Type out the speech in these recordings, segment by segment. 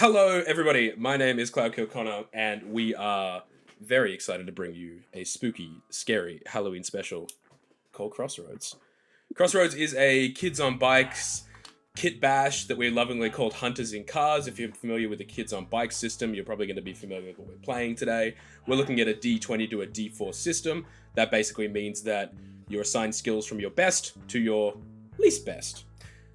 Hello, everybody. My name is Cloud Kilconnor, and we are very excited to bring you a spooky, scary Halloween special called Crossroads. Crossroads is a kids on bikes kit bash that we lovingly called Hunters in Cars. If you're familiar with the kids on bike system, you're probably going to be familiar with what we're playing today. We're looking at a D20 to a D4 system. That basically means that you're assigned skills from your best to your least best.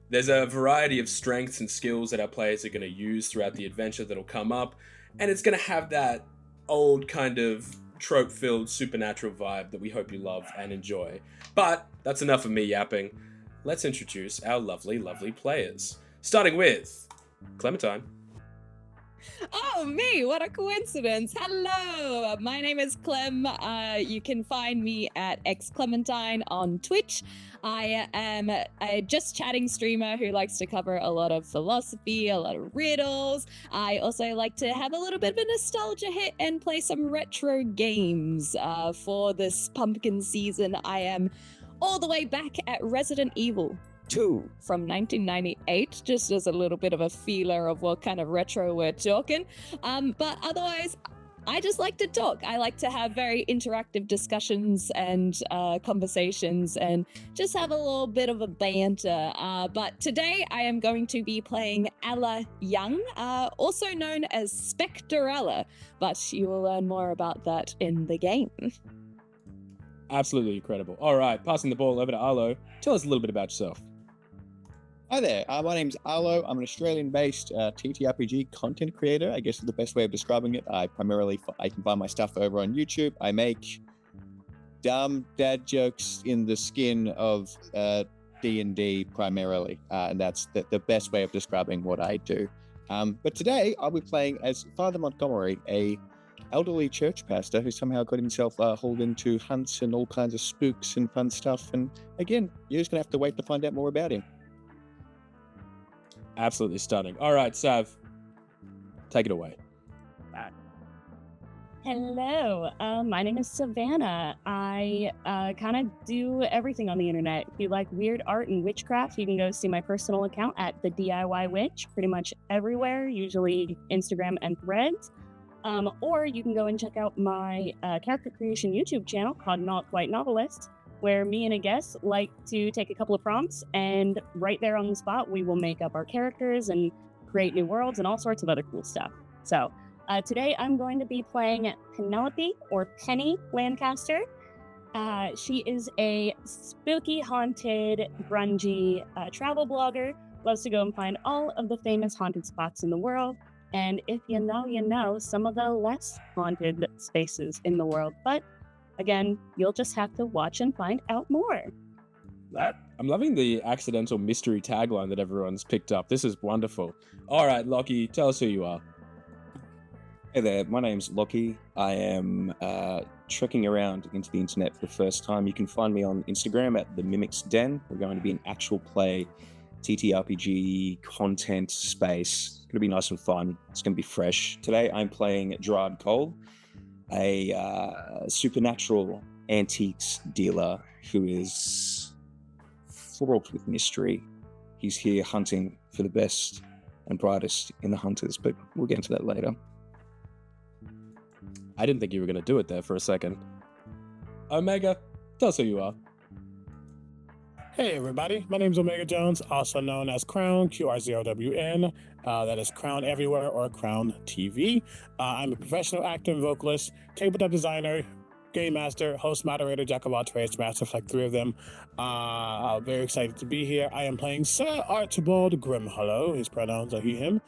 There's a variety of strengths and skills that our players are going to use throughout the adventure that'll come up, and it's going to have that old kind of trope-filled supernatural vibe that we hope you love and enjoy. But that's enough of me yapping. Let's introduce our lovely, lovely players. Starting with Clementine. Oh, me! What a coincidence! Hello! My name is Clem. You can find me at xClementine on Twitch. I am a just chatting streamer who likes to cover a lot of philosophy, a lot of riddles. I also like to have a little bit of a nostalgia hit and play some retro games. For this pumpkin season, I am all the way back at Resident Evil 2 from 1998, just as a little bit of a feeler of what kind of retro we're talking. But otherwise, I just like to talk. I like to have very interactive discussions and conversations and just have a little bit of a banter. But today I am going to be playing Ella Young, also known as SpectreElla, but you will learn more about that in the game. Absolutely incredible. All right, passing the ball over to Arlo. Tell us a little bit about yourself. Hi there, my name's Arlo. I'm an Australian-based TTRPG content creator. I guess is the best way of describing it. I can find my stuff over on YouTube. I make dumb dad jokes in the skin of D&D primarily, and that's the best way of describing what I do. But today I'll be playing as Father Montgomery, a elderly church pastor who somehow got himself hauled into hunts and all kinds of spooks and fun stuff. And again, you're just gonna have to wait to find out more about him. Absolutely stunning. All right, Sav, take it away. Hello, my name is Savannah. I kind of do everything on the internet. If you like weird art and witchcraft, you can go see my personal account at the DIY Witch, pretty much everywhere, usually Instagram and Threads. Or you can go and check out my character creation YouTube channel called Not Quite Novelist, where me and a guest like to take a couple of prompts, and right there on the spot, we will make up our characters and create new worlds and all sorts of other cool stuff. So today I'm going to be playing Penelope, or Penny Lancaster. She is a spooky, haunted, grungy travel blogger, loves to go and find all of the famous haunted spots in the world. And if you know some of the less haunted spaces in the world. But again, you'll just have to watch and find out more. I'm loving the accidental mystery tagline that everyone's picked up. This is wonderful. All right, Lockie, tell us who you are. Hey there, my name's Lockie. I am trekking around into the internet for the first time. You can find me on Instagram at The Mimic's Den. We're going to be an actual play TTRPG content space. It's going to be nice and fun. It's going to be fresh. Today I'm playing Gerard Cole, a supernatural antiques dealer who is fraught with mystery. He's here hunting for the best and brightest in the hunters, but we'll get into that later. I didn't think you were going to do it there for a second. Omega, tell us who you are. Hey everybody, my name is Omega Jones, also known as Crown, QRZOWN. That is Crown Everywhere or Crown TV. I'm a professional actor and vocalist, tabletop designer, game master, host, moderator, jack of all trades, master of like 3 of them. I'm very excited to be here. I am playing Sir Archibald Grimhollow. His pronouns are he, him.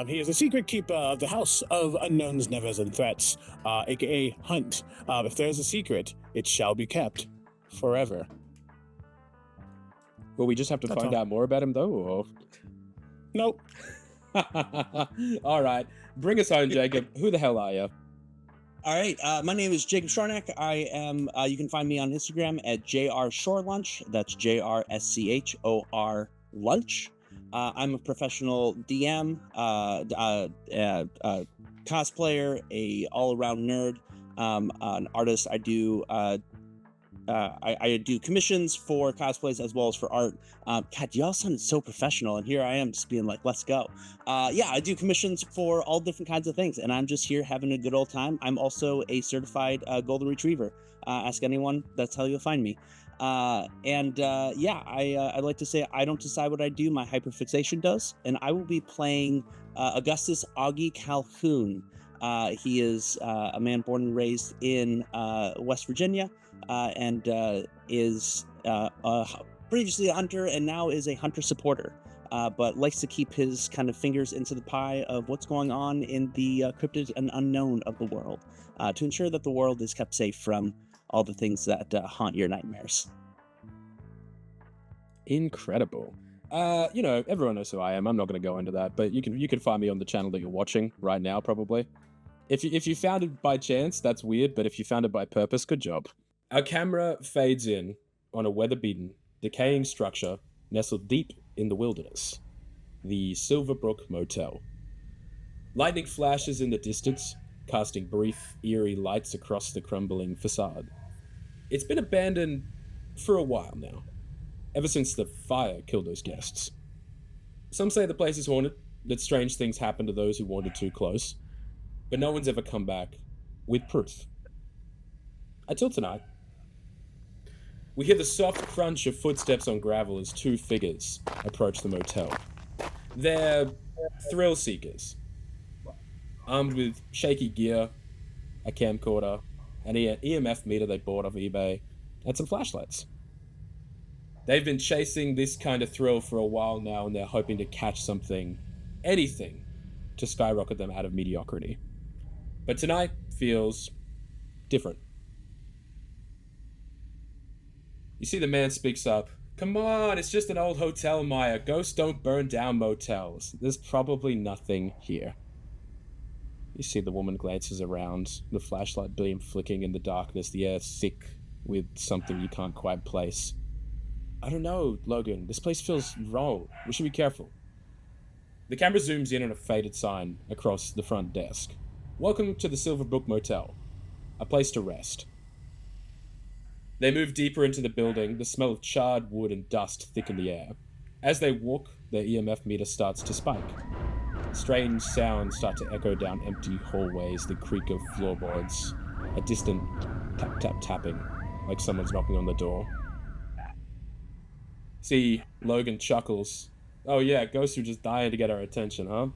He is a secret keeper of the House of Unknowns, Nevers, and Threats, aka Hunt. If there's a secret, it shall be kept forever. Will we just have to find out more about him, though? Or? Nope. All right. Bring us home, Jacob. Who the hell are you? All right. My name is Jacob Schorlunch. I am, you can find me on Instagram at JrSchorlunch. That's JrSchor Lunch. I'm a professional DM, cosplayer, a all-around nerd, an artist. I do I do commissions for cosplays as well as for art. God, y'all sounded so professional, and here I am just being like, let's go. Yeah, I do commissions for all different kinds of things, and I'm just here having a good old time. I'm also a certified golden retriever. Ask anyone, that's how you'll find me. Yeah, I'd like to say I don't decide what I do, my hyperfixation does, and I will be playing Augustus Auggie Calhouln. He is a man born and raised in West Virginia, and is previously a hunter and now is a hunter supporter, but likes to keep his kind of fingers into the pie of what's going on in the cryptid and unknown of the world, to ensure that the world is kept safe from all the things that haunt your nightmares. Incredible. Everyone knows who I am. I'm not going to go into that, but you can find me on the channel that you're watching right now, probably. If you found it by chance, that's weird, but if you found it by purpose, good job. Our camera fades in on a weather-beaten, decaying structure nestled deep in the wilderness. The Silverbrook Motel. Lightning flashes in the distance, casting brief, eerie lights across the crumbling facade. It's been abandoned for a while now, ever since the fire killed those guests. Some say the place is haunted, that strange things happen to those who wandered too close, but no one's ever come back with proof. Until tonight. We hear the soft crunch of footsteps on gravel as two figures approach the motel. They're thrill seekers, armed with shaky gear, a camcorder, an EMF meter they bought off eBay, and some flashlights. They've been chasing this kind of thrill for a while now, and they're hoping to catch something, anything, to skyrocket them out of mediocrity. But tonight feels different. You see the man speaks up. Come on, it's just an old hotel, Maya. Ghosts don't burn down motels. There's probably nothing here. You see the woman glances around, the flashlight beam flicking in the darkness, the air thick with something you can't quite place. I don't know, Logan. This place feels wrong. We should be careful. The camera zooms in on a faded sign across the front desk. Welcome to the Silverbrook Motel. A place to rest. They move deeper into the building, the smell of charred wood and dust thicken the air. As they walk, their EMF meter starts to spike. Strange sounds start to echo down empty hallways, the creak of floorboards, a distant tap-tap-tapping, like someone's knocking on the door. See, Logan chuckles. Oh yeah, ghosts are just dying to get our attention, huh?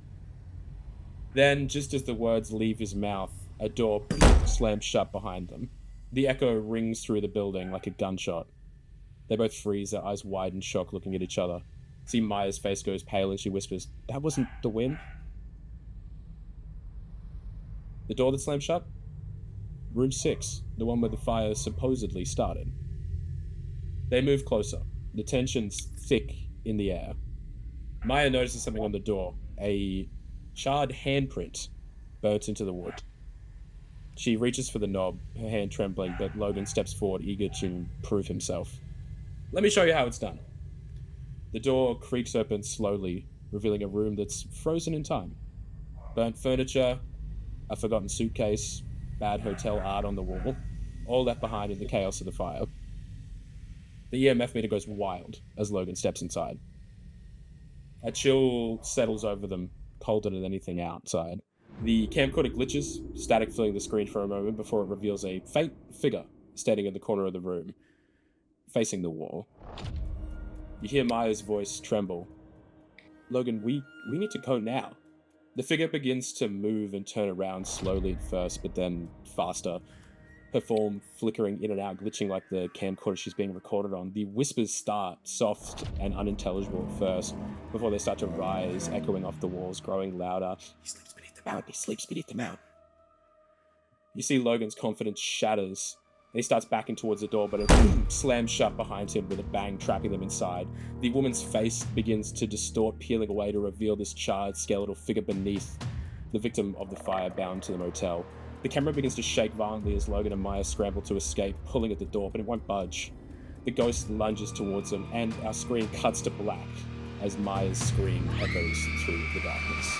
Then, just as the words leave his mouth, a door slams shut behind them. The echo rings through the building like a gunshot. They both freeze, their eyes wide in shock, looking at each other. See, Maya's face goes pale and she whispers, "That wasn't the wind?" The door that slammed shut? Room 6, the one where the fire supposedly started. They move closer. The tension's thick in the air. Maya notices something on the door. A charred handprint burnt into the wood. She reaches for the knob, her hand trembling, but Logan steps forward, eager to prove himself. Let me show you how it's done. The door creaks open slowly, revealing a room that's frozen in time. Burnt furniture, a forgotten suitcase, bad hotel art on the wall, all left behind in the chaos of the fire. The EMF meter goes wild as Logan steps inside. A chill settles over them, colder than anything outside. The camcorder glitches, static filling the screen for a moment before it reveals a faint figure standing in the corner of the room, facing the wall. You hear Maya's voice tremble. Logan, we need to go now. The figure begins to move and turn around slowly at first, but then faster. Her form flickering in and out, glitching like the camcorder she's being recorded on. The whispers start, soft and unintelligible at first, before they start to rise, echoing off the walls, growing louder. He sleeps beneath the mountain. He sleeps beneath the mountain. You see Logan's confidence shatters. He starts backing towards the door, but it slams shut behind him with a bang, trapping them inside. The woman's face begins to distort, peeling away to reveal this charred skeletal figure beneath, the victim of the fire bound to the motel. The camera begins to shake violently as Logan and Maya scramble to escape, pulling at the door, but it won't budge. The ghost lunges towards them, and our screen cuts to black as Maya's scream echoes through the darkness.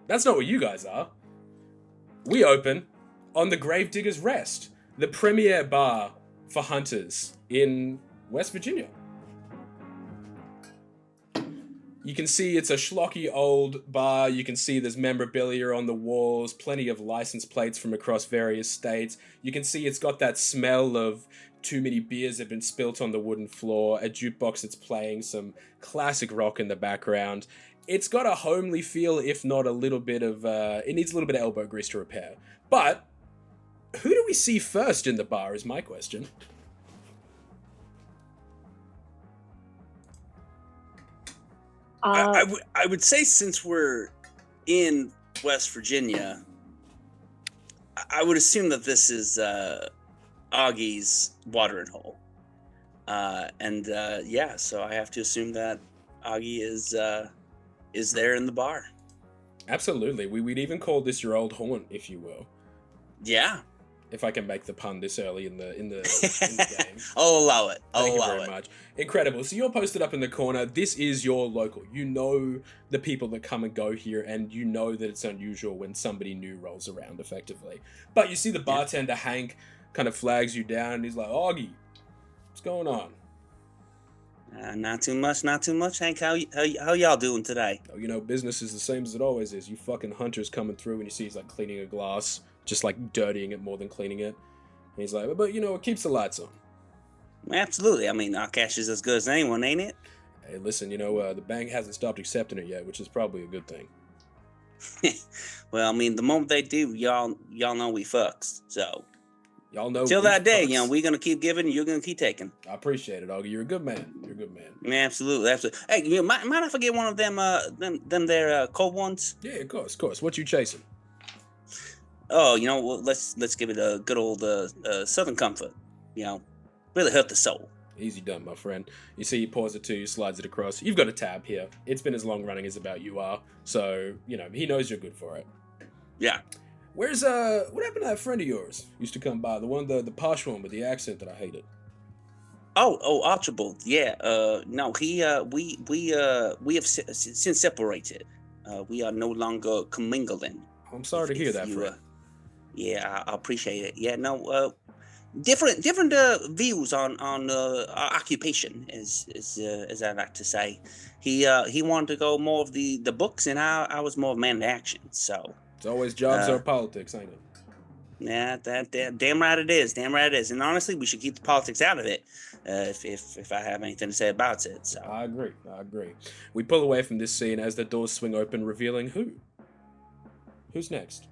That's not what you guys are. We open on the Gravedigger's Rest, the premier bar for hunters in West Virginia. You can see it's a schlocky old bar. You can see there's memorabilia on the walls, plenty of license plates from across various states. You can see it's got that smell of too many beers have been spilt on the wooden floor, a jukebox that's playing some classic rock in the background. It's got a homely feel, if not a little bit of, it needs a little bit of elbow grease to repair. But who do we see first in the bar is my question. I would say since we're in West Virginia, I would assume that this is Augie's watering hole. So I have to assume that Auggie is there in the bar. Absolutely. We'd even call this your old haunt, if you will. Yeah. If I can make the pun this early in the game. I'll allow it. Thank you very much. Incredible. So you're posted up in the corner. This is your local. You know the people that come and go here, and you know that it's unusual when somebody new rolls around, effectively. But you see the bartender, Hank, kind of flags you down, and he's like, Auggie, what's going on? Not too much, Hank. How y'all doing today? Oh, you know, business is the same as it always is. You fucking hunters coming through, and you see he's like cleaning a glass, just like dirtying it more than cleaning it. And he's like, but you know, it keeps the lights on. Absolutely. I mean, our cash is as good as anyone, ain't it? Hey, listen, you know, the bank hasn't stopped accepting it yet, which is probably a good thing. Well, I mean, the moment they do, y'all know we fucks. So, y'all know. Till that day, we're gonna keep giving, and you're gonna keep taking. I appreciate it, Augie. You're a good man. Yeah, absolutely. Hey, might I forget one of them there cold ones? Yeah, of course. What you chasing? Oh, well, let's give it a good old Southern Comfort. Really hurt the soul. Easy done, my friend. You see, he pours it to you, slides it across. You've got a tab here. It's been as long running as about you are, so he knows you're good for it. Yeah. Where's what happened to that friend of yours? Used to come by, the posh one with the accent that I hated. Oh, Archibald. Yeah. No, he we have since separated. We are no longer commingling. I'm sorry to hear that, friend. Yeah, I appreciate it. Yeah, no, different views on our occupation, as I like to say. He wanted to go more of the books, and I was more of man to action. So it's always jobs or politics, ain't it? Yeah, that damn right it is. And honestly, we should keep the politics out of it. If I have anything to say about it. So I agree. We pull away from this scene as the doors swing open, revealing who's next.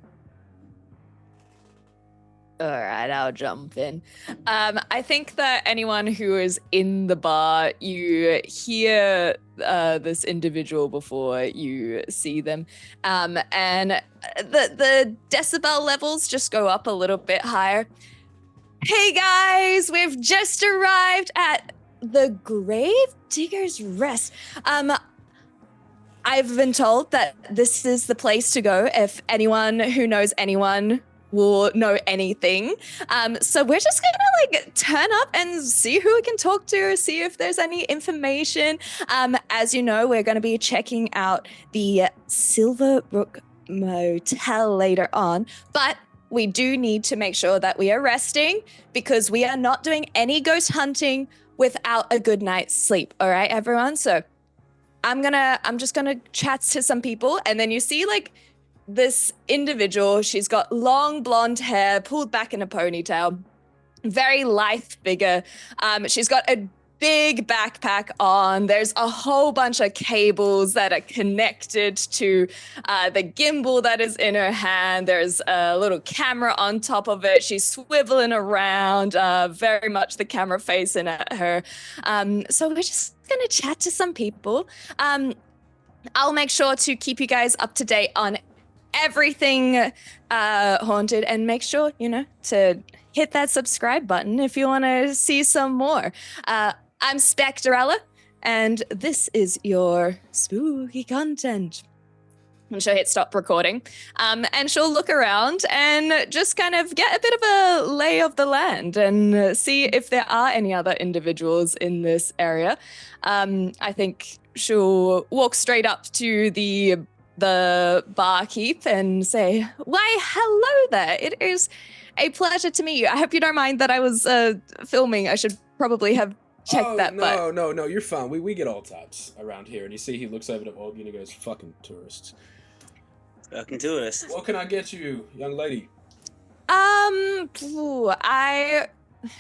All right, I'll jump in. I think that anyone who is in the bar, you hear this individual before you see them, and the decibel levels just go up a little bit higher. Hey guys, we've just arrived at the Gravedigger's Rest. I've been told that this is the place to go if anyone who knows anyone will know anything. So we're just gonna turn up and see who we can talk to, see if there's any information. As you know, we're gonna be checking out the Silverbrook Motel later on, but we do need to make sure that we are resting because we are not doing any ghost hunting without a good night's sleep. All right, everyone? So I'm just gonna chat to some people, and then you see this individual. She's got long blonde hair pulled back in a ponytail, very lithe figure. She's got a big backpack on. There's a whole bunch of cables that are connected to the gimbal that is in her hand. There's a little camera on top of it. She's swiveling around, very much the camera facing at her. So we're just gonna chat to some people. I'll make sure to keep you guys up to date on everything haunted, and make sure, to hit that subscribe button if you want to see some more. I'm SpectreElla, and this is your spooky content. And she'll hit stop recording, and she'll look around and just kind of get a bit of a lay of the land and see if there are any other individuals in this area. I think she'll walk straight up to the the barkeep and say, "Why, hello there. It is a pleasure to meet you. I hope you don't mind that I was filming. I should probably have checked that, but No, you're fine. We get all types around here. And you see he looks over to Auggie and he goes, fucking tourists. Fucking tourists. What can I get you, young lady? And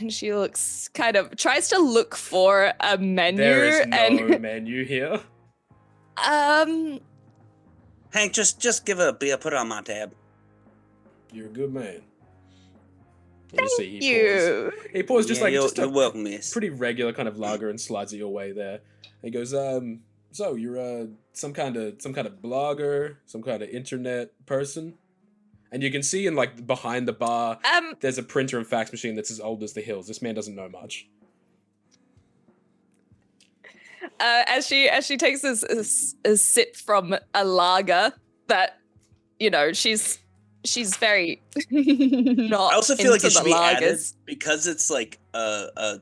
she looks tries to look for a menu. There is no and menu here. Hank, just give her a beer, put it on my tab. You're a good man. Thank you. He pours just you're welcome, miss. Pretty regular kind of lager and slides it your way there. He goes, so you're some kind of blogger, some kind of internet person? And you can see in behind the bar, there's a printer and fax machine that's as old as the hills. This man doesn't know much. As she takes a sip from a lager that, she's very not. I also feel like it into should the be added lagers. because it's like a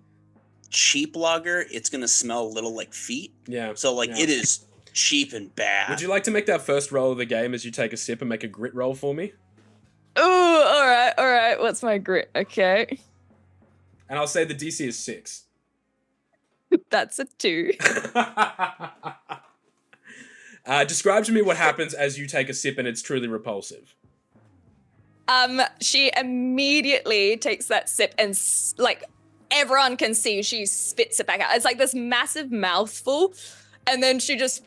cheap lager. It's gonna smell a little like feet. Yeah. So it is cheap and bad. Would you like to make that first roll of the game as you take a sip and make a grit roll for me? Ooh, all right. What's my grit? Okay. And I'll say the DC is 6. That's a 2. Describe to me what happens as you take a sip and it's truly repulsive. She immediately takes that sip and everyone can see she spits it back out. It's like this massive mouthful, and then she just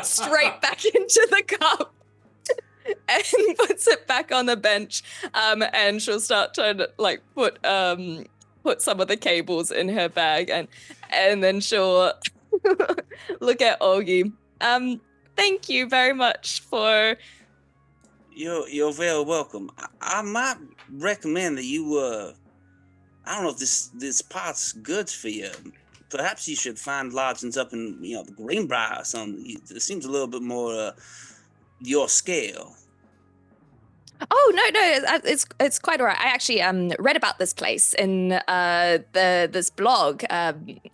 straight back into the cup and puts it back on the bench. And she'll start trying to put some of the cables in her bag, and then she'll look at Auggie. Thank you very much for. You're very welcome. I might recommend that you I don't know if this pot's good for you. Perhaps you should find lodgings up in the Greenbrier or something. It seems a little bit more your scale. Oh no, it's quite alright. I actually read about this place in this blog.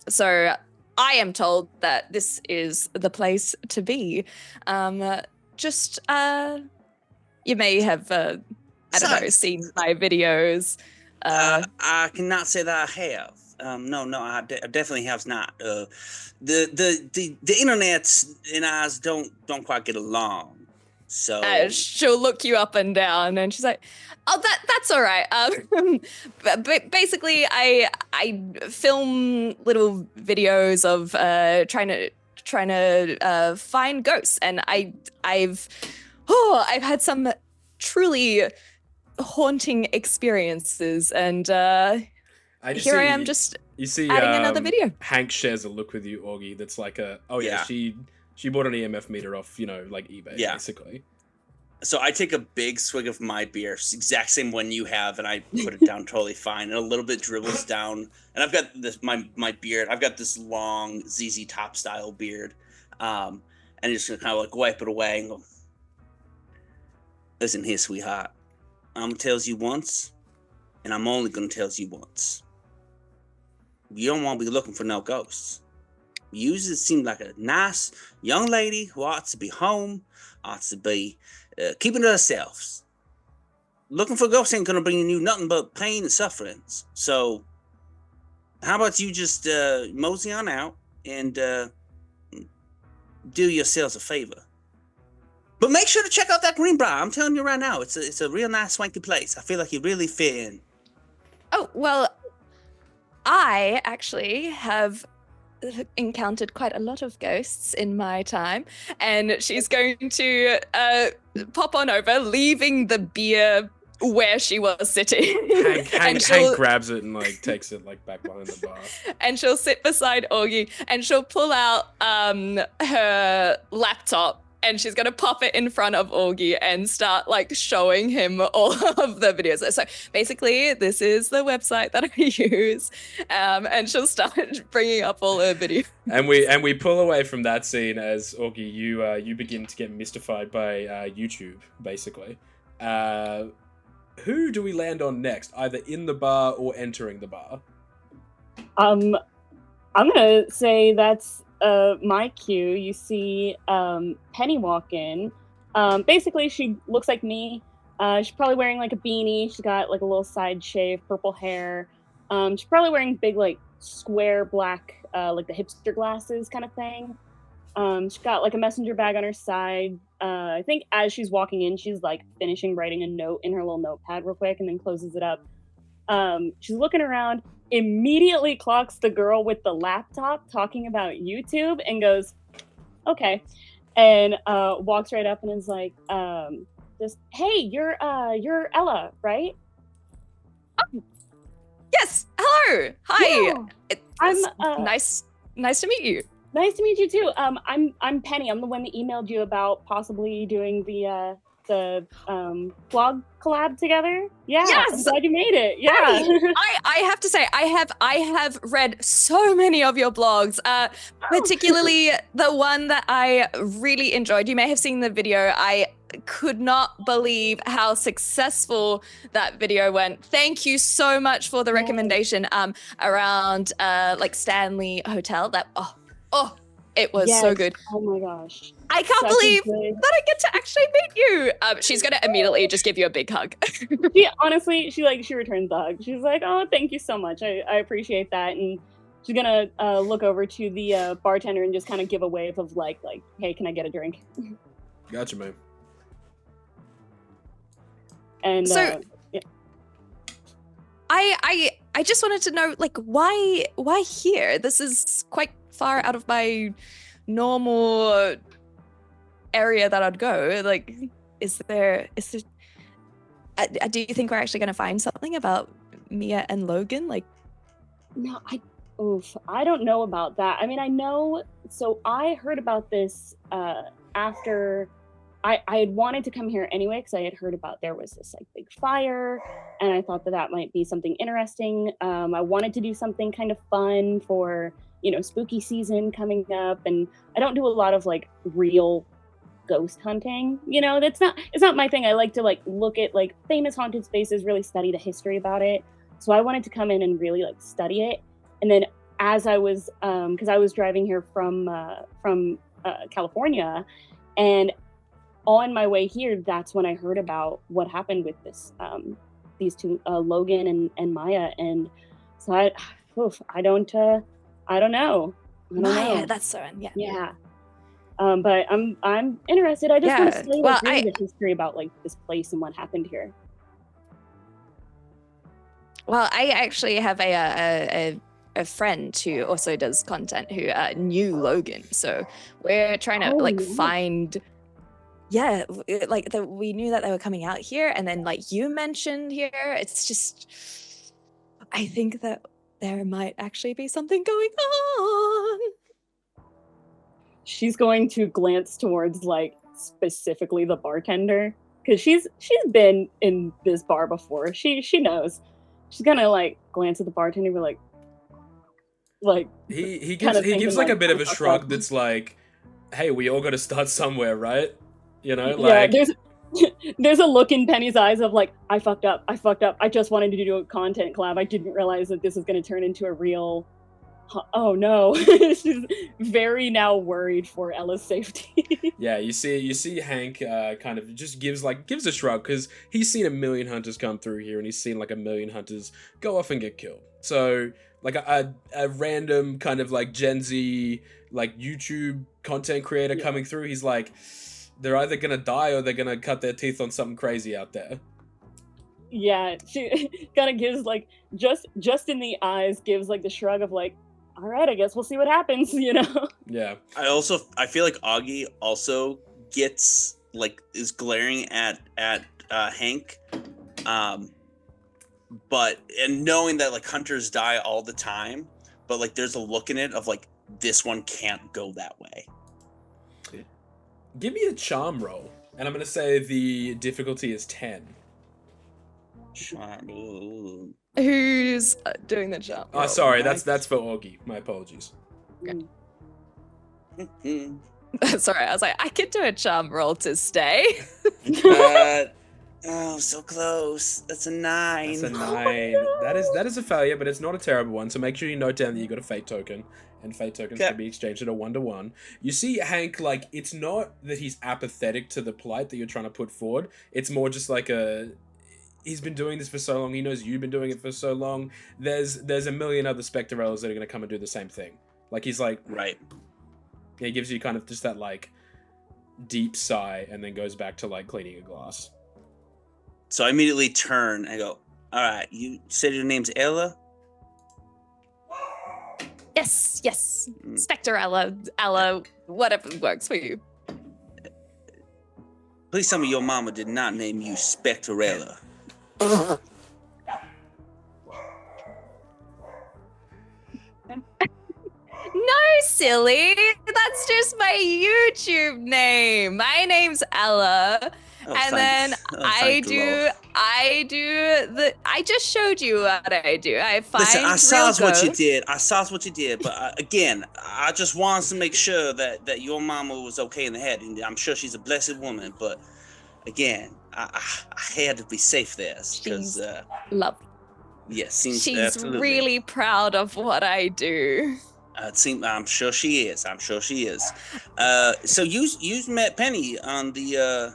So I am told that this is the place to be. You may have seen my videos. I cannot say that I have. No, I definitely have not. The internet and ours don't quite get along. So she'll look you up and down, and she's like, "Oh, that's all right." But basically, I film little videos of trying to find ghosts, and I've had some truly haunting experiences, and I am just adding another video. Hank shares a look with you, Auggie, that's like she bought an EMF meter off, eBay, basically. So I take a big swig of my beer, exact same one you have, and I put it down totally fine, and a little bit dribbles down. And I've got this my beard. I've got this long ZZ Top style beard, and I'm just gonna kind of wipe it away and go. Listen here, sweetheart. I'm gonna tell you once, and I'm only gonna tell you once. You don't want to be looking for no ghosts. You just seem like a nice young lady who ought to be home, ought to be keeping to herself. Looking for ghosts ain't gonna bring you nothing but pain and sufferings. So, how about you just mosey on out and do yourselves a favor? But make sure to check out that Greenbrier. I'm telling you right now, it's a real nice, swanky place. I feel like you really fit in. Oh, well, I actually have encountered quite a lot of ghosts in my time, and she's going to pop on over, leaving the beer where she was sitting. Hank grabs it and takes it back behind the bar. And she'll sit beside Auggie, and she'll pull out her laptop, and she's going to pop it in front of Auggie and start showing him all of the videos. So basically, this is the website that I use, and she'll start bringing up all her videos. And we pull away from that scene as Auggie, you begin to get mystified by YouTube, basically. Who do we land on next, either in the bar or entering the bar? I'm gonna say that's my cue, you see Penny walk in. Basically, she looks like me. She's probably wearing like a beanie. She's got like a little side shave, purple hair. She's probably wearing big like square black, like the hipster glasses kind of thing. She's got like a messenger bag on her side. I think as she's walking in, she's like finishing writing a note in her little notepad real quick and then closes it up. She's looking around, immediately clocks the girl with the laptop talking about YouTube and goes, okay. And walks right up and is like, just, hey, you're Ella, right? Yes. Hello. Hi. Yeah. It's nice to meet you. Nice to meet you too. I'm Penny. I'm the one that emailed you about possibly doing the blog collab together. Yeah. Yes! I'm glad you made it. Yeah. I have to say, I have read so many of your blogs, particularly the one that I really enjoyed. You may have seen the video. I could not believe how successful that video went. Thank you so much for the recommendation around like Stanley Hotel. That it was so good. Oh my gosh. I can't believe that I get to actually meet you. She's gonna immediately just give you a big hug. She returns the hug. She's like, oh, thank you so much. I appreciate that. And she's gonna look over to the bartender and just kind of give a wave of like, hey, can I get a drink? Gotcha, man. And so, yeah. I just wanted to know, like, why here? This is quite far out of my normal area that I'd go. Like, is there do you think we're actually going to find something about Mia and Logan? Like, no, I don't know about that. I mean, I know, so I heard about this after I had wanted to come here anyway, because I had heard about there was this like big fire, and I thought that might be something interesting. I wanted to do something kind of fun for, spooky season coming up, and I don't do a lot of like real ghost hunting. It's not my thing. I like to like look at like famous haunted spaces, really study the history about it. So I wanted to come in and really like study it. And then as I was, because I was driving here from California, and on my way here, that's when I heard about what happened with this, these two, Logan and Maya, and so I don't know. Maya, that's the one. Yeah. Yeah. But I'm interested. I just want to study the history about like this place and what happened here. Well, I actually have a friend who also does content who knew Logan, so we're trying to find. Yeah, like we knew that they were coming out here, and then like you mentioned here, it's just, I think that there might actually be something going on. She's going to glance towards like specifically the bartender, because she's been in this bar before. She knows. She's gonna like glance at the bartender and be like he gives like a bit of a shrug that's like, hey, we all got to start somewhere, right? Like, yeah, there's a look in Penny's eyes of like, I fucked up. I just wanted to do a content collab. I didn't realize that this was going to turn into a real, oh no. She's very now worried for Ella's safety. Yeah, you see Hank kind of just gives a shrug, because he's seen a million hunters come through here, and he's seen like a million hunters go off and get killed. So like a random kind of like Gen Z like YouTube content creator coming through, he's like, they're either gonna die or they're gonna cut their teeth on something crazy out there. Yeah, she kind of gives like just in the eyes gives like the shrug of like, all right, I guess we'll see what happens, Yeah. I feel like Auggie also gets like is glaring at Hank, but and knowing that like hunters die all the time, but like there's a look in it of like, this one can't go that way. Give me a charm roll, and I'm gonna say the difficulty is 10. Charm. Who's doing the charm? Oh, sorry, that's for Auggie. My apologies. Okay. Sorry, I was like, I could do a charm roll to stay. Oh, so close. That's a 9. That's a 9. That is a failure, but it's not a terrible one. So make sure you note down that you got a fate token, and fate tokens Okay. can be exchanged at a 1-to-1. You see, Hank, like, it's not that he's apathetic to the plight that you're trying to put forward. It's more just like he's been doing this for so long. He knows you've been doing it for so long. There's a million other SpectreEllas that are going to come and do the same thing. Like, he's like, Right. he gives you kind of just that, like, deep sigh, and then goes back to, like, cleaning a glass. So I immediately turn and go, all right, you said your name's Ella? Yes. SpectreElla, Ella, whatever works for you. Please tell me your mama did not name you SpectreElla. No, silly. That's just my YouTube name. My name's Ella. Oh, And then thank the Lord. I just showed you what I do. I find Listen, I saw real what you ghosts. did. I saw what you did, but again, I just wanted to make sure that your mama was okay in the head. And I'm sure she's a blessed woman, but again, I had to be safe there because, Love. yes, seems She's absolutely. really proud of what I do. I'm sure she is. I'm sure she is. So you met Penny on the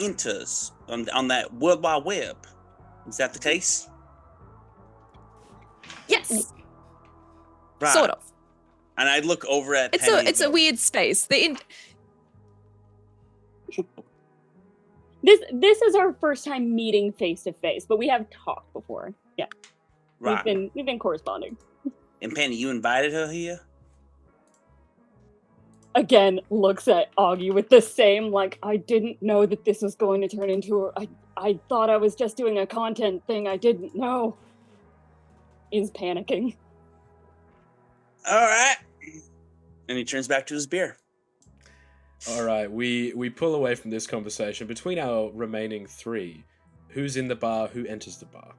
inters on that World Wide Web. Is that the case? Yes, Right. sort of. And I look over at It's Penny. a weird space. This is our first time meeting face to face, but we have talked before. Yeah, Right. we've been corresponding. And Penny, you invited her here? Again, looks at Auggie with the same, like, I didn't know that this was going to turn into I thought I was just doing a content thing. I didn't know. Is panicking. All right. And he turns back to his beer. All right, we pull away from this conversation. Between our remaining 3, who's in the bar? Who enters the bar?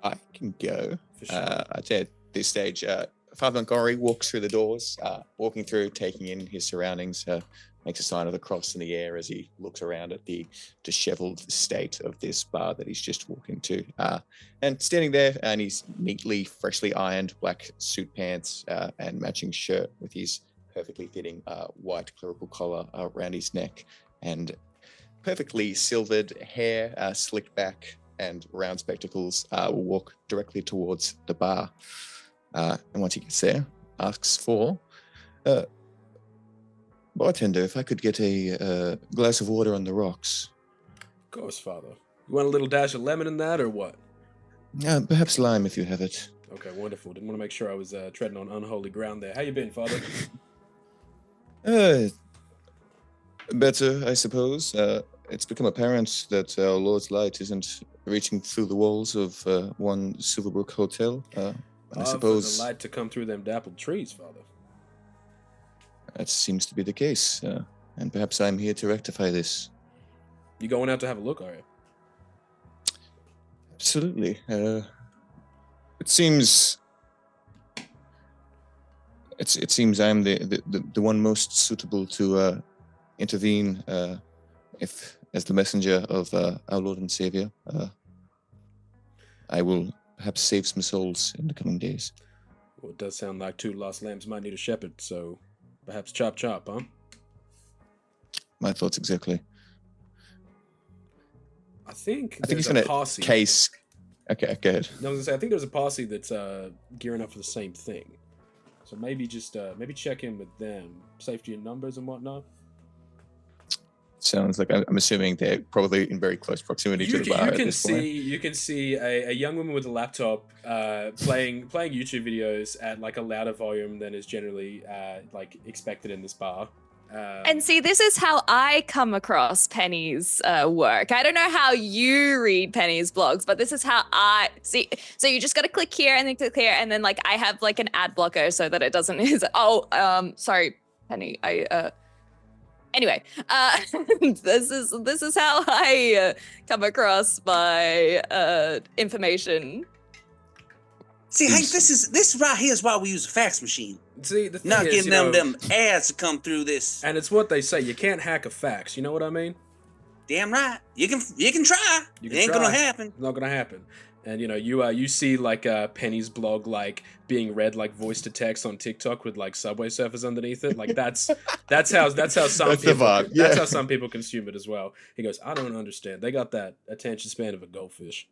I can go. For sure. I'd say at this stage, Father Montgomery walks through the doors, walking through, taking in his surroundings, makes a sign of the cross in the air as he looks around at the disheveled state of this bar that he's just walked into. And standing there, and he's neatly, freshly ironed black suit pants and matching shirt with his perfectly fitting white clerical collar around his neck, and perfectly silvered hair, slicked back, and round spectacles, will walk directly towards the bar. And once he gets there, asks for, bartender, if I could get a glass of water on the rocks. Of course, Father. You want a little dash of lemon in that, or what? Perhaps lime if you have it. Okay, wonderful. Didn't want to make sure I was treading on unholy ground there. How you been, Father? Better, I suppose. It's become apparent that our Lord's light isn't reaching through the walls of one Silverbrook Hotel. I suppose for the light to come through them dappled trees, Father. that seems to be the case. And perhaps I'm here to rectify this. You going out to have a look, are you? Absolutely. It seems I'm the one most suitable to intervene if, as the messenger of our Lord and Savior, I will perhaps save some souls in the coming days. Well, it does sound like 2 lost lambs might need a shepherd, so perhaps chop chop, huh? My thoughts exactly. I think he's there's in a a posse. case. Okay, good. No, I was gonna say I think there's a posse that's gearing up for the same thing. So maybe just maybe check in with them. Safety in numbers and whatnot. Sounds like I'm assuming they're probably in very close proximity to the bar at this point. You can see a young woman with a laptop playing YouTube videos at like a louder volume than is generally like expected in this bar. And see, this is how I come across Penny's work. I don't know how you read Penny's blogs, but this is how I see. So you just got to click here and then click here, and then like I have like an ad blocker so that it doesn't. Sorry, Penny. Anyway, this is how I come across my information. See, Hank, this right here is why we use a fax machine. See, the thing Not is, getting them ads to come through this. and it's what they say. You can't hack a fax. You know what I mean? Damn right. You can try. You It can ain't try. gonna happen. It's not gonna happen. And you see like Penny's blog like being read like voice to text on TikTok with like Subway Surfers underneath it. Like that's how some That's the people vibe, that's yeah. how some people consume it as well. He goes, I don't understand. They got that attention span of a goldfish.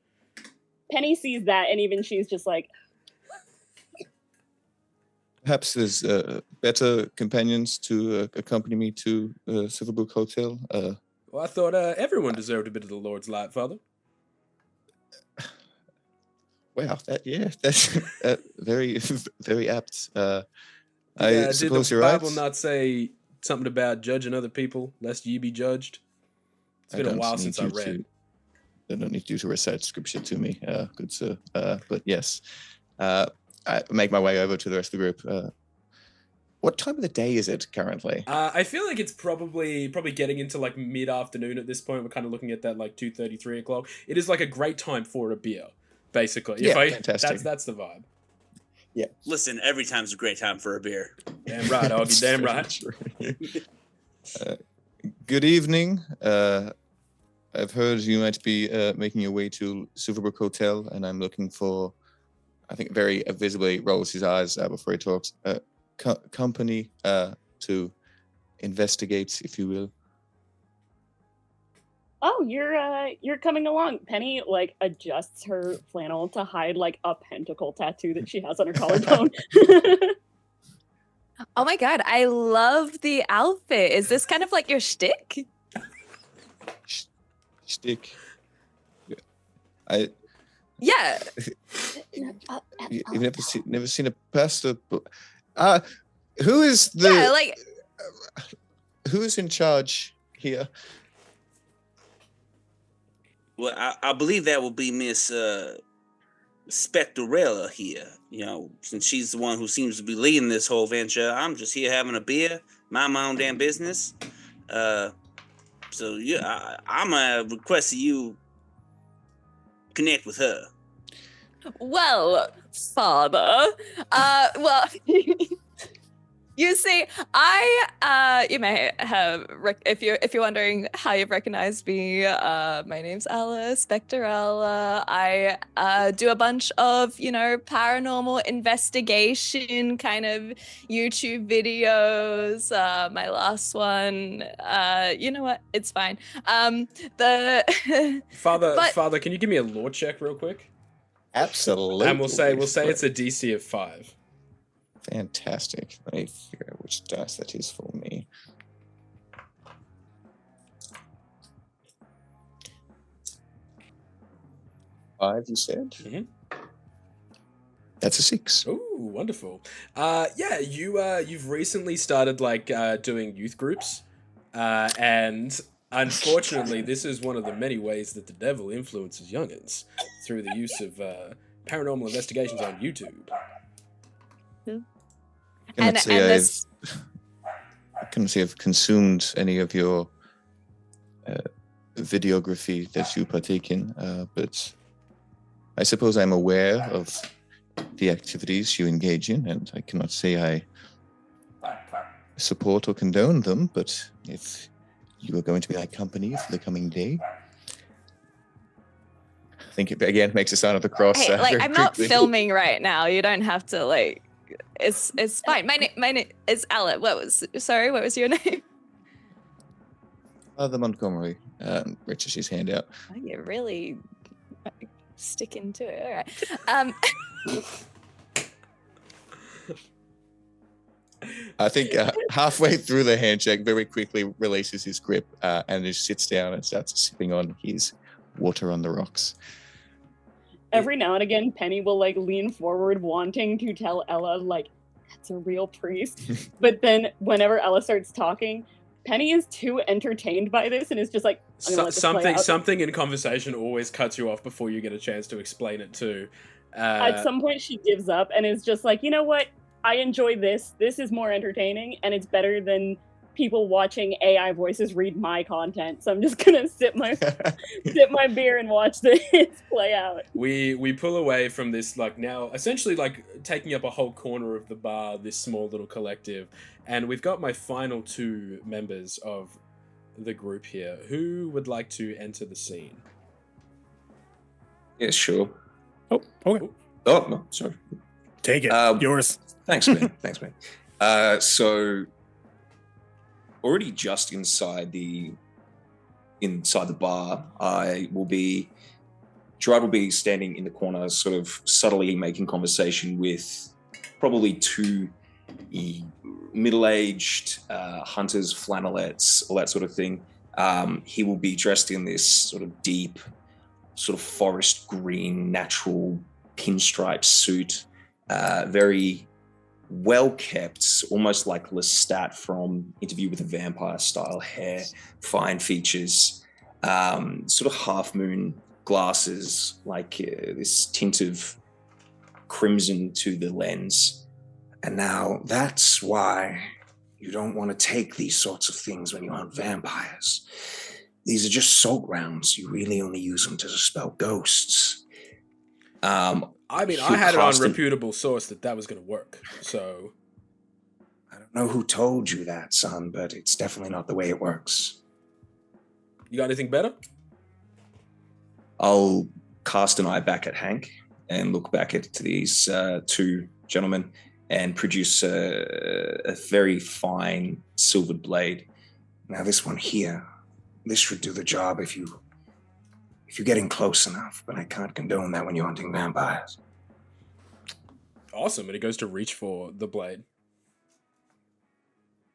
Penny sees that, and even she's just like, Perhaps there's better companions to accompany me to Silverbrook Hotel. Well, I thought everyone deserved a bit of the Lord's light, Father. Wow, that's very very apt. I Did suppose the you're Bible right. not say something about judging other people lest ye be judged? It's been a while since I read. I don't need you to recite scripture to me, good sir. But yes, I make my way over to the rest of the group. What time of the day is it currently? I feel like it's probably getting into like mid-afternoon at this point. We're kind of looking at that like 2:30, 3 o'clock. It is like a great time for a beer, basically. Yeah, fantastic. That's the vibe. Yeah. Listen, every time's a great time for a beer. Damn right, Auggie. Damn right. Good evening. I've heard you might be making your way to Silverbrook Hotel, and I'm looking for, I think, very visibly rolls his eyes before he talks. Company to investigate, if you will. "Oh, you're coming along." Penny like adjusts her flannel to hide like a pentacle tattoo that she has on her collarbone. Oh my god, I love the outfit. Is this kind of like your shtick? Stick. Yeah. You've never seen a pastor. Who is the? Yeah, like Who is in charge here? Well, I believe that will be Miss SpectreElla here. You know, since she's the one who seems to be leading this whole venture, I'm just here having a beer, mind my own damn business. So yeah, I'm gonna request that you connect with her. well, father. Well, you see, you may have, if you're wondering how you've recognized me, my name's Ella, SpectreElla. I do a bunch of, paranormal investigation kind of YouTube videos. My last one, you know what? It's fine. Father, can you give me a lore check real quick? Absolutely. And we'll say it's a DC of 5. Fantastic. Let me figure out which dice that is for me. Five, you said? Mhm. That's a 6. Ooh, wonderful. Yeah, you've recently started doing youth groups, and unfortunately, this is one of the many ways that the devil influences youngins through the use of paranormal investigations on YouTube. I couldn't say I've consumed any of your videography that you partake in, but I suppose I'm aware of the activities you engage in, and I cannot say I support or condone them, but if you are going to be my company for the coming day, I think it again makes a sign of the cross. Hey, very I'm not quickly. filming right now. You don't have to It's fine. My name is Ella. What was your name? Father Montgomery reaches his hand out. Oh, you're really sticking to it. All right. I think halfway through the handshake, very quickly releases his grip and just sits down and starts sipping on his water on the rocks. Every now and again, Penny will lean forward, wanting to tell Ella that's a real priest. But then, whenever Ella starts talking, Penny is too entertained by this and is just like, I'm gonna let this play out. Something in conversation always cuts you off before you get a chance to explain it too. At some point, she gives up and is just like, you know what? I enjoy this. This is more entertaining, and it's better than people watching AI voices read my content. So I'm just gonna sip my beer and watch this play out. We pull away from this now essentially taking up a whole corner of the bar, this small little collective, and we've got my final 2 members of the group here. Who would like to enter the scene? Yeah, sure. Oh, okay. Oh, no, sorry. Take it. Yours. Thanks, man. Thanks, man. So already just inside the bar, Gerard will be standing in the corner, sort of subtly making conversation with probably two middle-aged hunters, flannelettes, all that sort of thing. He will be dressed in this sort of deep, sort of forest green, natural pinstripe suit, very well kept, almost like Lestat from Interview with a Vampire style hair, fine features, sort of half moon glasses, like this tint of crimson to the lens. And now that's why you don't want to take these sorts of things when you hunt vampires. These are just salt rounds. You really only use them to dispel ghosts. I mean, I had it on reputable source that was going to work, so... I don't know who told you that, son, but it's definitely not the way it works. You got anything better? I'll cast an eye back at Hank and look back at these two gentlemen and produce a very fine silvered blade. Now this one here, this should do the job if you're getting close enough, but I can't condone that when you're hunting vampires. Awesome, and he goes to reach for the blade.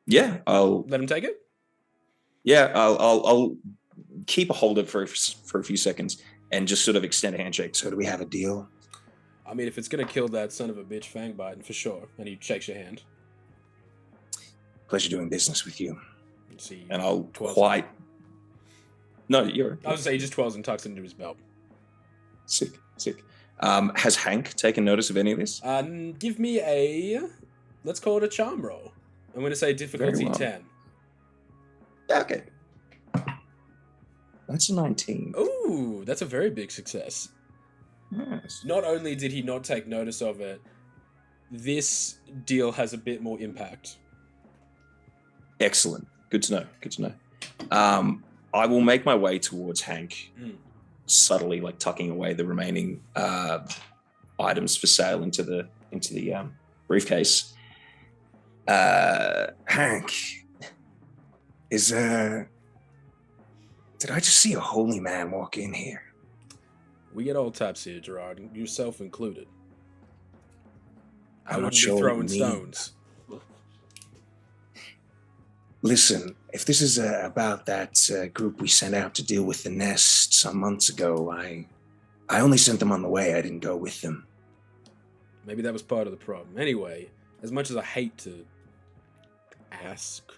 Yeah, I'll let him take it. Yeah, I'll keep a hold of it for a few seconds and just sort of extend a handshake. So do we have a deal? I mean, if it's gonna kill that son of a bitch fang biting, for sure. And he shakes your hand. Pleasure doing business with you. And I'll quite... No, you're... I was gonna say he just twirls and tucks it into his belt. Sick. Has Hank taken notice of any of this? Give me a... Let's call it a charm roll. I'm gonna say difficulty 10. Yeah, okay. That's a 19. Ooh, that's a very big success. Yes. Not only did he not take notice of it, this deal has a bit more impact. Excellent. Good to know. I will make my way towards Hank, subtly, like tucking away the remaining items for sale into the briefcase. Hank, did I just see a holy man walk in here? We get all types here, Gerard, yourself included. I I'm not wouldn't be sure throwing what you mean. stones. Listen, if this is about that group we sent out to deal with the nest some months ago, I only sent them on the way. I didn't go with them. Maybe that was part of the problem. Anyway, as much as I hate to ask,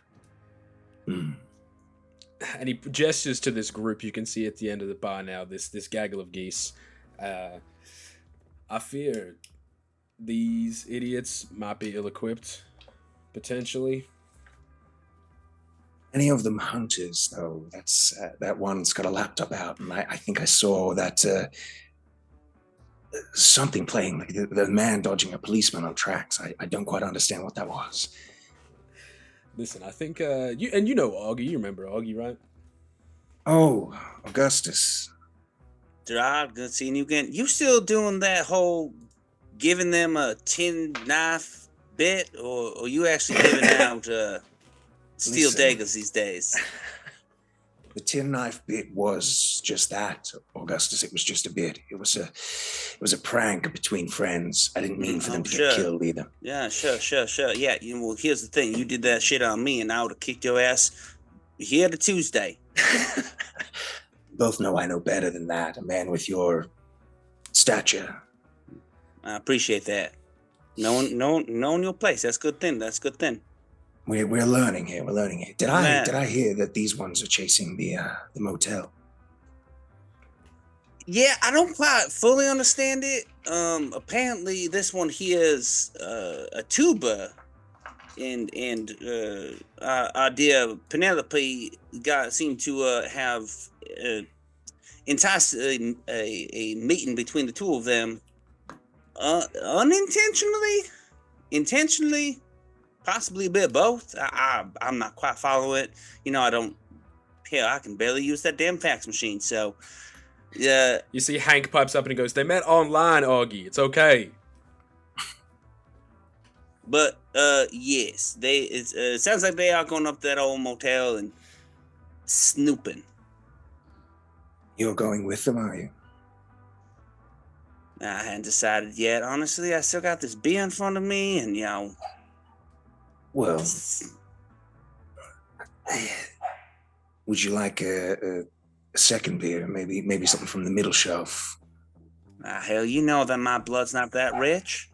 and he gestures to this group you can see at the end of the bar now, this gaggle of geese. I fear these idiots might be ill-equipped, potentially. Any of them hunters, though? That's that one's got a laptop out, and I think I saw that something playing, like the man dodging a policeman on tracks. I don't quite understand what that was. Listen, I think you know Auggie. You remember Auggie, right? Oh, Augustus. Gerard, good seeing you again. You still doing that whole giving them a tin knife bit, or you actually giving out steel daggers these days? The tin knife bit was just that, Augustus. It was just a bit. It was a prank between friends. I didn't mean for them to get killed either. Yeah, sure. Yeah, well, here's the thing. You did that shit on me, and I would have kicked your ass here to Tuesday. Both know I know better than that. A man with your stature. I appreciate that. Knowing your place. That's a good thing. We're learning here. Did I hear that these ones are chasing the motel? Yeah, I don't quite fully understand it. Apparently this one here is a tuba, and our dear Penelope seemed to have enticed a meeting between the two of them, unintentionally, intentionally. Possibly a bit of both. I'm not quite following it. You know, I don't hell, I can barely use that damn fax machine. So, yeah. You see Hank pipes up and he goes, "They met online, Augie. It's okay." But yes, it sounds like they are going up that old motel and snooping. You're going with them, are you? I hadn't decided yet. Honestly, I still got this beer in front of me, and Well, would you like a second beer? Maybe something from the middle shelf. Hell, you know that my blood's not that rich.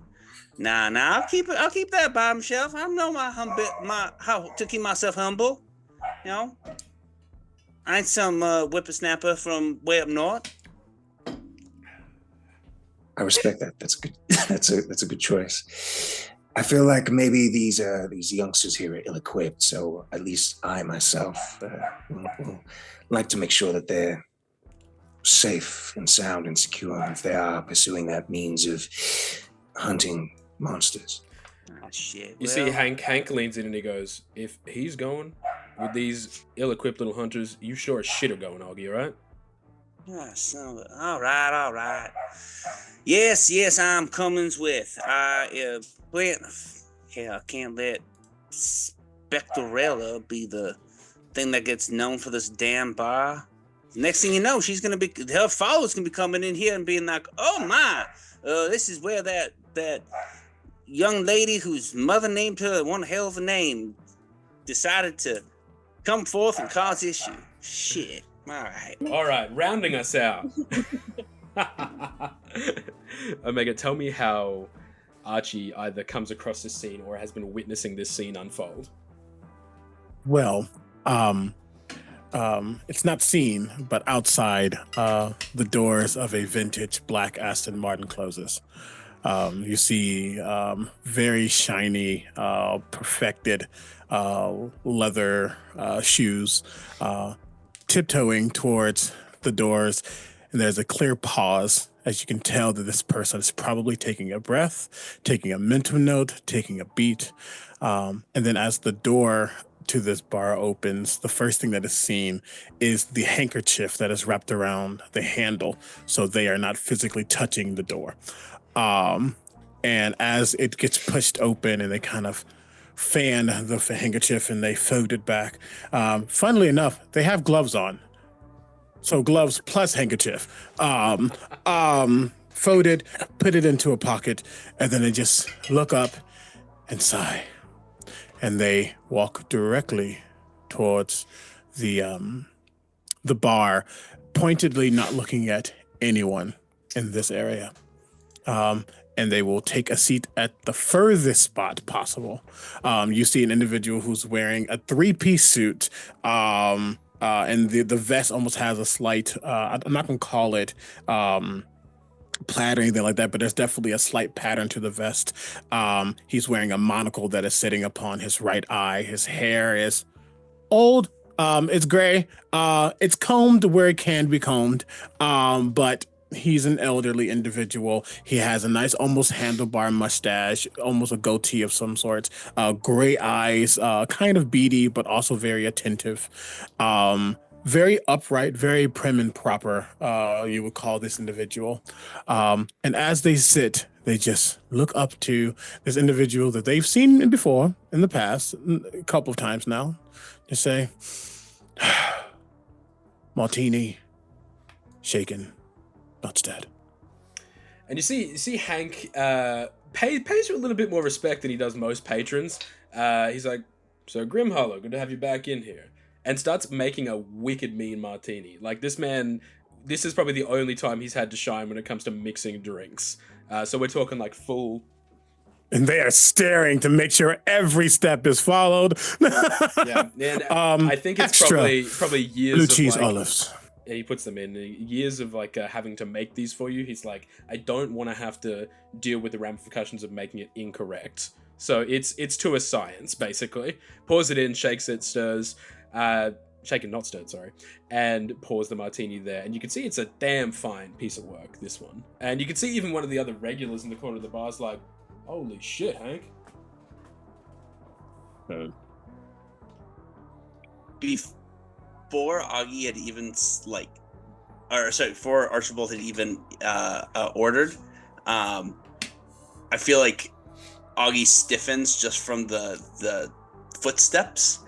Nah, I'll keep that bottom shelf. I know how to keep myself humble. I ain't some whippersnapper from way up north. I respect that. That's good. That's a good choice. I feel like maybe these youngsters here are ill-equipped, so at least I myself will like to make sure that they're safe and sound and secure if they are pursuing that means of hunting monsters. Oh shit! You see Hank leans in and he goes, "If he's going with these ill-equipped little hunters, you sure as shit are going, Augie, right?" All right. Yes, I'm Cummins with. I can't let SpectreElla be the thing that gets known for this damn bar. Next thing you know, her followers can be coming in here and being like, "Oh my, this is where that young lady whose mother named her one hell of a name decided to come forth and cause issue." Shit. All right, rounding us out. Omega, tell me how Archie either comes across this scene or has been witnessing this scene unfold. Well, it's not seen, but outside the doors of a vintage black Aston Martin closes. You see very shiny, perfected leather shoes tiptoeing towards the doors, and there's a clear pause as you can tell that this person is probably taking a breath, taking a mental note, taking a beat. And then as the door to this bar opens, the first thing that is seen is the handkerchief that is wrapped around the handle, so they are not physically touching the door. And as it gets pushed open and they kind of fan the handkerchief and they fold it back, funnily enough, they have gloves on. So gloves plus handkerchief. Folded, put it into a pocket, and then they just look up and sigh. And they walk directly towards the bar, pointedly not looking at anyone in this area. And they will take a seat at the furthest spot possible. You see an individual who's wearing a three-piece suit, and the vest almost has a slight, I'm not going to call it plaid or anything like that, but there's definitely a slight pattern to the vest. He's wearing a monocle that is sitting upon his right eye. His hair is old. It's gray. It's combed where it can be combed, but he's an elderly individual. He has a nice, almost handlebar mustache, almost a goatee of some sort, gray eyes, kind of beady, but also very attentive. Very upright, very prim and proper, you would call this individual. And as they sit, they just look up to this individual that they've seen before in the past, a couple of times now. Just say, martini, shaken, not dead. And you see Hank pays you a little bit more respect than he does most patrons. He's like, "So Grim Hollow, good to have you back in here." And starts making a wicked mean martini. Like, this man, this is probably the only time he's had to shine when it comes to mixing drinks. So we're talking like full. And they are staring to make sure every step is followed. Yeah, and I think it's probably years blue of cheese like, olives. Yeah, he puts them in years of like having to make these for you. He's like, I don't want to have to deal with the ramifications of making it incorrect. So it's to a science, basically. Pours it in, shakes it, stirs. Shaken, not stirred, sorry, and pours the martini there. And you can see it's a damn fine piece of work, this one. And you can see even one of the other regulars in the corner of the bar's like, "Holy shit, Hank." before Auggie had even before Archibald had even ordered, I feel like Auggie stiffens just from the footsteps,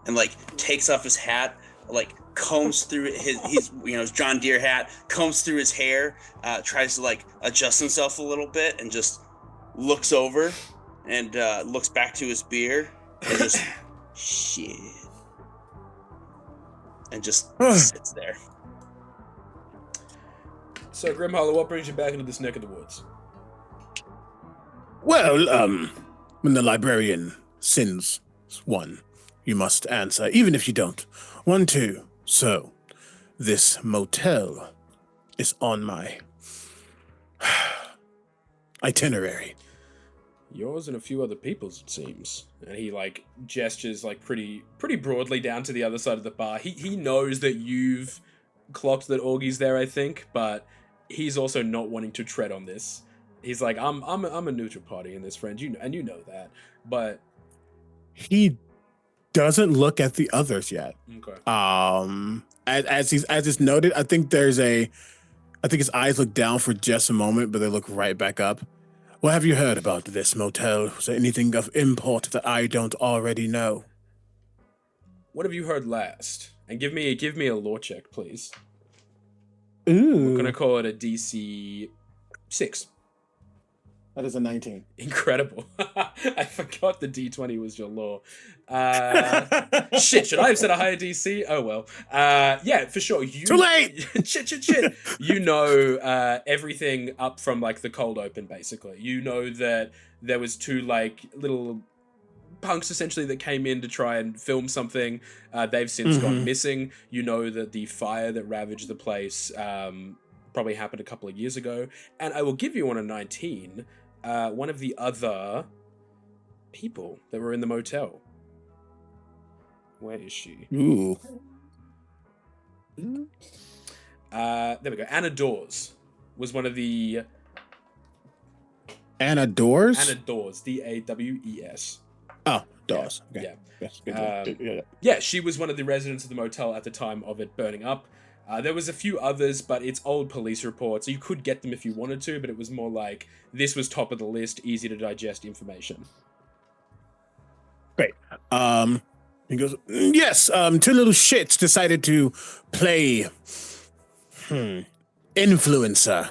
and like takes off his hat, like combs through his John Deere hat, combs through his hair, tries to like adjust himself a little bit, and just looks over and looks back to his beer and just shit, and just sits there. So, Grimhollow, what brings you back into this neck of the woods? Well, when the librarian sends one, you must answer, even if you don't want to. So, this motel is on my itinerary. Yours and a few other people's, it seems. And he like gestures like pretty broadly down to the other side of the bar. He knows that you've clocked that Augie's there, I think, but he's also not wanting to tread on this. He's like, I'm a neutral party in this, friend. You know that, but he doesn't look at the others yet. Okay. As is noted, I think his eyes look down for just a moment, but they look right back up. What have you heard about this motel? Is there anything of import that I don't already know? What have you heard last? And give me a lore check, please. Ooh. We're gonna call it a DC 6. That is a 19. Incredible. I forgot the D20 was your lore. Shit, should I have said a higher DC? Oh well. Yeah, for sure. Too late! Shit. You know everything up from like the cold open, basically. You know that there was 2 like little punks essentially that came in to try and film something. They've since gone missing. You know that the fire that ravaged the place probably happened a couple of years ago. And I will give you on a 19, one of the other people that were in the motel. Where is she? Ooh. There we go. Anna Dawes was one of the... Anna Dawes? Anna Dawes. Dawes. Oh, Dawes. Yeah. Okay. Yeah. Yes, Yeah, she was one of the residents of the motel at the time of it burning up. There was a few others, but it's old police reports. You could get them if you wanted to, but it was more like, this was top of the list, easy to digest information. Great. He goes, yes, 2 little shits decided to play influencer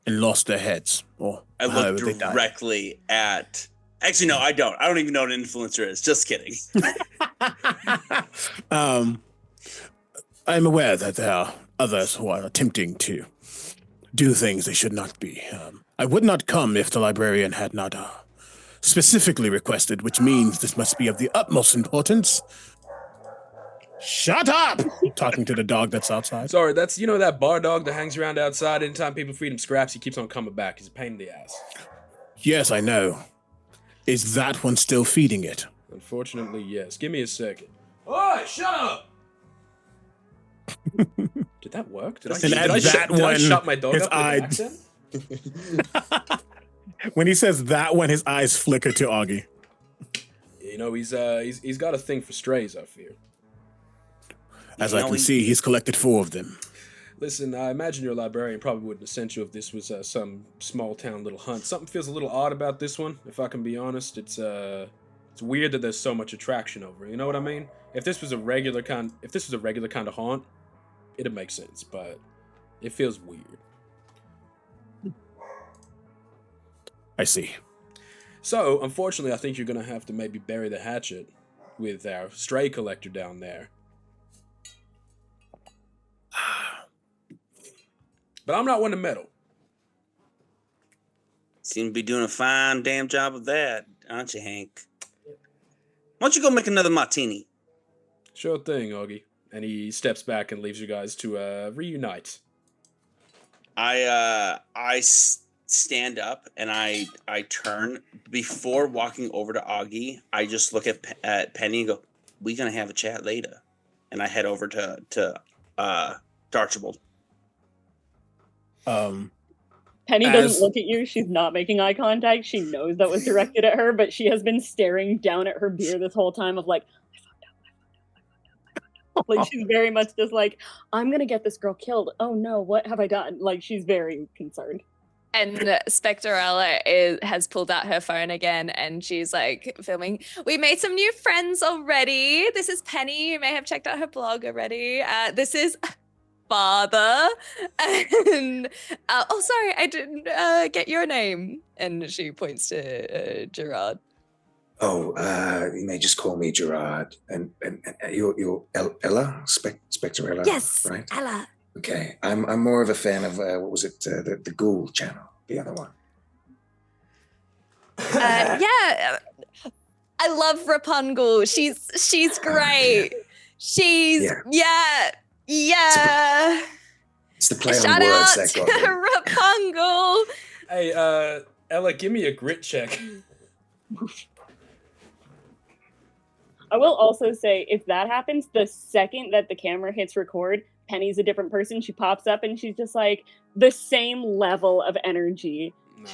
and lost their heads. Or I look directly at... Actually, no, I don't. I don't even know what an influencer is. Just kidding. I'm aware that there are others who are attempting to do things they should not be. I would not come if the librarian had not specifically requested, which means this must be of the utmost importance. Shut up! Talking to the dog that's outside. Sorry, that's, that bar dog that hangs around outside. Anytime people feed him scraps, he keeps on coming back. He's a pain in the ass. Yes, I know. Is that one still feeding it? Unfortunately, yes. Give me a second. Oi, shut up! Did that work? Did I shut my dog up with an accent? When he says that one, his eyes flicker to Auggie. He's got a thing for strays, I fear. As I can see, he's collected 4 of them. Listen, I imagine your librarian probably wouldn't have sent you if this was some small town little hunt. Something feels a little odd about this one, if I can be honest. It's weird that there's so much attraction over it. You know what I mean? If this was a regular kind of haunt, it'd make sense, but it feels weird. I see. So, unfortunately, I think you're gonna have to maybe bury the hatchet with our stray collector down there. But I'm not one to meddle. Seem to be doing a fine damn job of that, aren't you, Hank? Why don't you go make another martini? Sure thing, Auggie. And he steps back and leaves you guys to reunite. I stand up and I turn. Before walking over to Auggie, I just look at Penny and go, "We gonna have a chat later." And I head over to Archibald. Penny doesn't look at you. She's not making eye contact. She knows that was directed at her, but she has been staring down at her beer this whole time of like, Like she's very much just like, I'm gonna get this girl killed. Oh no, what have I done? Like she's very concerned. And SpectreElla has pulled out her phone again, and she's like filming. We made some new friends already. This is Penny. You may have checked out her blog already. This is Father. And oh, sorry, I didn't get your name. And she points to Gerard. Oh, you may just call me Gerard. And you're Ella? SpectreElla? Yes, right? Ella. Okay, I'm more of a fan of what was it? The Ghoul channel, the other one. Yeah, I love Rapunzel. She's great. She's yeah. It's the play Shout on words out that got me. Rapunzel. Hey, Ella, give me a grit check. I will also say, if that happens, the second that the camera hits record, Penny's a different person. She pops up and she's just like the same level of energy. Nice.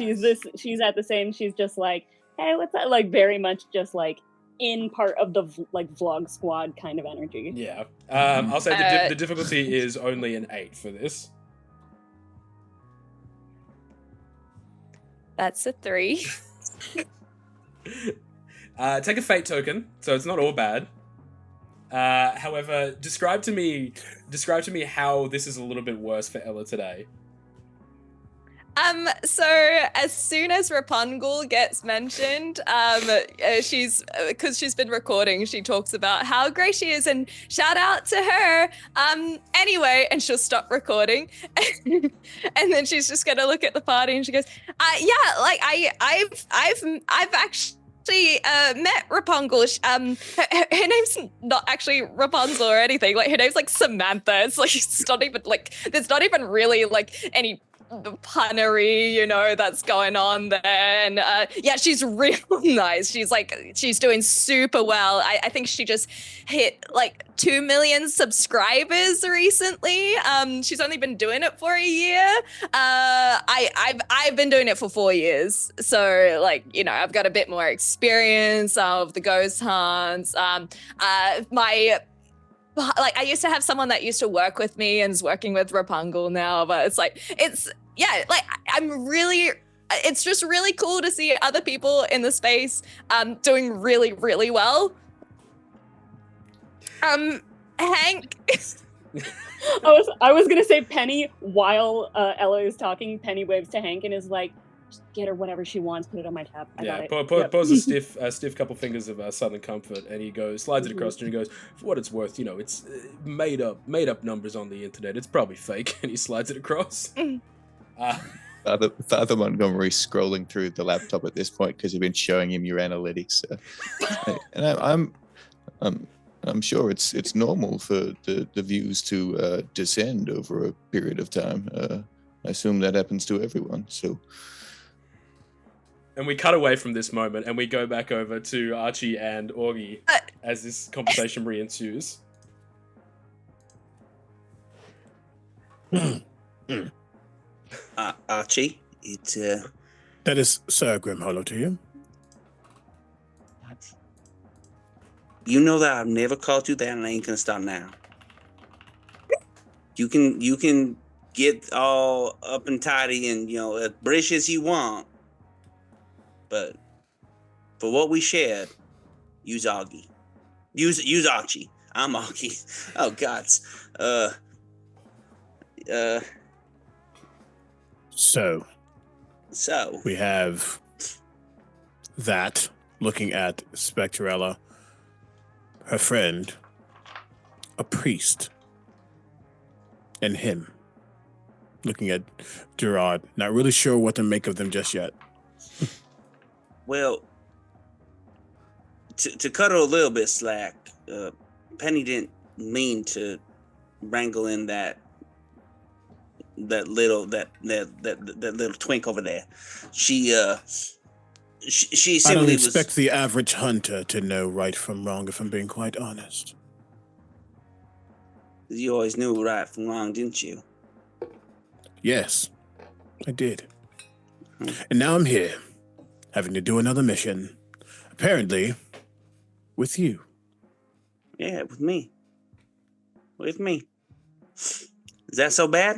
She's at the same. She's just like, hey, what's that? Like very much just like in part of the vlog squad kind of energy. Yeah. I'll say the difficulty is only an 8 for this. That's a 3. Take a fate token, so it's not all bad. However, describe to me how this is a little bit worse for Ella today. So as soon as Rapunzel gets mentioned, because she's been recording, she talks about how great she is and shout out to her. Anyway, and she'll stop recording, and then she's just gonna look at the party and she goes, yeah, like I've actually met Rapunzel. Her name's not actually Rapunzel or anything. Like her name's like Samantha. It's like it's not even like there's not even really like any punnery, you know, that's going on there. And yeah, she's real nice. She's doing super well. I think she just hit like 2 million subscribers recently. She's only been doing it for a year. I've been doing it for 4 years. So like, you know, I've got a bit more experience of the ghost hunts. I used to have someone that used to work with me and is working with Rapunzel now, but it's just really cool to see other people in the space doing really, really well. Hank. I was gonna say Penny while Ella is talking. Penny waves to Hank and is like, just get her whatever she wants, put it on my tab. I got it. Pulls a stiff couple fingers of Southern Comfort, and he slides it across, and he goes, for what it's worth, you know, it's made up numbers on the internet. It's probably fake, and he slides it across. Father Montgomery scrolling through the laptop at this point because you've been showing him your analytics, and I'm sure it's normal for the views to descend over a period of time. I assume that happens to everyone. So, and we cut away from this moment and we go back over to Archie and Auggie as this conversation re-ensues. Archie, it's That is Sir Grimhollow to you. You know that I've never called you that, and I ain't gonna start now. You can get all up and tidy and, you know, as British as you want, but for what we shared, use Auggie. Use Archie. I'm Auggie. Oh gods. So we have that looking at SpectreElla, her friend, a priest, and him looking at Gerard. Not really sure what to make of them just yet. Well, to cut her a little bit slack, Penny didn't mean to wrangle in that little twink over there. She simply I don't was. expect the average hunter to know right from wrong, if I'm being quite honest. You always knew right from wrong, didn't you? Yes, I did. And now I'm here, having to do another mission. Apparently, with you. Yeah, with me. with me. Is that so bad?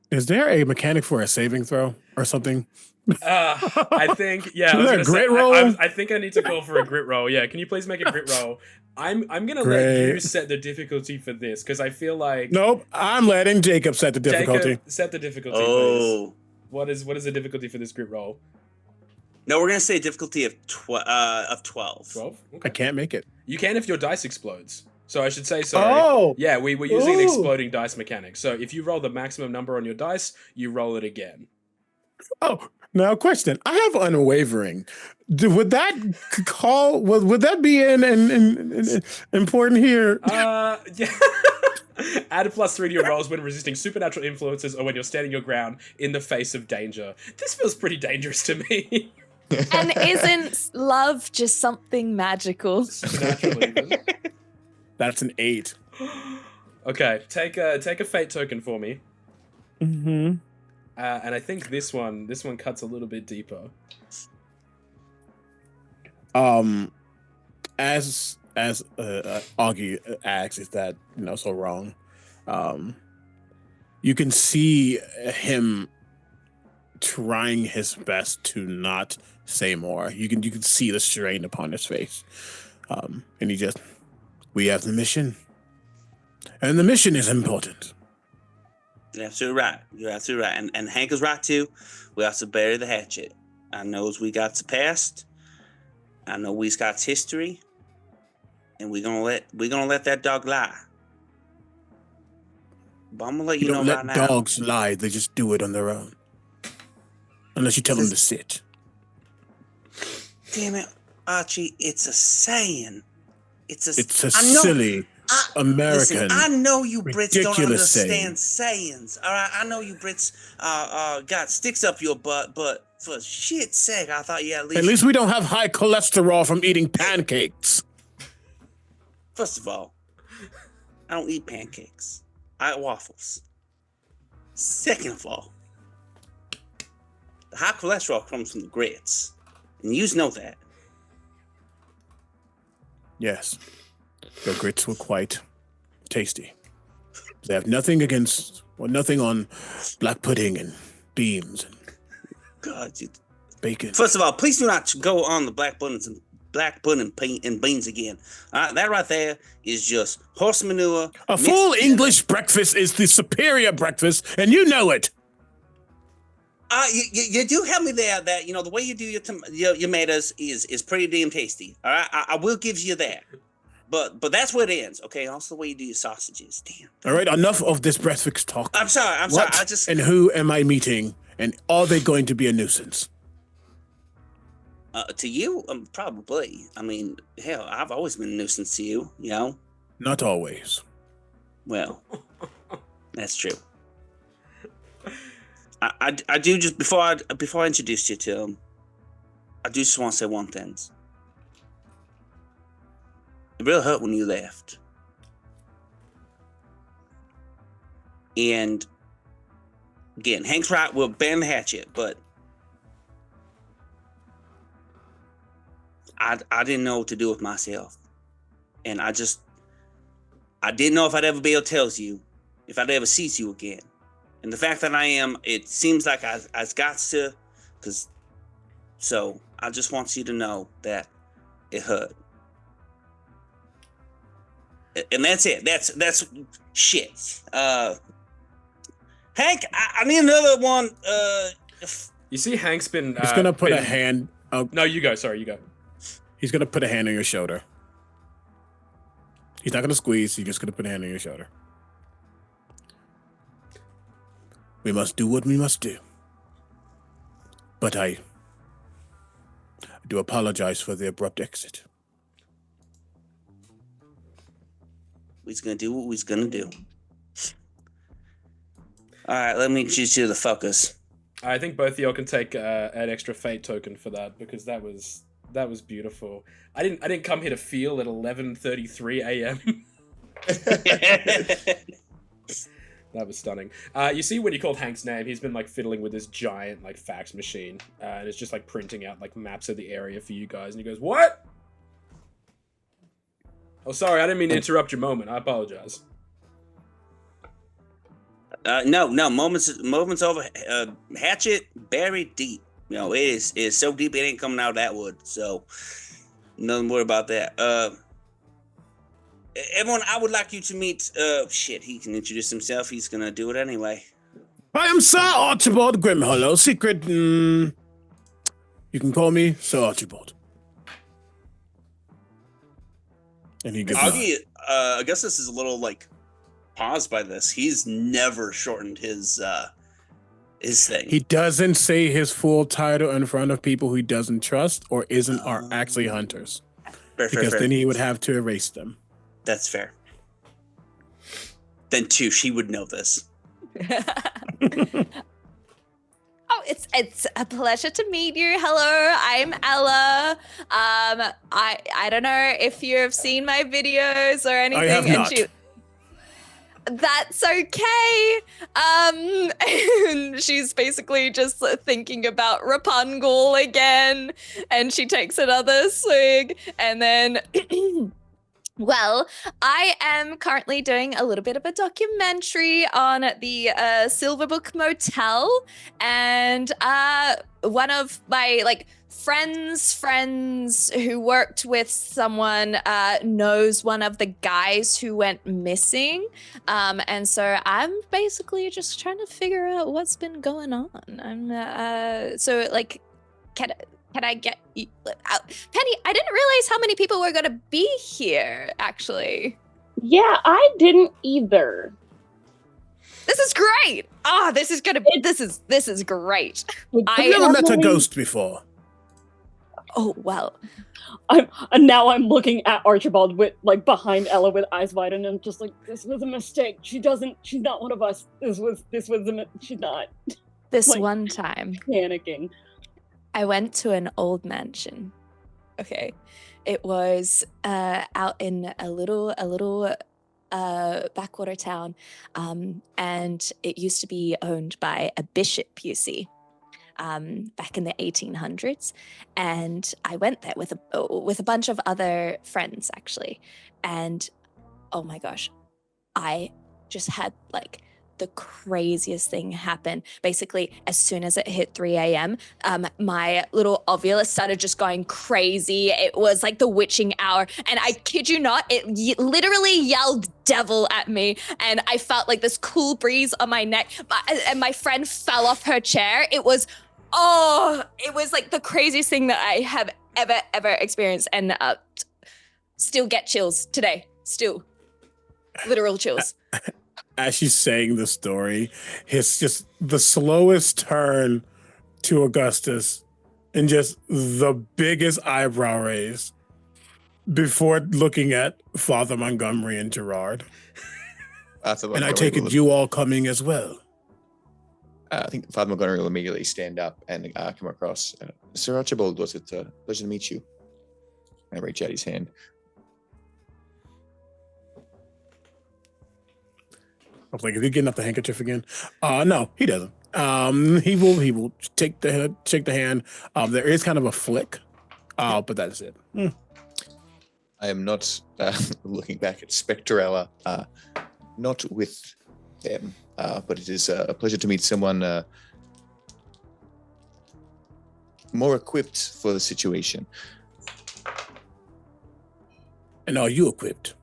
Is there a mechanic for a saving throw or something? I think, yeah. Is there a grit roll? I think I need to call for a grit roll. Yeah, can you please make a grit roll? I'm gonna let you Great. set the difficulty for this because I feel like Nope, I'm letting Jacob set the difficulty. Jacob, set the difficulty, Oh. please. What is the difficulty for this grit roll? No, we're gonna say difficulty of 12. 12? I Okay. can't make it. You can if your dice explodes. So I should say sorry. Oh! Yeah, we're using an Ooh. exploding dice mechanic. So if you roll the maximum number on your dice, you roll it again. Oh, now question. I have unwavering. Would that would that be an important here? Yeah. Add a +3 to your rolls when resisting supernatural influences or when you're standing your ground in the face of danger. This feels pretty dangerous to me. And isn't love just something magical? Supernatural even. That's an 8. Okay, take a fate token for me. Mm-hmm. And I think this one cuts a little bit deeper. As Auggie asks, is that so wrong? You can see him trying his best to not say more. You can see the strain upon his face, and we have the mission, and the mission is important. You're absolutely right. You're absolutely right. And Hank is right too. We have to bury the hatchet. I knows we got the past. I know we's got history. And we're gonna let that dog lie. But I'm gonna let you know don't right let now. dogs lie; they just do it on their own. Unless you tell them to sit. Damn it, Archie! It's a saying. It's a silly American. Listen, I know you Brits don't ridiculous understand sayings. All right, I know you Brits got sticks up your butt, but for shit's sake, I thought you At least we don't have high cholesterol from eating pancakes. First of all, I don't eat pancakes. I eat waffles. Second of all, the high cholesterol comes from the grits, and you know that. Yes, the grits were quite tasty. They have nothing on black pudding and beans and God, bacon. First of all, please do not go on the black pudding and beans again. That right there is just horse manure. A full English breakfast is the superior breakfast, and you know it. You do help me there. That the way you do your tomatoes is pretty damn tasty. All right, I will give you that. But that's where it ends. Okay, also the way you do your sausages. Damn. All right, enough of this breakfast talk. I'm sorry. I just and who am I meeting? And are they going to be a nuisance? To you, probably. I mean, hell, I've always been a nuisance to you. Not always. Well, that's true. I do just before I introduce you to him, I do just want to say one thing. It really hurt when you left. And again, Hank's right, we'll ban the hatchet, but I didn't know what to do with myself. And I didn't know if I'd ever be able to tell you, if I'd ever see you again. And the fact that I am, it seems like I've got to, so I just want you to know that it hurt. And that's it. That's shit. Hank, I need another one. You see, Hank's been. He's gonna put a hand. Oh. No, you go. Sorry, you go. He's gonna put a hand on your shoulder. He's not gonna squeeze. He's just gonna put a hand on your shoulder. We must do what we must do. But I do apologize for the abrupt exit. We's gonna do what we's gonna do. All right, let me introduce you to the fuckers. I think both of y'all can take an extra fate token for that because that was beautiful. I didn't come here to feel at 11:33 a.m. That was stunning. You see, when you called Hank's name, he's been fiddling with this giant fax machine, and it's just printing out maps of the area for you guys. And he goes, "What? Oh, sorry, I didn't mean to interrupt your moment. I apologize. No, moments over. Hatchet buried deep. You know, it is so deep it ain't coming out of that wood. So, nothing more about that. Everyone, I would like you to meet. He can introduce himself. He's gonna do it anyway. I am Sir Archibald Grimhollow, secret. You can call me Sir Archibald. And he gives Auggie, Augustus is a little like paused by this. He's never shortened his thing. He doesn't say his full title in front of people he doesn't trust or are actually hunters. Fair. Then he would have to erase them. That's fair. Then Touche, he would know this. Oh, it's a pleasure to meet you. Hello, I'm Ella. I don't know if you've seen my videos or anything. I have not. That's okay. And she's basically just thinking about Rapunzel again, and she takes another swig, and then. Well, I am currently doing a little bit of a documentary on the Silverbrook Motel, and one of my friends who worked with someone knows one of the guys who went missing, and so I'm basically just trying to figure out what's been going on. Can I get you out? Penny, I didn't realize how many people were going to be here, actually. Yeah, I didn't either. This is great. This is great. I've never met a ghost before. Oh, well. Now I'm looking at Archibald with behind Ella with eyes wide, and I'm just like, this was a mistake. She's not one of us. She's not. This one time. Panicking. I went to an old mansion. Okay. It was out in a little backwater town. And it used to be owned by a bishop, you see, back in the 1800s. And I went there with a bunch of other friends, actually. And oh my gosh, I just had the craziest thing happen. Basically, as soon as it hit 3 a.m., my little ovulus started just going crazy. It was like the witching hour. And I kid you not, it literally yelled devil at me. And I felt like this cool breeze on my neck. And my friend fell off her chair. It was like the craziest thing that I have ever experienced. And still get chills today. Still. Literal chills. As she's saying the story, it's just the slowest turn to Augustus and just the biggest eyebrow raise before looking at Father Montgomery and Gerard. And I take it you all coming as well. I think Father Montgomery will immediately stand up and come across. Sir Archibald, was it a pleasure to meet you? I reach out his hand. I was like, is he getting up the handkerchief again? No, he doesn't. He will shake the hand. There is kind of a flick, but that's it. I am not looking back at SpectreElla, not with them, but it is a pleasure to meet someone more equipped for the situation. And are you equipped?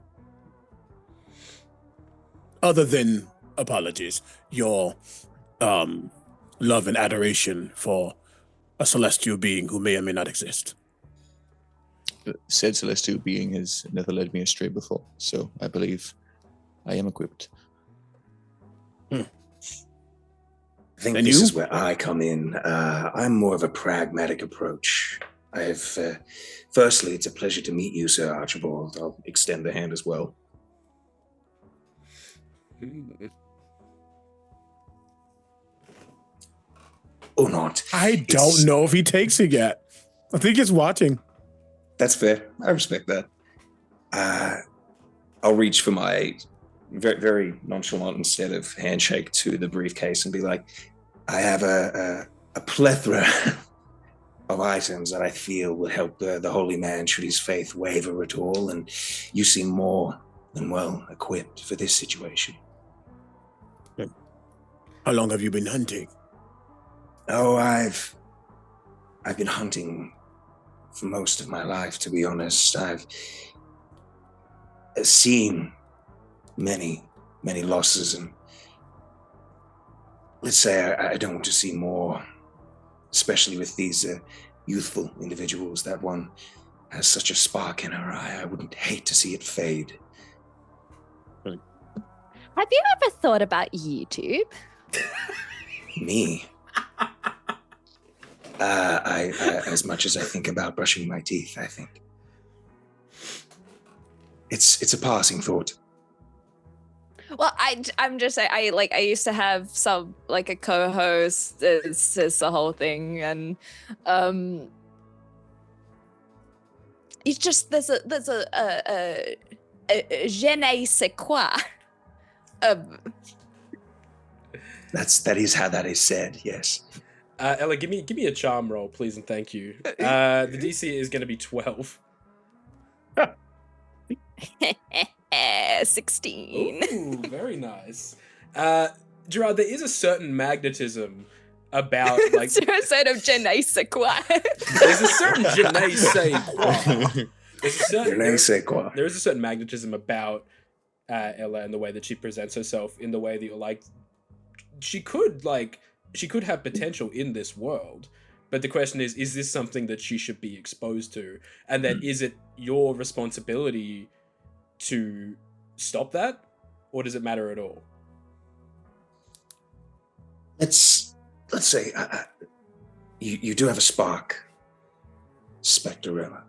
Other than apologies, your love and adoration for a celestial being who may or may not exist. Said celestial being has never led me astray before, so I believe I am equipped. I think this is where I come in. I'm more of a pragmatic approach. Firstly, it's a pleasure to meet you, Sir Archibald. I'll extend the hand as well. Or not. I don't know if he takes it yet. I think he's watching. That's fair. I respect that. I'll reach for my very, very nonchalant instead of handshake to the briefcase and be like, I have a plethora of items that I feel would help the holy man should his faith waver at all, and you seem more than well equipped for this situation. How long have you been hunting? Oh, I've been hunting for most of my life, to be honest. I've seen many losses, and let's say I don't want to see more, especially with these youthful individuals. That one has such a spark in her eye. I wouldn't hate to see it fade. Have you ever thought about YouTube? Me? I as much as I think about brushing my teeth, I think it's a passing thought. Well, I'm just saying, I used to have some, like, a co-host. It's the whole thing, and it's just there's a je ne sais quoi. That is how that is said. Yes. Ella, give me a charm roll, please, and thank you. The DC is going to be 12. 16. Ooh, very nice. Gerard, there is a certain magnetism about, like... sort of je ne sais quoi. There's a certain je ne sais quoi. There is a certain magnetism about Ella and the way that she presents herself, in the way that you're like, she could have potential in this world, but the question is this something that she should be exposed to? And then is it your responsibility to stop that, or does it matter at all? Let's say you do have a spark, SpectreElla.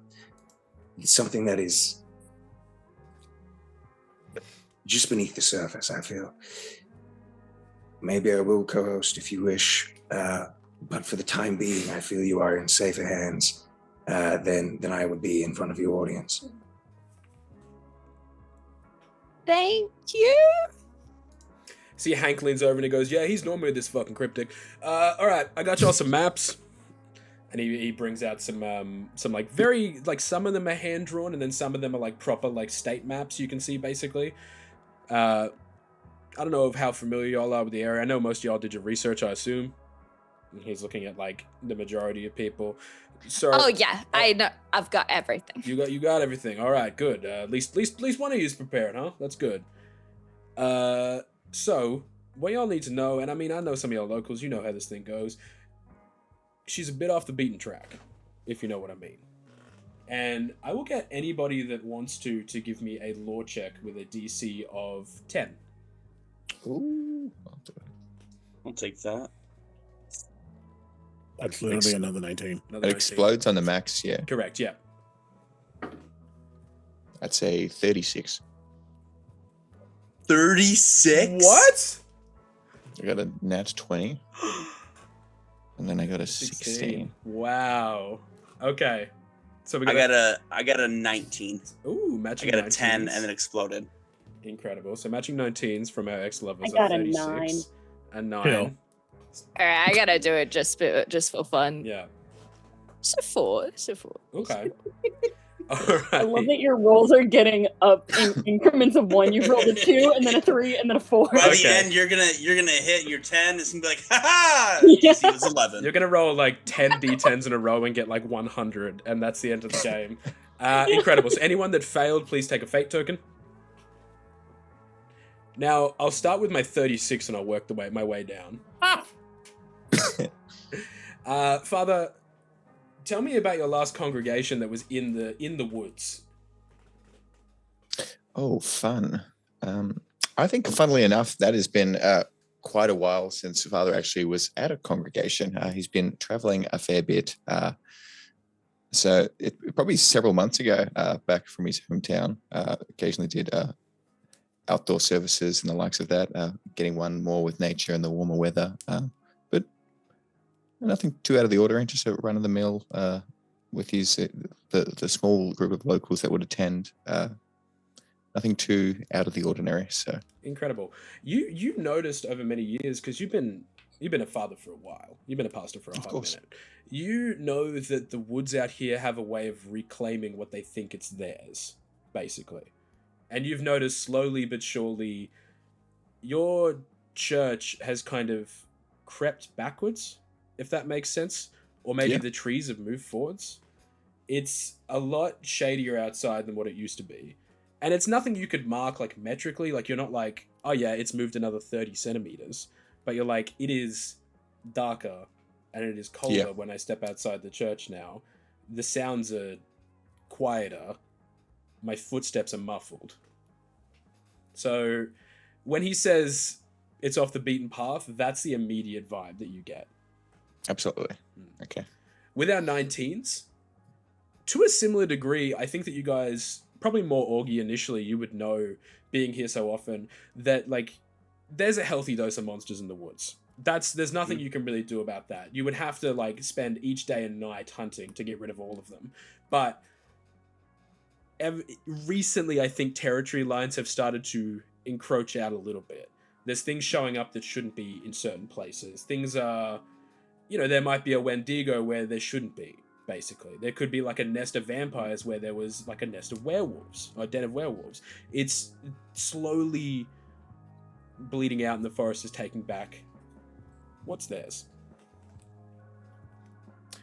It's something that is just beneath the surface, I feel. Maybe I will co-host if you wish, but for the time being, I feel you are in safer hands than I would be in front of your audience. Thank you. See, Hank leans over and he goes, yeah, he's normally this fucking cryptic. All right, I got y'all some maps. And he brings out some like very, like, some of them are hand-drawn, and then some of them are like proper, like, state maps you can see, basically. I don't know of how familiar y'all are with the area. I know most of y'all did your research, I assume. And he's looking at, like, the majority of people. So, Oh yeah, I know. I've got everything. You got everything. All right, good. At least one of you is prepared, huh? That's good. So what y'all need to know, and I mean, I know some of y'all locals. You know how this thing goes. She's a bit off the beaten track, if you know what I mean. And I will get anybody that wants to give me a lore check with a DC of 10. Ooh, I'll take that. That's literally another 19. Another It 19. explodes on the max, yeah. Correct, yeah. I'd say 36. 36? What? I got a nat 20. And then I got a 16. Wow. Okay. So we I got a 19. Ooh, matching. I got a 19s. 10 and then exploded. Incredible. So matching 19s from our X levels. I got of a 36. 9. A 9. Yeah. All right, I gotta do it just for fun. Yeah. So 4. Okay. All I love right. that your rolls are getting up in increments of 1. You rolled a 2, and then a 3, and then a 4. By the Okay. end, you're gonna hit your 10. It's gonna be like, ha ha! Yeah. DC was 11. You're gonna roll like 10 d10s in a row and get like 100, and that's the end of the game. Incredible. So anyone that failed, please take a fate token. Now I'll start with my 36 and I'll work my way down. Father, tell me about your last congregation that was in the woods. Oh, fun. I think, funnily enough, that has been quite a while since Father actually was at a congregation. He's been traveling a fair bit. So it probably several months ago, back from his hometown, occasionally did outdoor services and the likes of that, getting one more with nature and the warmer weather. But nothing too out of the ordinary, just a run-of-the-mill with his the small group of locals that would attend. Nothing too out of the ordinary. So Incredible. You noticed over many years, because you've been you've been a father for a while. You've been a pastor for a Of hot course. minute. You know that the woods out here have a way of reclaiming what they think it's theirs, basically. And you've noticed slowly but surely your church has kind of crept backwards, if that makes sense. Or maybe Yeah. the trees have moved forwards. It's a lot shadier outside than what it used to be. And it's nothing you could mark like metrically. Like you're not like, oh yeah, it's moved another 30 centimeters. But you're like, it is darker and it is colder Yeah. when I step outside the church now. The sounds are quieter. My footsteps are muffled. So when he says it's off the beaten path, that's the immediate vibe that you get. Absolutely. Okay. With our 19s, to a similar degree, I think that you guys, probably more Auggie initially, you would know, being here so often, that like there's a healthy dose of monsters in the woods. There's nothing you can really do about that. You would have to like spend each day and night hunting to get rid of all of them. But recently, I think territory lines have started to encroach out a little bit. There's things showing up that shouldn't be in certain places. Things are, there might be a Wendigo where there shouldn't be, basically. There could be like a nest of vampires where there was like a nest of werewolves, or a den of werewolves. It's slowly bleeding out and the forest is taking back what's theirs.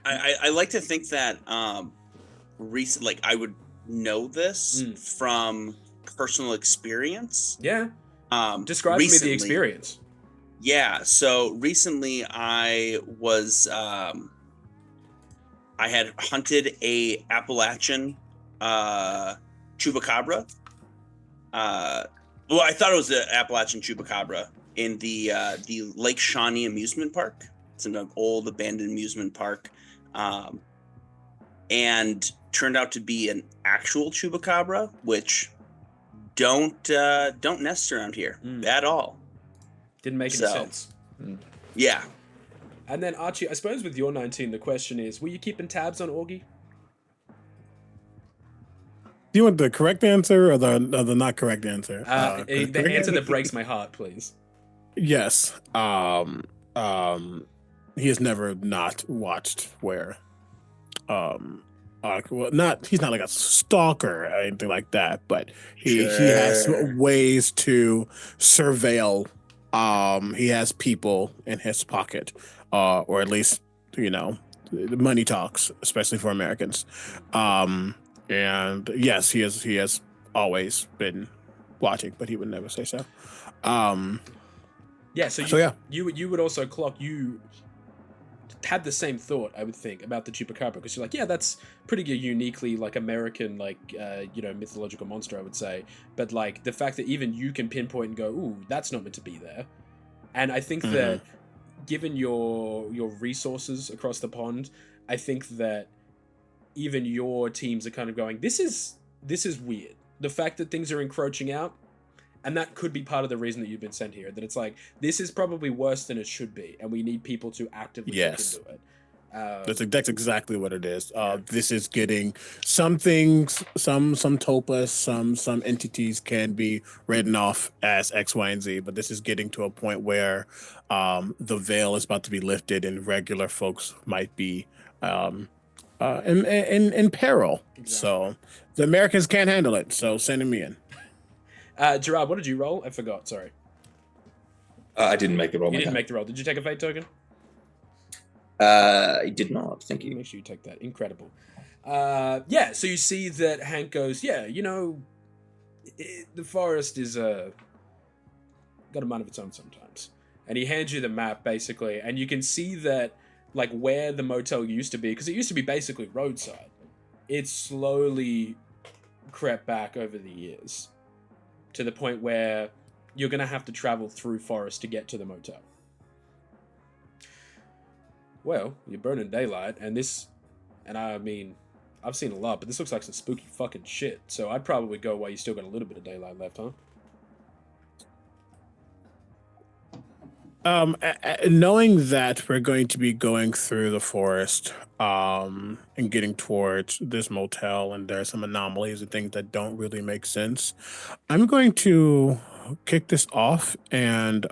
I like to think that like I would know this from personal experience. Yeah. Describe to me the experience. Yeah, so recently I was I had hunted a Appalachian chupacabra. Well, I thought it was an Appalachian chupacabra in the Lake Shawnee amusement park. It's an old abandoned amusement park, and turned out to be an actual chupacabra, which don't nest around here at all. Didn't make any sense. Yeah. And then Archie, I suppose with your 19, the question is, were you keeping tabs on Auggie? Do you want the correct answer or the not correct answer? The answer that breaks my heart, please. Yes. He has never not watched where. He's not like a stalker or anything like that, but he has ways to surveil. He has people in his pocket, or at least, the money talks, especially for Americans. And yes, he has always been watching, but he would never say so. You would also clock, you had the same thought, I would think, about the chupacabra, because you're like, yeah, that's pretty uniquely like American, like mythological monster, I would say. But like the fact that even you can pinpoint and go, ooh, that's not meant to be there. And I think that given your resources across the pond, I think that even your teams are kind of going, this is weird. The fact that things are encroaching out, and that could be part of the reason that you've been sent here, that it's like, this is probably worse than it should be, and we need people to actively look into it. That's exactly what it is. This is getting some things, some topus, some entities can be written off as X, Y, and Z, but this is getting to a point where the veil is about to be lifted, and regular folks might be in peril. Exactly. So the Americans can't handle it. So send him in. Gerard, what did you roll? I forgot. Sorry. I didn't make the roll. You didn't make the roll. Did you take a fate token? I did not. Thank you. Make sure you take that. Incredible. So you see that Hank goes, the forest is got a mind of its own sometimes. And he hands you the map, basically, and you can see that, like, where the motel used to be, because it used to be basically roadside. It's slowly crept back over the years to the point where you're going to have to travel through forest to get to the motel. Well, you're burning daylight, and I mean, I've seen a lot, but this looks like some spooky fucking shit, so I'd probably go while you still got a little bit of daylight left, huh? Knowing that we're going to be going through the forest and getting towards this motel, and there's some anomalies and things that don't really make sense, I'm going to kick this off and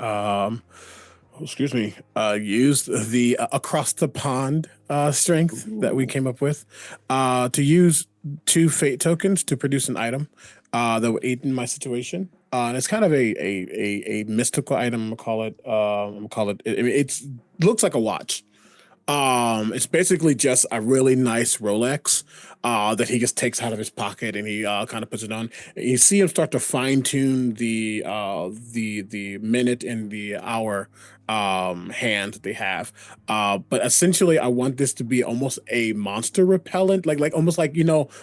used the across the pond strength that we came up with to use 2 fate tokens to produce an item that would aid in my situation. And it's kind of a mystical item. I'm gonna call it. I mean, it looks like a watch. It's basically just a really nice Rolex that he just takes out of his pocket and he kind of puts it on. You see him start to fine tune the minute and the hour hand that they have. But essentially, I want this to be almost a monster repellent, like almost like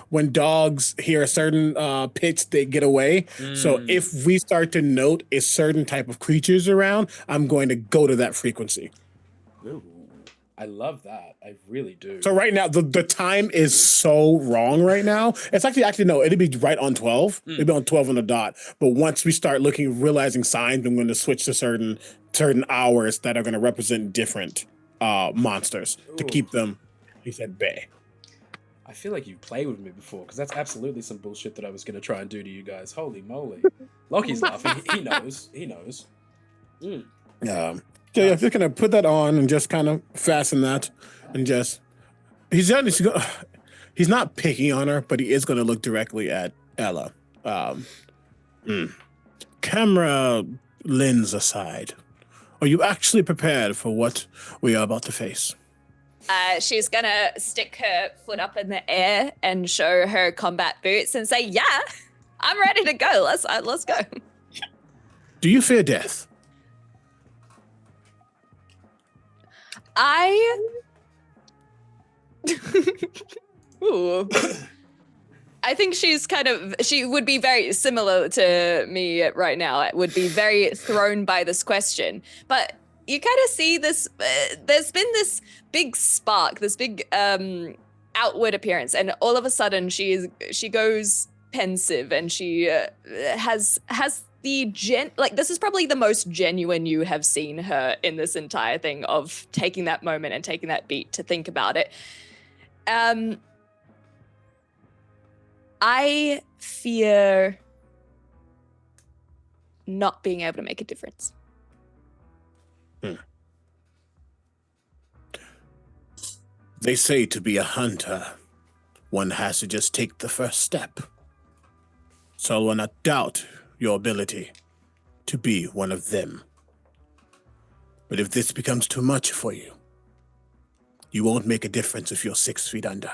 when dogs hear a certain pitch, they get away. So if we start to note a certain type of creatures around, I'm going to go to that frequency. Ooh. I love that. I really do. So right now, the time is so wrong right now. It's actually no, it'd be right on 12. It'd be on 12 on the dot. But once we start realizing signs, I'm going to switch to certain hours that are going to represent different monsters to keep them, he said, bay. I feel like you've played with me before, because that's absolutely some bullshit that I was going to try and do to you guys. Holy moly. Loki's laughing. He knows. He knows. So yeah, I'm just gonna put that on and just kind of fasten that, and just he's not picking on her, but he is gonna look directly at Ella. Camera lens aside, are you actually prepared for what we are about to face? She's gonna stick her foot up in the air and show her combat boots and say, "Yeah, I'm ready to go. Let's go." Do you fear death? Ooh. I think she would be very similar to me right now. It would be very thrown by this question. But you kind of see this, there's been this big spark, this big outward appearance. And all of a sudden she goes pensive and she has this is probably the most genuine you have seen her in this entire thing, of taking that moment and taking that beat to think about it. I fear not being able to make a difference. They say to be a hunter, one has to just take the first step. So I will not doubt your ability to be one of them. But if this becomes too much for you, you won't make a difference if you're 6 feet under.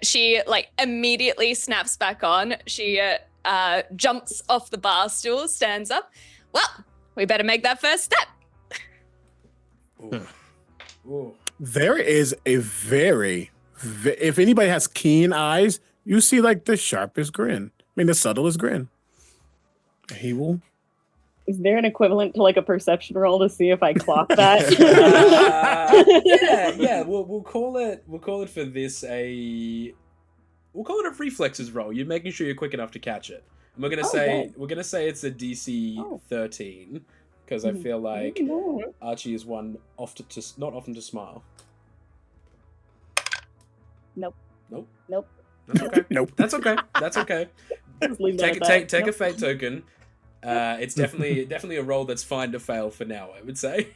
She immediately snaps back on. She jumps off the bar stool, stands up. Well, we better make that first step. Ooh. There is a if anybody has keen eyes, you see the sharpest grin. I mean, the subtlest grin. He will. Is there an equivalent to a perception roll to see if I clock that? Yeah. We'll call it for this we'll call it a reflexes roll. You're making sure you're quick enough to catch it. And we're gonna say it's a DC 13 because I feel like Archie is one not often to smile. Nope. That's okay. Nope. That's okay. Take a fate token. It's definitely a roll that's fine to fail for now, I would say.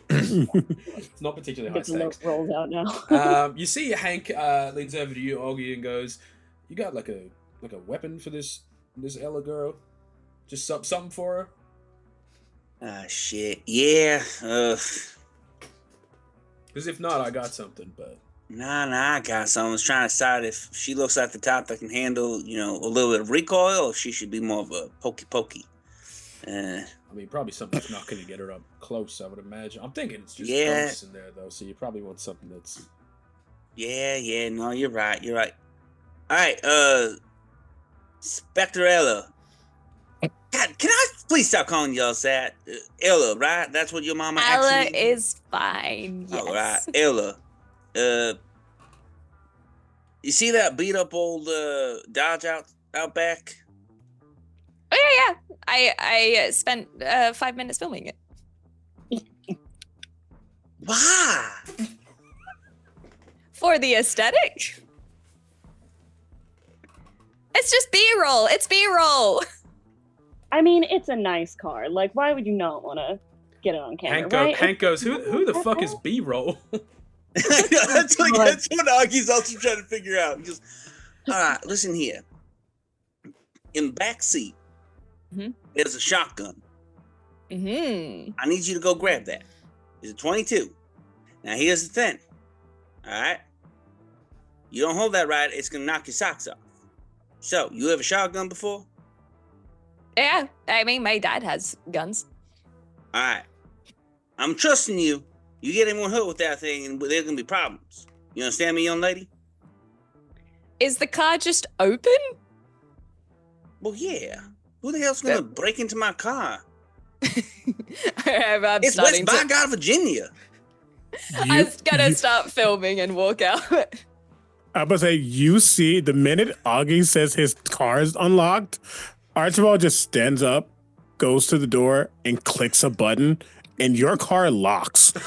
It's not particularly high stakes. Rolls out now. You see Hank leans over to you, Auggie, and goes, "You got a weapon for this Ella girl? Just something for her?" Shit. Yeah. Because if not, I got something, but. Nah, I got something. I was trying to decide if she looks like the type that can handle, a little bit of recoil, or if she should be more of a pokey. I mean, probably something that's not going to get her up close, I would imagine. I'm thinking it's just ghosts in there, though, so you probably want something that's... Yeah, no, you're right. All right, SpectreElla. God, can I please stop calling y'all that? Ella, right? That's what your mama Ella actually... is fine, yes. All right, Ella. You see that beat up old Dodge out back? Oh yeah. I spent 5 minutes filming it. Why? For the aesthetic. It's just B-roll. It's B-roll. I mean, it's a nice car. Like, why would you not want to get it on camera, right? Hank goes, who the fuck is B-roll? that's what Augie's also trying to figure out. He goes, all right, listen here. In the back seat, there's a shotgun. Mm-hmm. I need you to go grab that. It's a 22. Now here's the thing. All right, you don't hold that right, it's gonna knock your socks off. So, you have a shotgun before? Yeah, I mean, my dad has guns. All right, I'm trusting you. You get anyone hurt with that thing, and there's gonna be problems. You understand me, young lady? Is the car just open? Well, yeah. Who the hell's gonna break into my car? I'm It's West by God, Virginia. I was gonna start filming and walk out. I'm about to say, you see, the minute Auggie says his car is unlocked, Archibald just stands up, goes to the door, and clicks a button, and your car locks. Oh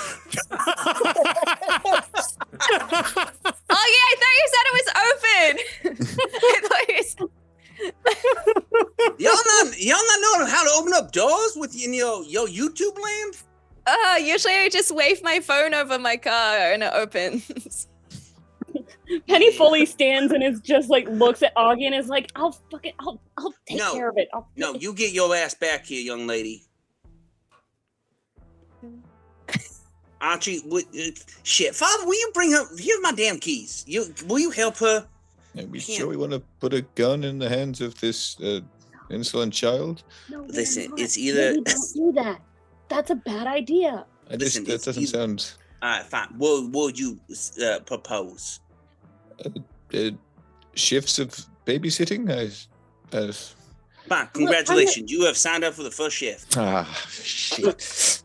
yeah, I thought you said it was open. I thought you said... y'all not knowing how to open up doors within your YouTube land? Usually I just wave my phone over my car and it opens. Penny fully stands and is just like looks at Auggie and is like, I'll take care of it. No, you get your ass back here, young lady. Archie, shit, Father, will you bring her? Here's my damn keys. Will you help her? Are we sure we want to put a gun in the hands of this insolent child? No, listen, it's Maybe either. don't do that. That's a bad idea. That doesn't sound. All right, fine. What would you propose? Shifts of babysitting? Fine, congratulations. You have signed up for the first shift. Shit.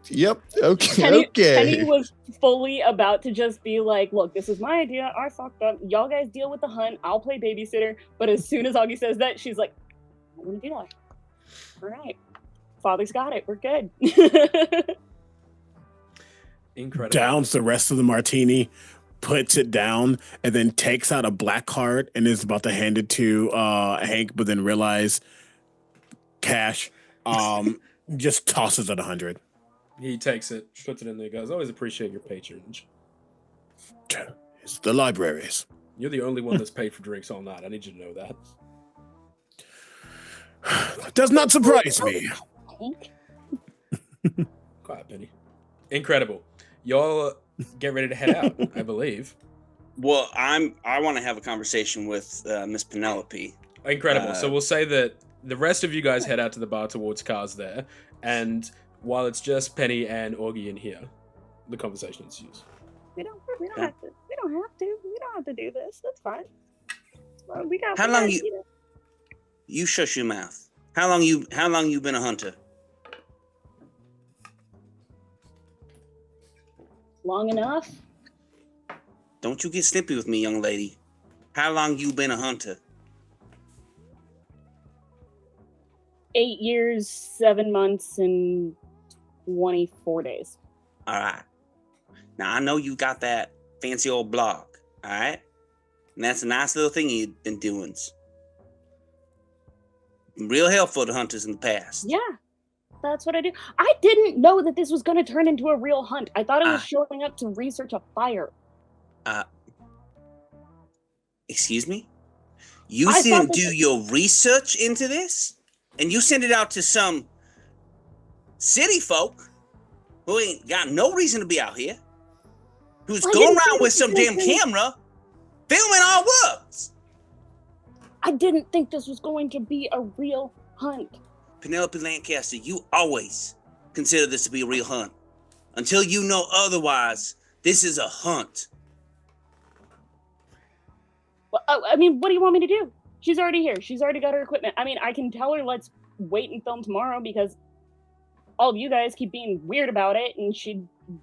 Yep. Okay. Penny, Okay. Penny was fully about to just be like, look, this is my idea. I fucked up. Y'all guys deal with the hunt. I'll play babysitter. But as soon as Auggie says that, she's like, I want to do that. All right. Father's got it. We're good. Incredible. Downs the rest of the martini, puts it down, and then takes out a black card and is about to hand it to Hank, but then realize cash. Just tosses it 100. He takes it, puts it in there, goes, always appreciate your patronage. It's the libraries. You're the only one that's paid for drinks all night. I need you to know that. It does not surprise me. Quiet, Penny. Incredible. Y'all get ready to head out, I believe. Well, I want to have a conversation with Miss Penelope. Incredible. So we'll say that the rest of you guys head out to the bar towards cars there, and while it's just Penny and Auggie in here, the conversation ensues. We don't have to do this. That's fine. Well, How long you shush your mouth. How long you been a hunter? Long enough. Don't you get snippy with me, young lady. How long you been a hunter? 8 years, 7 months, and 24 days. All right. Now, I know you got that fancy old blog, all right? And that's a nice little thing you've been doing. Real helpful to hunters in the past. Yeah, that's what I do. I didn't know that this was going to turn into a real hunt. I thought it was showing up to research a fire. Excuse me? You didn't do your research into this? And you send it out to some city folk who ain't got no reason to be out here, who's going around with some damn camera filming our works. I didn't think this was going to be a real hunt. Penelope Lancaster, you always consider this to be a real hunt. Until you know otherwise, this is a hunt. Well, I mean, what do you want me to do? She's already here. She's already got her equipment. I mean, I can tell her let's wait and film tomorrow because all of you guys keep being weird about it, and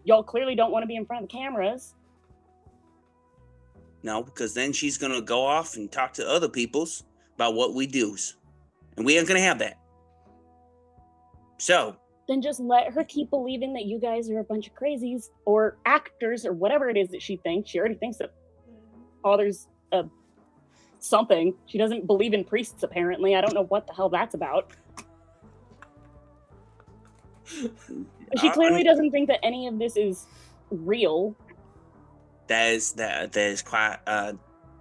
y'all clearly don't want to be in front of the cameras. No, because then she's gonna go off and talk to other peoples about what we do, and we ain't gonna have that. So then just let her keep believing that you guys are a bunch of crazies or actors or whatever it is that she thinks. She already thinks that Father's a something. She doesn't believe in priests, apparently. I don't know what the hell that's about. She clearly doesn't think that any of this is real. That is quite.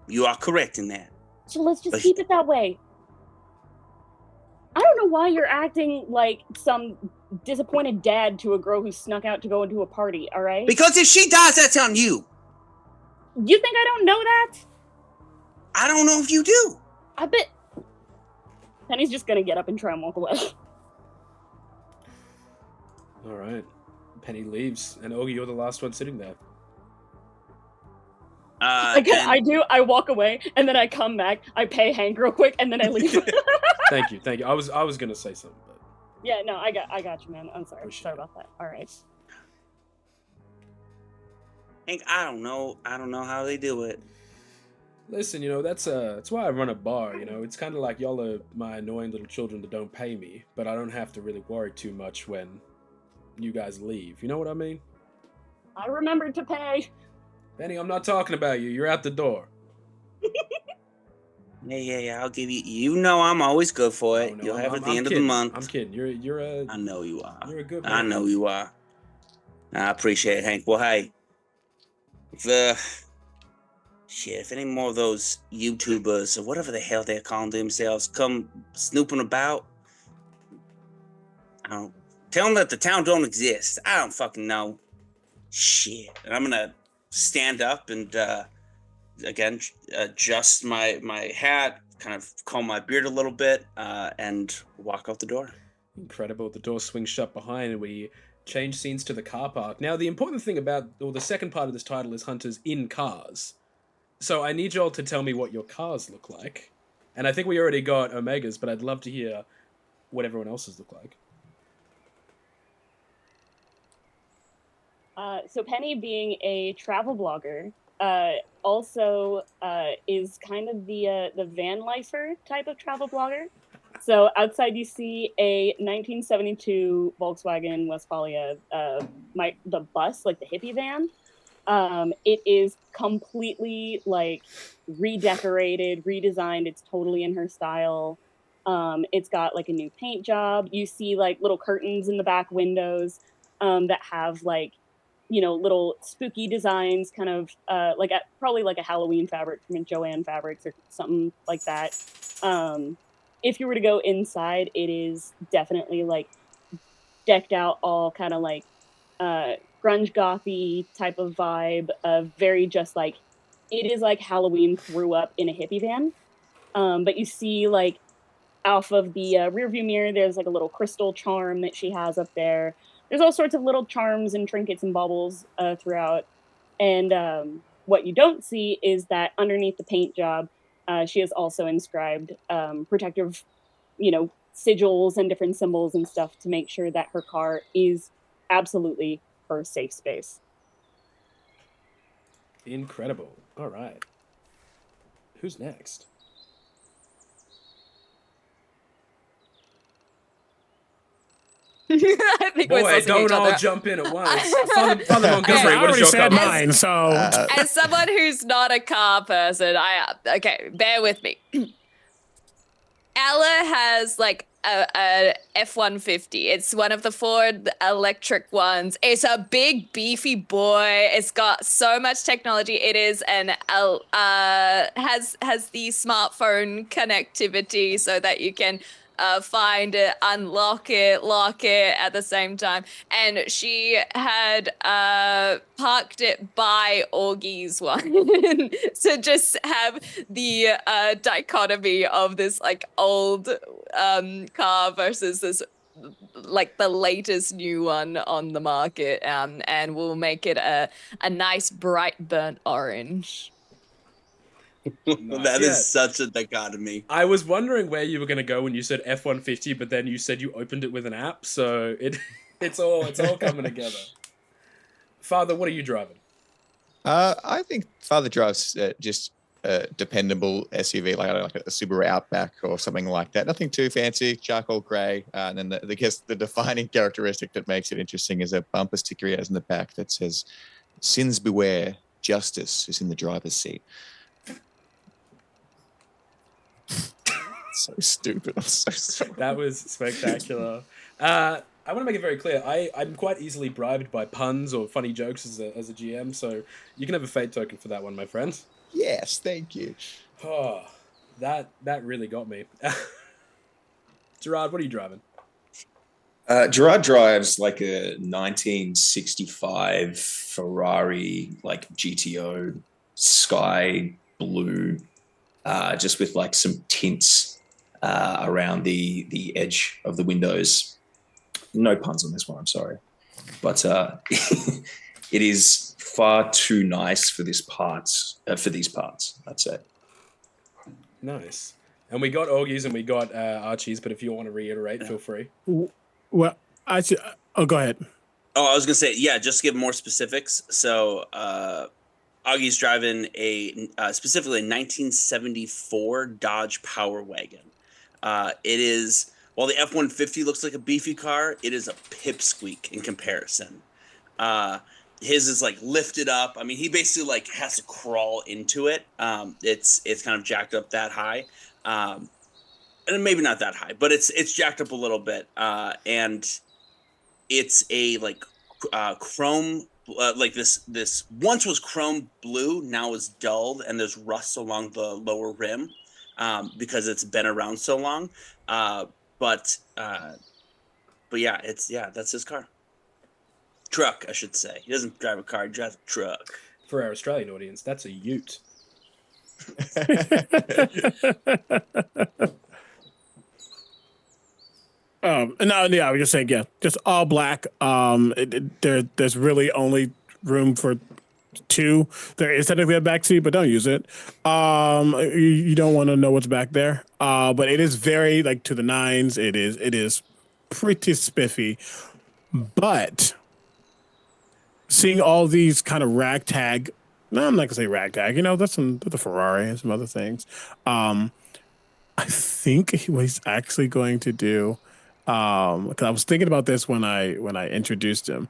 You are correct in that. So let's just keep it that way. I don't know why you're acting like some disappointed dad to a girl who snuck out to go into a party, all right? Because if she dies, that's on you. You think I don't know that? I don't know if you do. I bet. Penny's just gonna get up and try and walk away. All right. Penny leaves, and Auggie, you're the last one sitting there. I walk away, and then I come back, I pay Hank real quick, and then I leave. Thank you. I was gonna say something, but yeah, no, I got you, man. I'm sorry. Sorry about that. All right. Hank, I don't know how they do it. Listen, that's why I run a bar. It's kind of like y'all are my annoying little children that don't pay me, but I don't have to really worry too much when you guys leave. You know what I mean? I remembered to pay. Penny, I'm not talking about you. You're out the door. Yeah. I'll give you. You know, I'm always good for it. No, You'll have I'm at the end kidding. of the month. I'm kidding. You're a. I know you are. You're a good man. I know you are. I appreciate it, Hank. Well, hey, if any more of those YouTubers or whatever the hell they're calling themselves come snooping about, tell them that the town don't exist. I don't fucking know. Shit. And I'm gonna stand up and again adjust my hat, kind of comb my beard a little bit, and walk out the door. Incredible. The door swings shut behind, and we change scenes to the car park. Now, the important thing the second part of this title is Hunters in Cars. So I need y'all to tell me what your cars look like. And I think we already got Omega's, but I'd love to hear what everyone else's look like. So Penny, being a travel blogger, also is kind of the van lifer type of travel blogger. So outside you see a 1972 Volkswagen Westfalia, the bus, like the hippie van. It is completely like redecorated, redesigned. It's totally in her style. It's got like a new paint job. You see like little curtains in the back windows that have like, little spooky designs, kind of probably like a Halloween fabric from Joanne Fabrics or something like that. If you were to go inside, it is definitely like decked out all kind of like grunge gothy type of vibe, very just like, it is like Halloween threw up in a hippie van. But you see like off of the rearview mirror, there's like a little crystal charm that she has up there. There's all sorts of little charms and trinkets and baubles throughout. And what you don't see is that underneath the paint job, she has also inscribed protective, sigils and different symbols and stuff to make sure that her car is absolutely her safe space. Incredible. All right. Who's next? I think we're Boy, sussing don't each all other. jump in at once. Father Montgomery, I what is already your said comment? mine, so As someone who's not a car person, okay, bear with me. Ella has like a F-150. It's one of the Ford electric ones. It's a big, beefy boy. It's got so much technology. It is has the smartphone connectivity so that you can find it, unlock it, lock it at the same time. And she had parked it by Augie's one. So just have the dichotomy of this like old car versus this like the latest new one on the market, and we'll make it a nice bright burnt orange. That is such a dichotomy. I was wondering where you were going to go when you said F-150, but then you said you opened it with an app, so it's all coming together. Father, what are you driving? I think Father drives just a dependable SUV, like a Subaru Outback or something like that. Nothing too fancy, charcoal grey. And then I guess the defining characteristic that makes it interesting is a bumper sticker he has in the back that says, "Sins beware, justice is in the driver's seat." So stupid. I'm so sorry. That was spectacular. I want to make it very clear. I'm quite easily bribed by puns or funny jokes as a GM, so you can have a fate token for that one, my friend. Yes, thank you. Oh, that really got me. Gerard, what are you driving? Gerard drives like a 1965 Ferrari, like GTO sky blue, just with like some tints around the edge of the windows. No puns on this one, I'm sorry. But it is far too nice for these parts, I'd say. Nice. And we got Augie's and we got Archie's, but if you want to reiterate, feel free. Well, I should. Oh, go ahead. Oh, I was gonna say, yeah, just to give more specifics. So, Augie's driving specifically a 1974 Dodge Power Wagon. It is, while the F-150 looks like a beefy car, it is a pipsqueak in comparison. His is like lifted up. I mean, he basically like has to crawl into it. It's kind of jacked up that high. And maybe not that high, but it's jacked up a little bit. And it's a like chrome, like this once was chrome blue, now is dulled, and there's rust along the lower rim because it's been around so long. But yeah, that's his car. Truck, I should say. He doesn't drive a car; he drives a truck. For our Australian audience, that's a ute. No, yeah, I was just saying, yeah, just all black. There's really only room for two. There is technically a back seat, but don't use it. You don't want to know what's back there. But it is very like to the nines. It is pretty spiffy. But seeing all these kind of ragtag, no, I'm not gonna say ragtag. You know, that's the Ferrari and some other things. I think what he's actually going to do. Because I was thinking about this when I introduced him.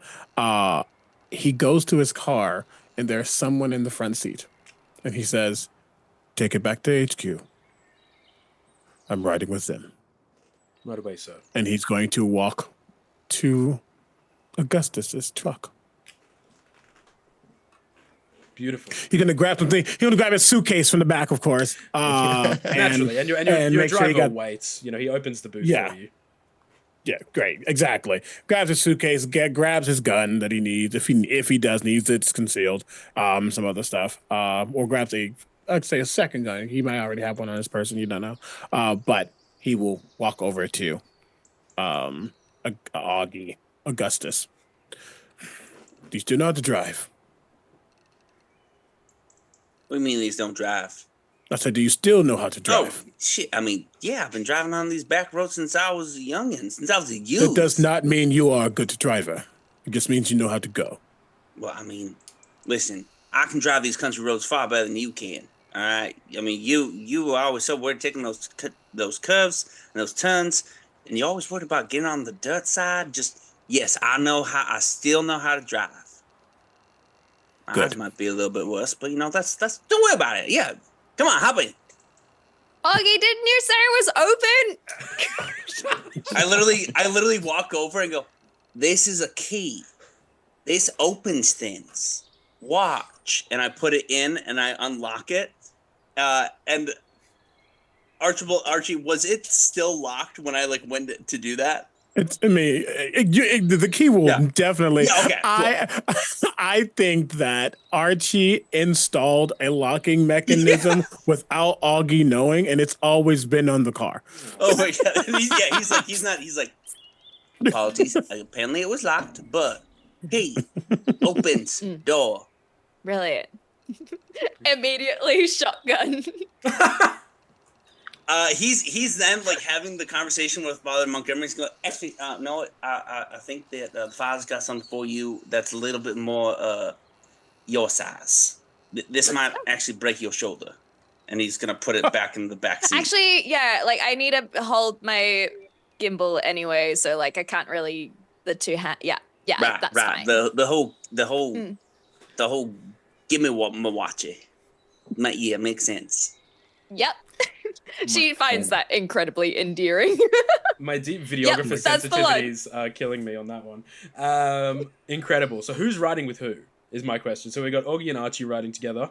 He goes to his car and there's someone in the front seat, and he says, "Take it back to HQ. I'm riding with them." Right away, sir. And he's going to walk to Augustus's truck. Beautiful. He's gonna grab something. He's gonna grab his suitcase from the back, of course. Naturally, and your make sure driver waits. You know, he opens the boot for you. Yeah, great, exactly. Grabs his suitcase, grabs his gun that he needs if he does needs it's concealed. Some other stuff, or grabs I'd say a second gun. He might already have one on his person. You don't know, but he will walk over to Auggie, Augustus. These do not drive. What do you mean these don't drive? I said, do you still know how to drive? Oh, shit. I mean, yeah, I've been driving on these back roads since I was a youngin', since I was a youth. It does not mean you are a good driver. It just means you know how to go. Well, I mean, listen, I can drive these country roads far better than you can. All right? I mean, you were always so worried taking those curves and those turns, and you're always worried about getting on the dirt side. Just, yes, I still know how to drive. My eyes might be a little bit worse, but, you know, that's don't worry about it. Yeah. Come on, hop in. Auggie, didn't you say it was open? I literally walk over and go, "This is a key. This opens things. Watch." And I put it in and I unlock it. And Archie, was it still locked when I went to do that? The key will definitely. Yeah, okay, cool. I think that Archie installed a locking mechanism without Auggie knowing, and it's always been on the car. Oh my god! He's like, apologies. Apparently it was locked, but key opens door. Brilliant. Immediately shotgun. He's then having the conversation with Father Montgomery. He's going, actually, no, I think that the Father's got something for you that's a little bit more your size. This might actually break your shoulder, and he's gonna put it back in the back seat. Actually, yeah, I need to hold my gimbal anyway, so I can't really the two hand. Yeah, right, that's right. fine. The whole give me what Mawachi. Yeah, makes sense. Yep. She finds that incredibly endearing. My deep videographer that's the one. sensitivities are killing me on that one. Incredible. So who's riding with who is my question. So we got Auggie and Archie riding together.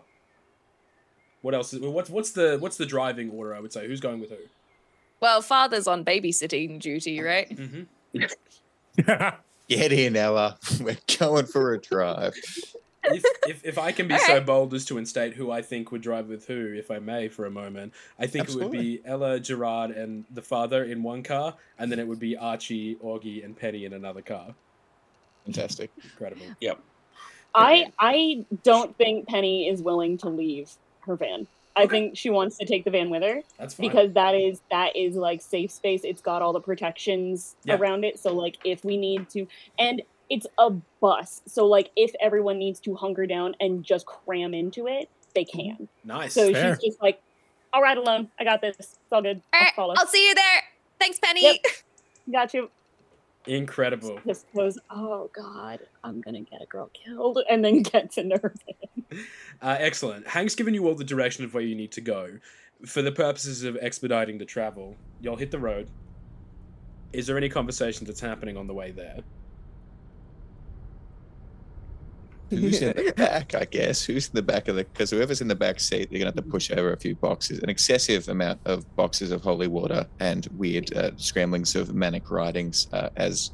What else? What's the driving order? I would say who's going with who. Well, father's on babysitting duty, right? Mm-hmm. Get in, Ella. We're going for a drive. If I can be so bold as to instate who I think would drive with who, if I may, for a moment, I think it would be Ella, Gerard, and the father in one car, and then it would be Archie, Auggie, and Penny in another car. Fantastic. Incredible. Yep. I don't think Penny is willing to leave her van. I think she wants to take the van with her. That's fine. Because that is like safe space. It's got all the protections around it. So like if we need to, and it's a bus. So like if everyone needs to hunker down and just cram into it, they can. Nice. So she's just like, I'll ride alone. I got this. It's all good. I'll see you there. Thanks, Penny. Yep. Got you. Incredible. Just goes, oh God, I'm gonna get a girl killed, and then gets into her van. Excellent. Hank's given you all the direction of where you need to go. For the purposes of expediting the travel, you'll hit the road. Is there any conversation that's happening on the way there? Who's in the back, I guess? Who's in the back of the... Because whoever's in the back seat, they're going to have to push over a few boxes. An excessive amount of boxes of holy water and weird scramblings of manic writings as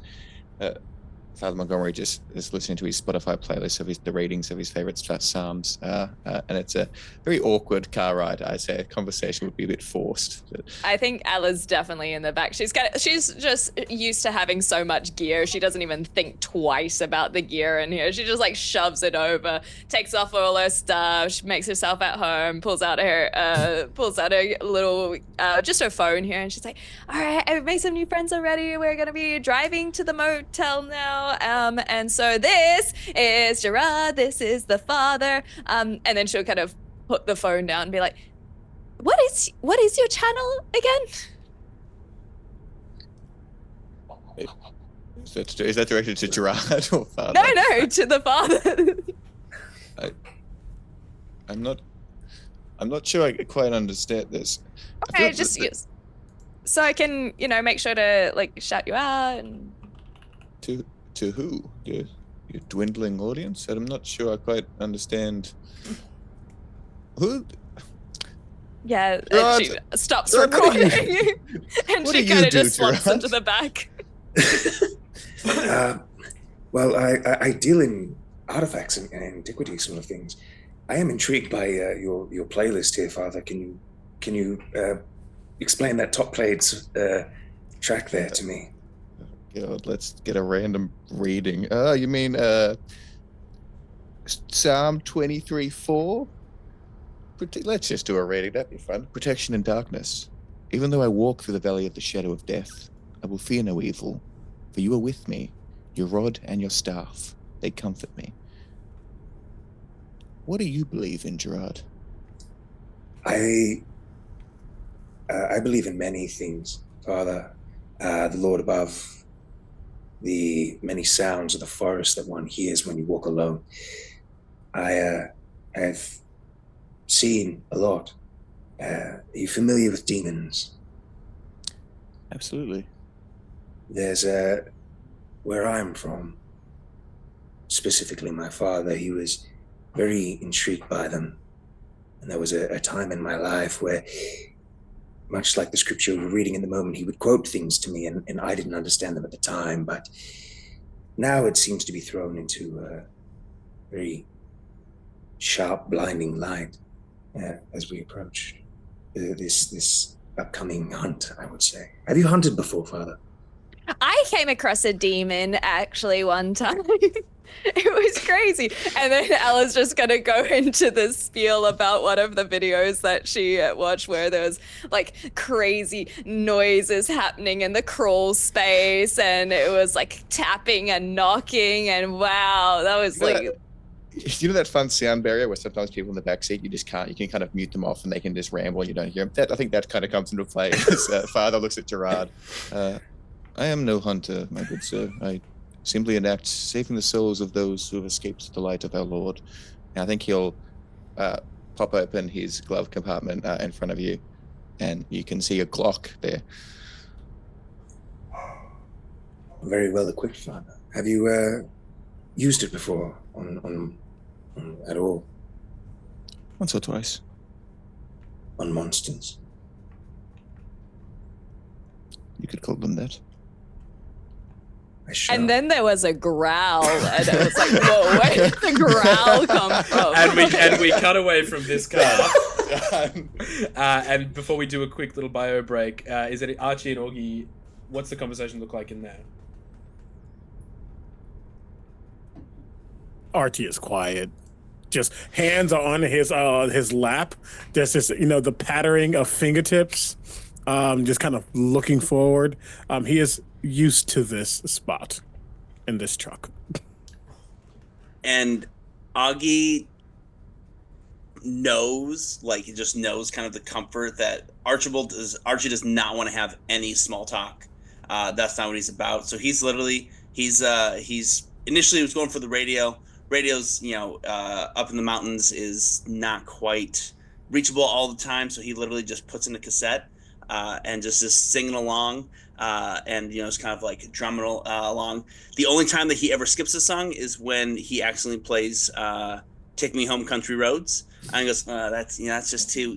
Father Montgomery just is listening to his Spotify playlist of the readings of his favorite psalms. And it's a very awkward car ride, I'd say. A conversation would be a bit forced. But... I think Ella's definitely in the back. She's just used to having so much gear. She doesn't even think twice about the gear in here. She just like shoves it over, takes off all her stuff, she makes herself at home, pulls out her little just her phone here, and she's like, all right, I've made some new friends already. We're gonna be driving to the motel now. And so this is Gerard, this is the father. And then she'll kind of put the phone down and be like, what is your channel again? Is that directed to Gerard or father? No, to the father. I'm not sure I quite understand this. Okay, just so I can, make sure to like shout you out and to who? Your dwindling audience? I'm not sure I quite understand. Who? Yeah, and she stops recording and she kind of just slumps into the back. Well, I deal in artifacts and antiquities sort of things. I am intrigued by your playlist here, Father. Can you explain that top played track there to me? God, let's get a random reading. You mean Psalm 23:4? Let's just do a reading. That'd be fun. Protection in darkness. Even though I walk through the valley of the shadow of death, I will fear no evil, for you are with me. Your rod and your staff, they comfort me. What do you believe in, Gerard? I believe in many things, Father. The Lord above, the many sounds of the forest that one hears when you walk alone. I've seen a lot. Are you familiar with demons? Absolutely. There's where I'm from, specifically my father, he was very intrigued by them. And there was a time in my life where, much like the scripture we're reading in the moment, he would quote things to me and I didn't understand them at the time, but now it seems to be thrown into a very sharp, blinding light as we approach this upcoming hunt, I would say. Have you hunted before, Father? I came across a demon actually one time. It was crazy. And then Ella's just going to go into this spiel about one of the videos that she watched where there was like crazy noises happening in the crawl space and it was like tapping and knocking and wow, that was like... You know that fun sound barrier where sometimes people in the backseat, you can kind of mute them off and they can just ramble and you don't hear them? I think that kind of comes into play as Father looks at Gerard. I am no hunter, my good sir. I simply enact saving the souls of those who have escaped the light of our Lord. And I think he'll pop open his glove compartment in front of you and you can see a Glock there. Very well equipped, Father. Have you used it before at all Once or twice. on monsters? You could call them that. I shall. And then there was a growl, and it was like, whoa, where did the growl come from? And we cut away from this car. And before we do a quick little bio break, is it Archie and Auggie? What's the conversation look like in there? Archie is quiet. Just hands are on his lap. There's this, the pattering of fingertips. Just kind of looking forward. He is used to this spot in this truck. And Auggie knows, like, he just knows kind of the comfort that Archie does not want to have any small talk. That's not what he's about. So he's literally, he's initially he was going for the radio. Radio's, up in the mountains is not quite reachable all the time. So he literally just puts in a cassette and just is singing along. And it's kind of like drumming along. The only time that he ever skips a song is when he accidentally plays "Take Me Home, Country Roads," and he goes, "That's just too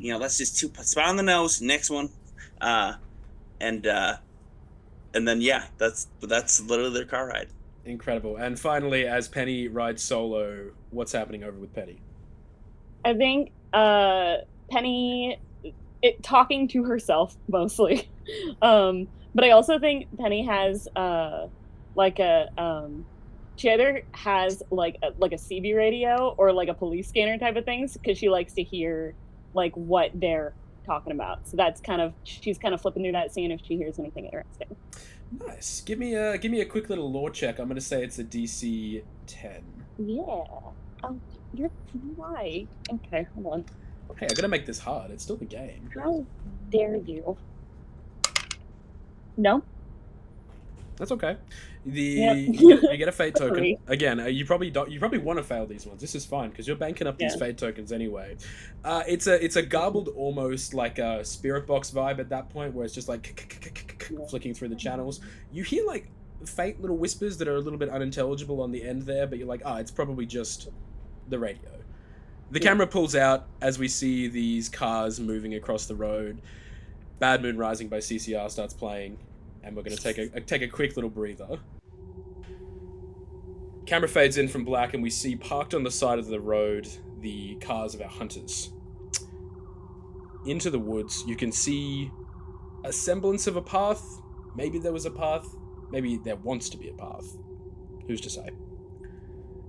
spot on the nose." Next one, and then that's literally their car ride. Incredible. And finally, as Penny rides solo, what's happening over with Penny? I think Penny talking to herself mostly. But I also think Penny has she either has like a CB radio or like a police scanner type of things, because she likes to hear like what they're talking about. So that's she's kind of flipping through that, seeing if she hears anything interesting. Nice. Give me a quick little lore check. I'm gonna say it's a DC 10. Yeah. Oh, you're right. Okay, hold on. Hey, I gotta make this hard. It's still the game. How dare you? No. That's okay. Yep. You get a fate token. Sorry. Again, you probably want to fail these ones. This is fine because you're banking up these fate tokens anyway. It's a garbled, almost like a spirit box vibe at that point, where it's just like flicking through the channels. You hear like faint little whispers that are a little bit unintelligible on the end there, but you're like, it's probably just the radio. The camera pulls out as we see these cars moving across the road. Bad Moon Rising by CCR starts playing, and we're going to take a quick little breather. Camera fades in from black, and we see parked on the side of the road the cars of our hunters. Into the woods, you can see a semblance of a path. Maybe there was a path. Maybe there wants to be a path. Who's to say?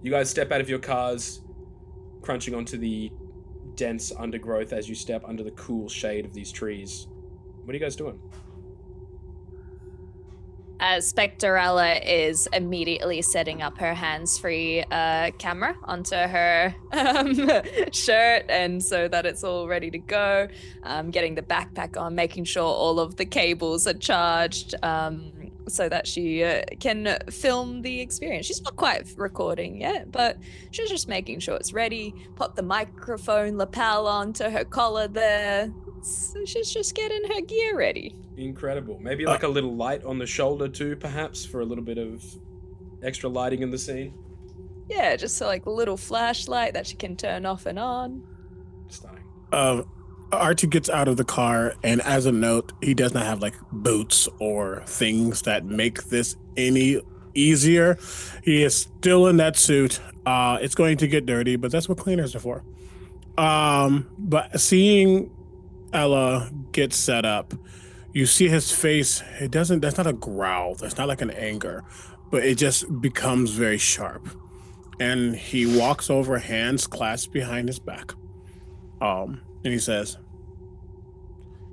You guys step out of your cars, crunching onto the dense undergrowth as you step under the cool shade of these trees. What are you guys doing? SpectreElla is immediately setting up her hands-free camera onto her shirt, and so that it's all ready to go. Getting the backpack on, making sure all of the cables are charged, so that she can film the experience. She's not quite recording yet, but she's just making sure it's ready. Pop the microphone lapel onto her collar there. So she's just getting her gear ready. Incredible. Maybe like a little light on the shoulder too, perhaps, for a little bit of extra lighting in the scene. Yeah, just like a little flashlight that she can turn off and on. Stunning. Archie gets out of the car, and as a note, he does not have like boots or things that make this any easier. He is still in that suit. It's going to get dirty, but that's what cleaners are for. But seeing Ella get set up, you see his face. That's not a growl. That's not like an anger, but it just becomes very sharp. And he walks over, hands clasped behind his back. And he says,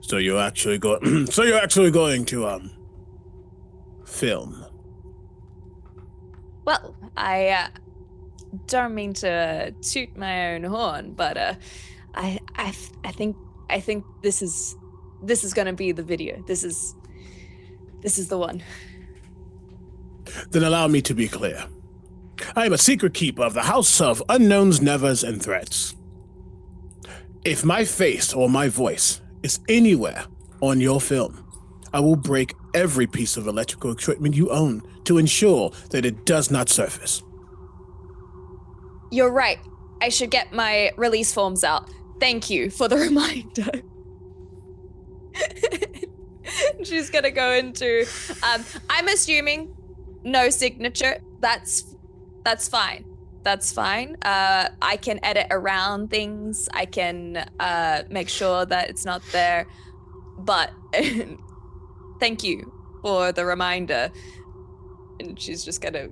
"So you're actually going to film?" Well, I don't mean to toot my own horn, but I think this is going to be the video. This is the one. Then allow me to be clear. I am a secret keeper of the House of Unknowns, Nevers, and Threats. If my face or my voice is anywhere on your film, I will break every piece of electrical equipment you own to ensure that it does not surface. You're right. I should get my release forms out. Thank you for the reminder. She's gonna go into, I'm assuming no signature. That's fine. That's fine. I can edit around things. I can make sure that it's not there. But thank you for the reminder. And she's just gonna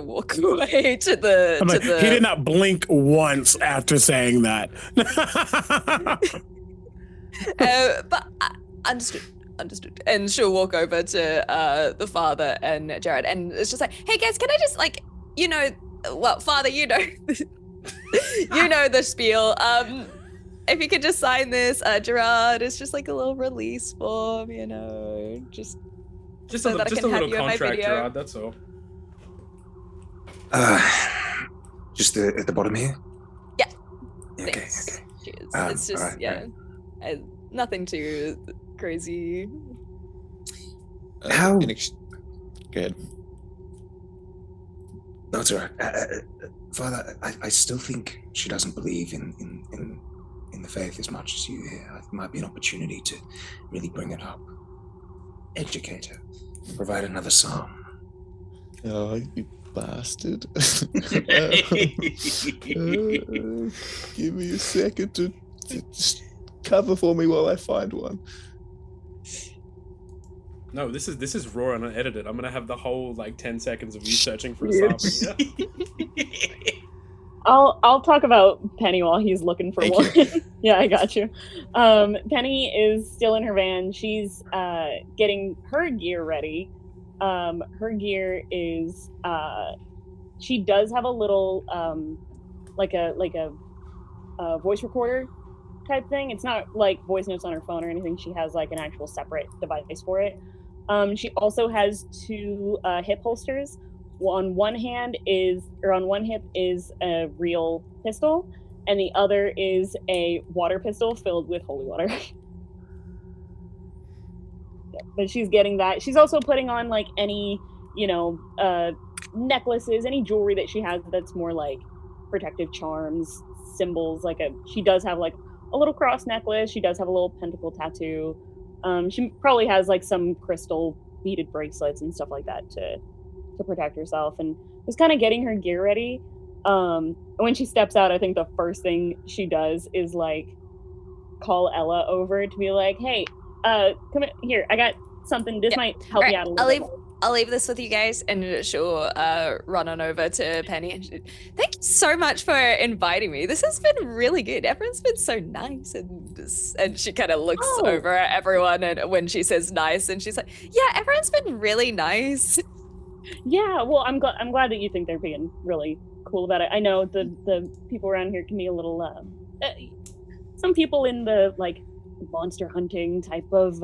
walk away to the. He did not blink once after saying that. But understood. And she'll walk over to the father and Jared, and it's just like, hey guys, can I just Father, you know the spiel. If you could just sign this, Gerard, it's just like a little release form, just so that I can have you in my video. Gerard, that's all. Just at the bottom here? Yeah. Okay. Cheers. It's just, right. Nothing too crazy. How? Go ahead. No, it's all right. Father, I still think she doesn't believe in the faith as much as you here. It might be an opportunity to really bring it up. Educate her. Provide another psalm. Oh, you bastard. Give me a second to just cover for me while I find one. No, this is raw and unedited. I'm gonna have the whole 10 seconds of you searching for a psalm. I'll talk about Penny while he's looking for Thank one. you. Yeah, I got you. Penny is still in her van. She's getting her gear ready. Her gear is she does have a little like a voice recorder type thing. It's not like voice notes on her phone or anything. She has an actual separate device for it. She also has two hip holsters. On one hip is a real pistol, and the other is a water pistol filled with holy water. Yeah, but she's getting that. She's also putting on any, necklaces, any jewelry that she has that's more protective charms, symbols. She does have a little cross necklace. She does have a little pentacle tattoo. She probably has some crystal beaded bracelets and stuff like that to protect herself, and just kind of getting her gear ready. When she steps out, I think the first thing she does is call Ella over to be like, hey, come here, I got something. This might help you out a little bit. I'll leave this with you guys, and she'll run on over to Penny. And thank you so much for inviting me. This has been really good. Everyone's been so nice, and she kind of looks over at everyone, and when she says nice, and she's like, yeah, everyone's been really nice. Yeah, well, I'm glad that you think they're being really cool about it. I know the people around here can be a little some people in the monster hunting type of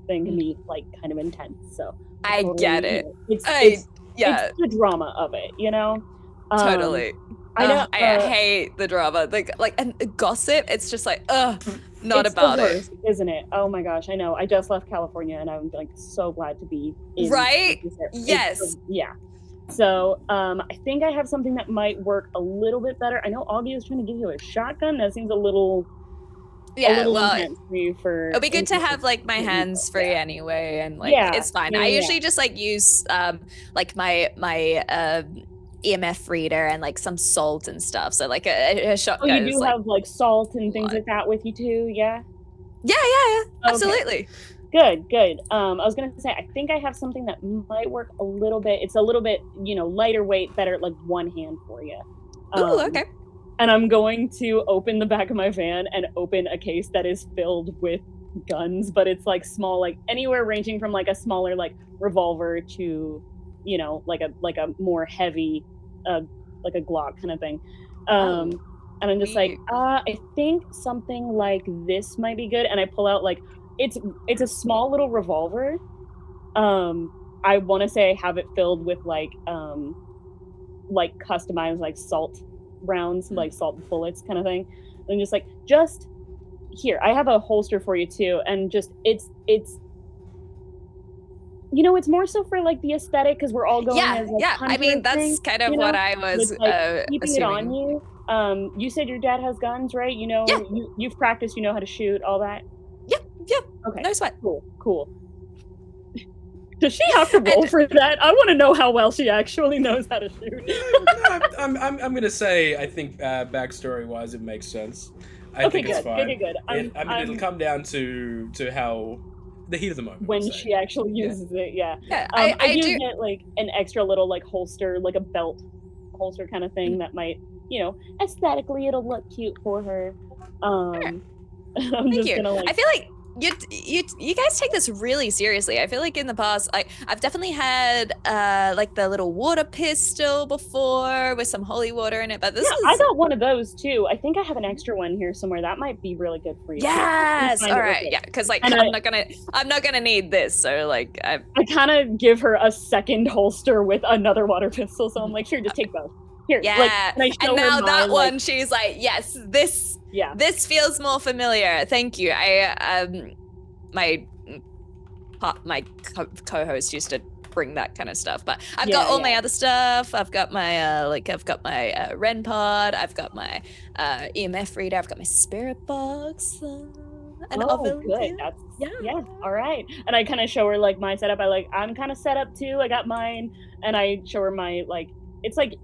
thing can be kind of intense. So I get it. It's the drama of it, Totally. I know. I hate the drama. And gossip. It's just not it's about the it. worst, isn't it? Oh my gosh, I know. I just left California, and I'm so glad to be in. Right? Yes. Yeah. So I think I have something that might work a little bit better. I know Auggie was trying to give you a shotgun. That seems a little. Intense for you for. It'll be good to have my hands free anyway, and it's fine. I usually just use my EMF reader and some salt and stuff. So a shotgun. Oh, you do have salt and things like that with you too, yeah? Yeah. Okay. Absolutely. Good. I was gonna say, I think I have something that might work a little bit. It's a little bit, lighter weight, better one hand for you. Oh, okay. And I'm going to open the back of my van and open a case that is filled with guns, but it's small, anywhere ranging from a smaller revolver to, a more heavy, a Glock kind of thing. And I'm just I think something like this might be good. And I pull out it's a small little revolver. I want to say I have it filled with customized salt rounds, salt bullets kind of thing. And just here, I have a holster for you too, and just it's you know, it's more so for like the aesthetic because we're all going as like I mean, that's thing, kind of you what know? I was With, like, keeping it on assuming. you. You said your dad has guns, right? You know, you've practiced, you know how to shoot, all that. Yeah. Okay. No sweat. Cool. Does she have to roll for that? I want to know how well she actually knows how to shoot. I'm gonna say I think backstory wise it makes sense. I think it's fine. Good. It'll come down to how the heat of the moment. When she actually uses it, yeah. I do do get like an extra little like holster, like a belt holster kind of thing that might, you know, aesthetically it'll look cute for her. I'm Thank just you. gonna like. I feel like you guys take this really seriously. I feel like in the past, like I've definitely had like the little water pistol before with some holy water in it, but this is. I got one of those too. I think I have an extra one here somewhere. That might be really good for you. Yes. All right. Yeah. Because like I'm not gonna need this. So like I kind of give her a second holster with another water pistol. So I'm like, here, just take both. Here. Yeah. Like, and now that one, she's like, yes, this. Yeah. This feels more familiar. Thank you. My co-host used to bring that kind of stuff, but I've got all my other stuff. I've got my Ren pod. I've got my EMF reader. I've got my spirit box. And oven. Good. That's, yeah. All right. And I kind of show her like my setup. I'm kind of set up too. I got mine, and I show her my like. It's like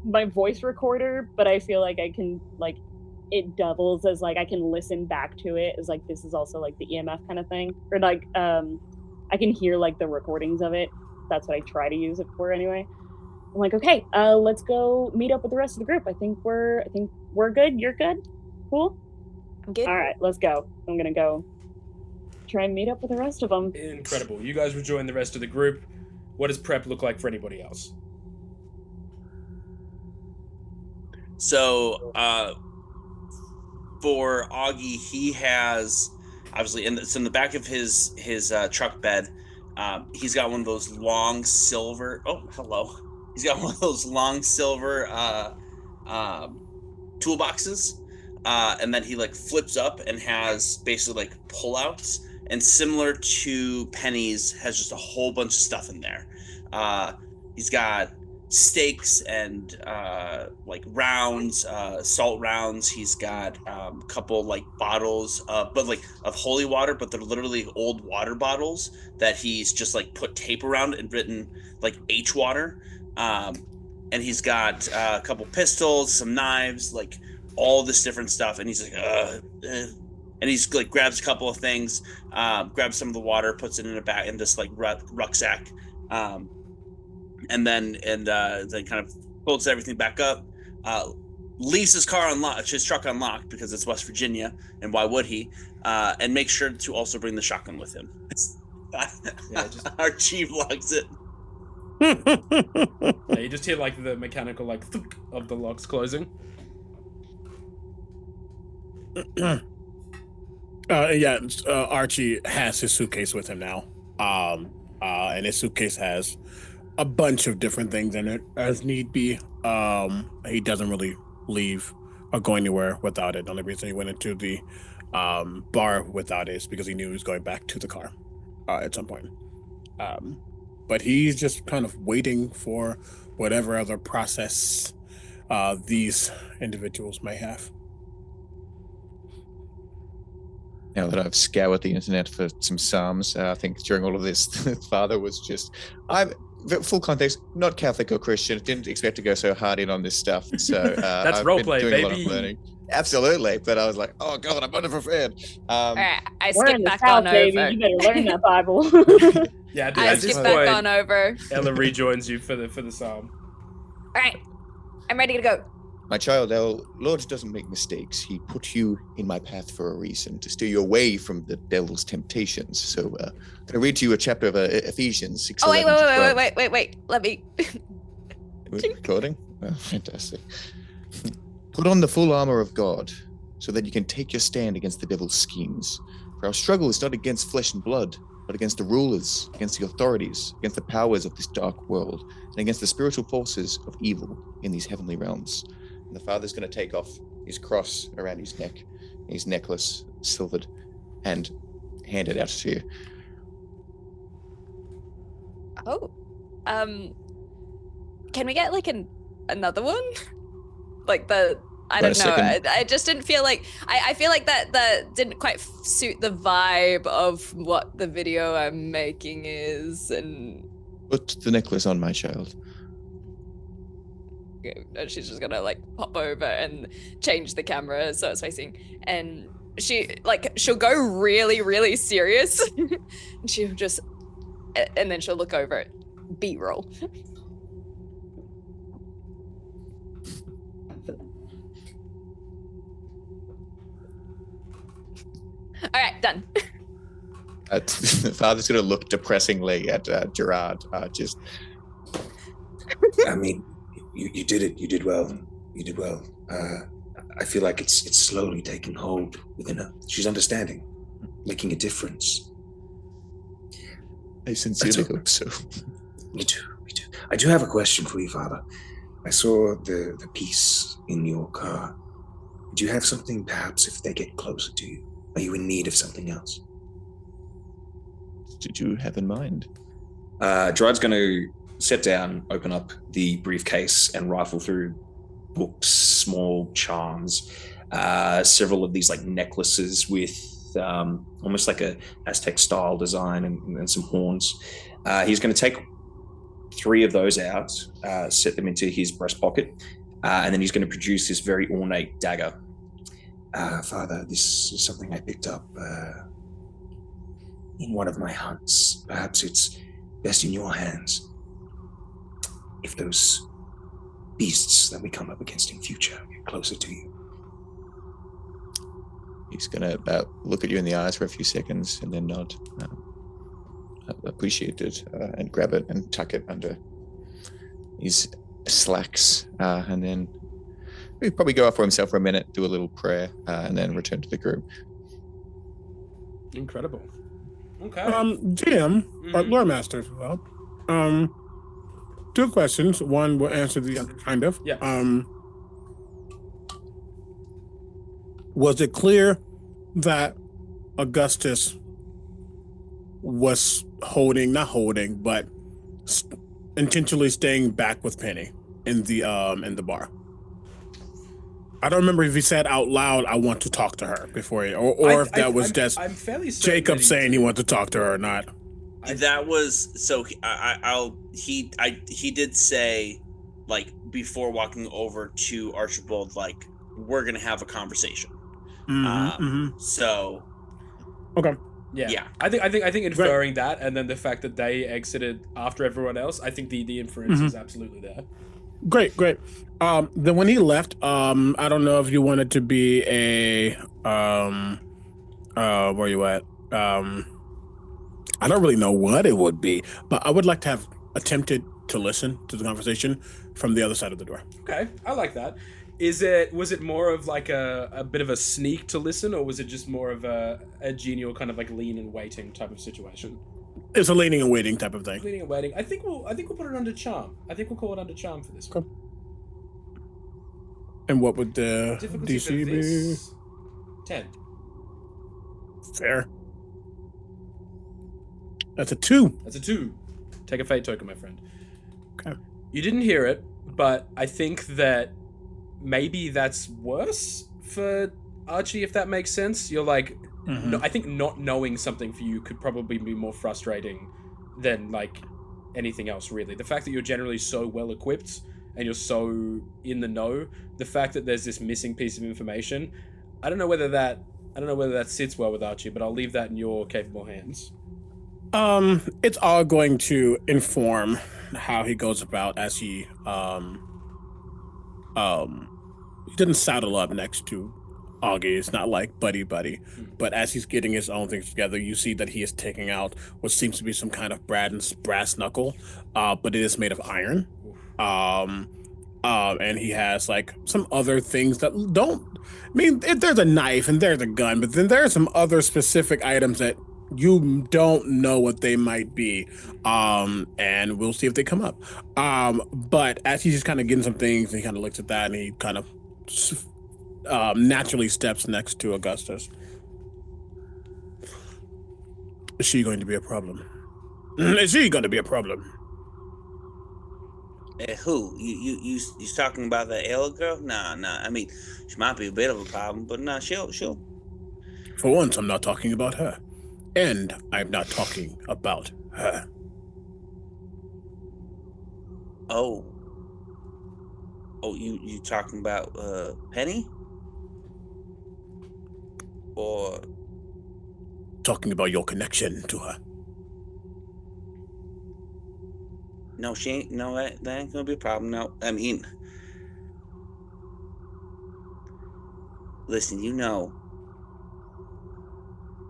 my voice recorder, but I feel like I can like. It doubles as like I can listen back to it as like this is also like the EMF kind of thing, or like I can hear like the recordings of it. That's what I try to use it for anyway. I'm like, okay, let's go meet up with the rest of the group. I think we're good. You're good. Cool. I'm good. All right, let's go. I'm gonna go try and meet up with the rest of them. Incredible. You guys rejoin the rest of the group. What does prep look like for anybody else? So, for Auggie, he has obviously in the back of his truck bed. He's got one of those long silver. Oh, hello. He's got one of those long silver toolboxes, and then he like flips up and has basically like pullouts, and similar to Penny's, has just a whole bunch of stuff in there. He's got steaks and like rounds, salt rounds. He's got a couple like bottles but like of holy water, but they're literally old water bottles that he's just like put tape around and written like H water. And he's got a couple pistols, some knives, like all this different stuff, and he's like and he's like grabs a couple of things, grabs some of the water, puts it in a bag in this like rucksack, and then kind of folds everything back up, leaves his truck unlocked because it's West Virginia, and why would he? And make sure to also bring the shotgun with him. Our chief logs it. Yeah, you just hear like the mechanical like thunk of the locks closing. Archie has his suitcase with him now, and his suitcase has a bunch of different things in it as need be. He doesn't really leave or go anywhere without it. The only reason he went into the bar without it is because he knew he was going back to the car at some point. But he's just kind of waiting for whatever other process these individuals may have. Now that I've scoured the internet for some psalms, I think during all of this, Father was just... full context, not Catholic or Christian, didn't expect to go so hard in on this stuff. So that's I've roleplay, been doing baby. A lot of learning. Absolutely, but I was like, oh god, I'm underprepared. All right, I We're skip in the back South, on baby. over. You better learn that Bible. Yeah, I at this skip back point, on over. Ella rejoins you for the psalm. All right, I'm ready to go. My child, our Lord doesn't make mistakes. He put you in my path for a reason, to steer you away from the devil's temptations. So, I'm going to read to you a chapter of Ephesians 6. Oh, wait. Let me... Recording? Oh, fantastic. Put on the full armor of God, so that you can take your stand against the devil's schemes. For our struggle is not against flesh and blood, but against the rulers, against the authorities, against the powers of this dark world, and against the spiritual forces of evil in these heavenly realms. And the Father's going to take off his cross around his neck, his necklace, silvered, and hand it out to you. Oh, can we get like another one? Like I don't know. I just didn't feel like I feel like that didn't quite suit the vibe of what the video I'm making is. And Put the necklace on, my child. and she's just gonna like pop over and change the camera so it's facing, and she'll go really, really serious. And she'll just, and then she'll look over it. B-roll. All right, done. The father's going to look depressingly at Gerard. Just. I mean, you did it. You did well. You did well. I feel like it's slowly taking hold within her. She's understanding, making a difference. I sincerely hope so. Me too. Me too. I do have a question for you, Father. I saw the piece in your car. Do you have something, perhaps, if they get closer to you? Are you in need of something else? Did you have in mind? Gerard's going to sit down, open up the briefcase, and rifle through books, small charms, several of these like necklaces with almost like a Aztec style design and some horns. He's going to take 3 of those out, set them into his breast pocket, and then he's going to produce this very ornate dagger. Father, this is something I picked up in one of my hunts. Perhaps it's best in your hands. If those beasts that we come up against in future get closer to you. He's going to look at you in the eyes for a few seconds and then nod. Appreciate it, and grab it and tuck it under his slacks, and then he'll probably go off for himself for a minute, do a little prayer, and then return to the group. Incredible. Okay. GM, or Lore Master as well. 2 questions. One will answer the other, kind of. Yeah. Was it clear that Augustus was but intentionally staying back with Penny in the bar? I don't remember if he said out loud, "I want to talk to her" before he, or if that was just I'm fairly certain Jacob saying he wanted to talk to her or not. That was so. He did say, like, before walking over to Archibald, like, we're gonna have a conversation. So. Okay. Yeah. I think inferring that, and then the fact that they exited after everyone else, I think the inference is absolutely there. Great. Then when he left, I don't know if you wanted to be a where you at? I don't really know what it would be, but I would like to have attempted to listen to the conversation from the other side of the door. Okay, I like that. Was it more of like a bit of a sneak to listen, or was it just more of a genial kind of like lean and waiting type of situation? It's a leaning and waiting type of thing. Leaning and waiting. I think we'll put it under charm. I think we'll call it under charm for this one. Okay. And what would the Difficulty DC for be? this? 10. Fair. That's a 2. That's a 2. Take a fate token, my friend. Okay. You didn't hear it, but I think that maybe that's worse for Archie, if that makes sense. You're like, no, I think not knowing something for you could probably be more frustrating than like anything else, really. The fact that you're generally so well equipped and you're so in the know, the fact that there's this missing piece of information, I don't know whether that sits well with Archie, but I'll leave that in your capable hands. It's all going to inform how he goes about as he didn't saddle up next to Auggie. It's not like buddy, but as he's getting his own things together, you see that he is taking out what seems to be some kind of brass knuckle, but it is made of iron. And he has like some other things that there's a knife and there's a gun, but then there are some other specific items that you don't know what they might be, and we'll see if they come up. But as he's just kind of getting some things, and he kind of looks at that, and he kind of naturally steps next to Augustus. Is she going to be a problem? Is she going to be a problem? Who? You talking about the Ella girl? Nah. I mean, she might be a bit of a problem, but nah, she'll. For once, I'm not talking about her. And I'm not talking about her. Oh, you talking about Penny? Or Talking about your connection to her. no, she ain't. No, that ain't gonna be a problem. No, I mean, listen, you know,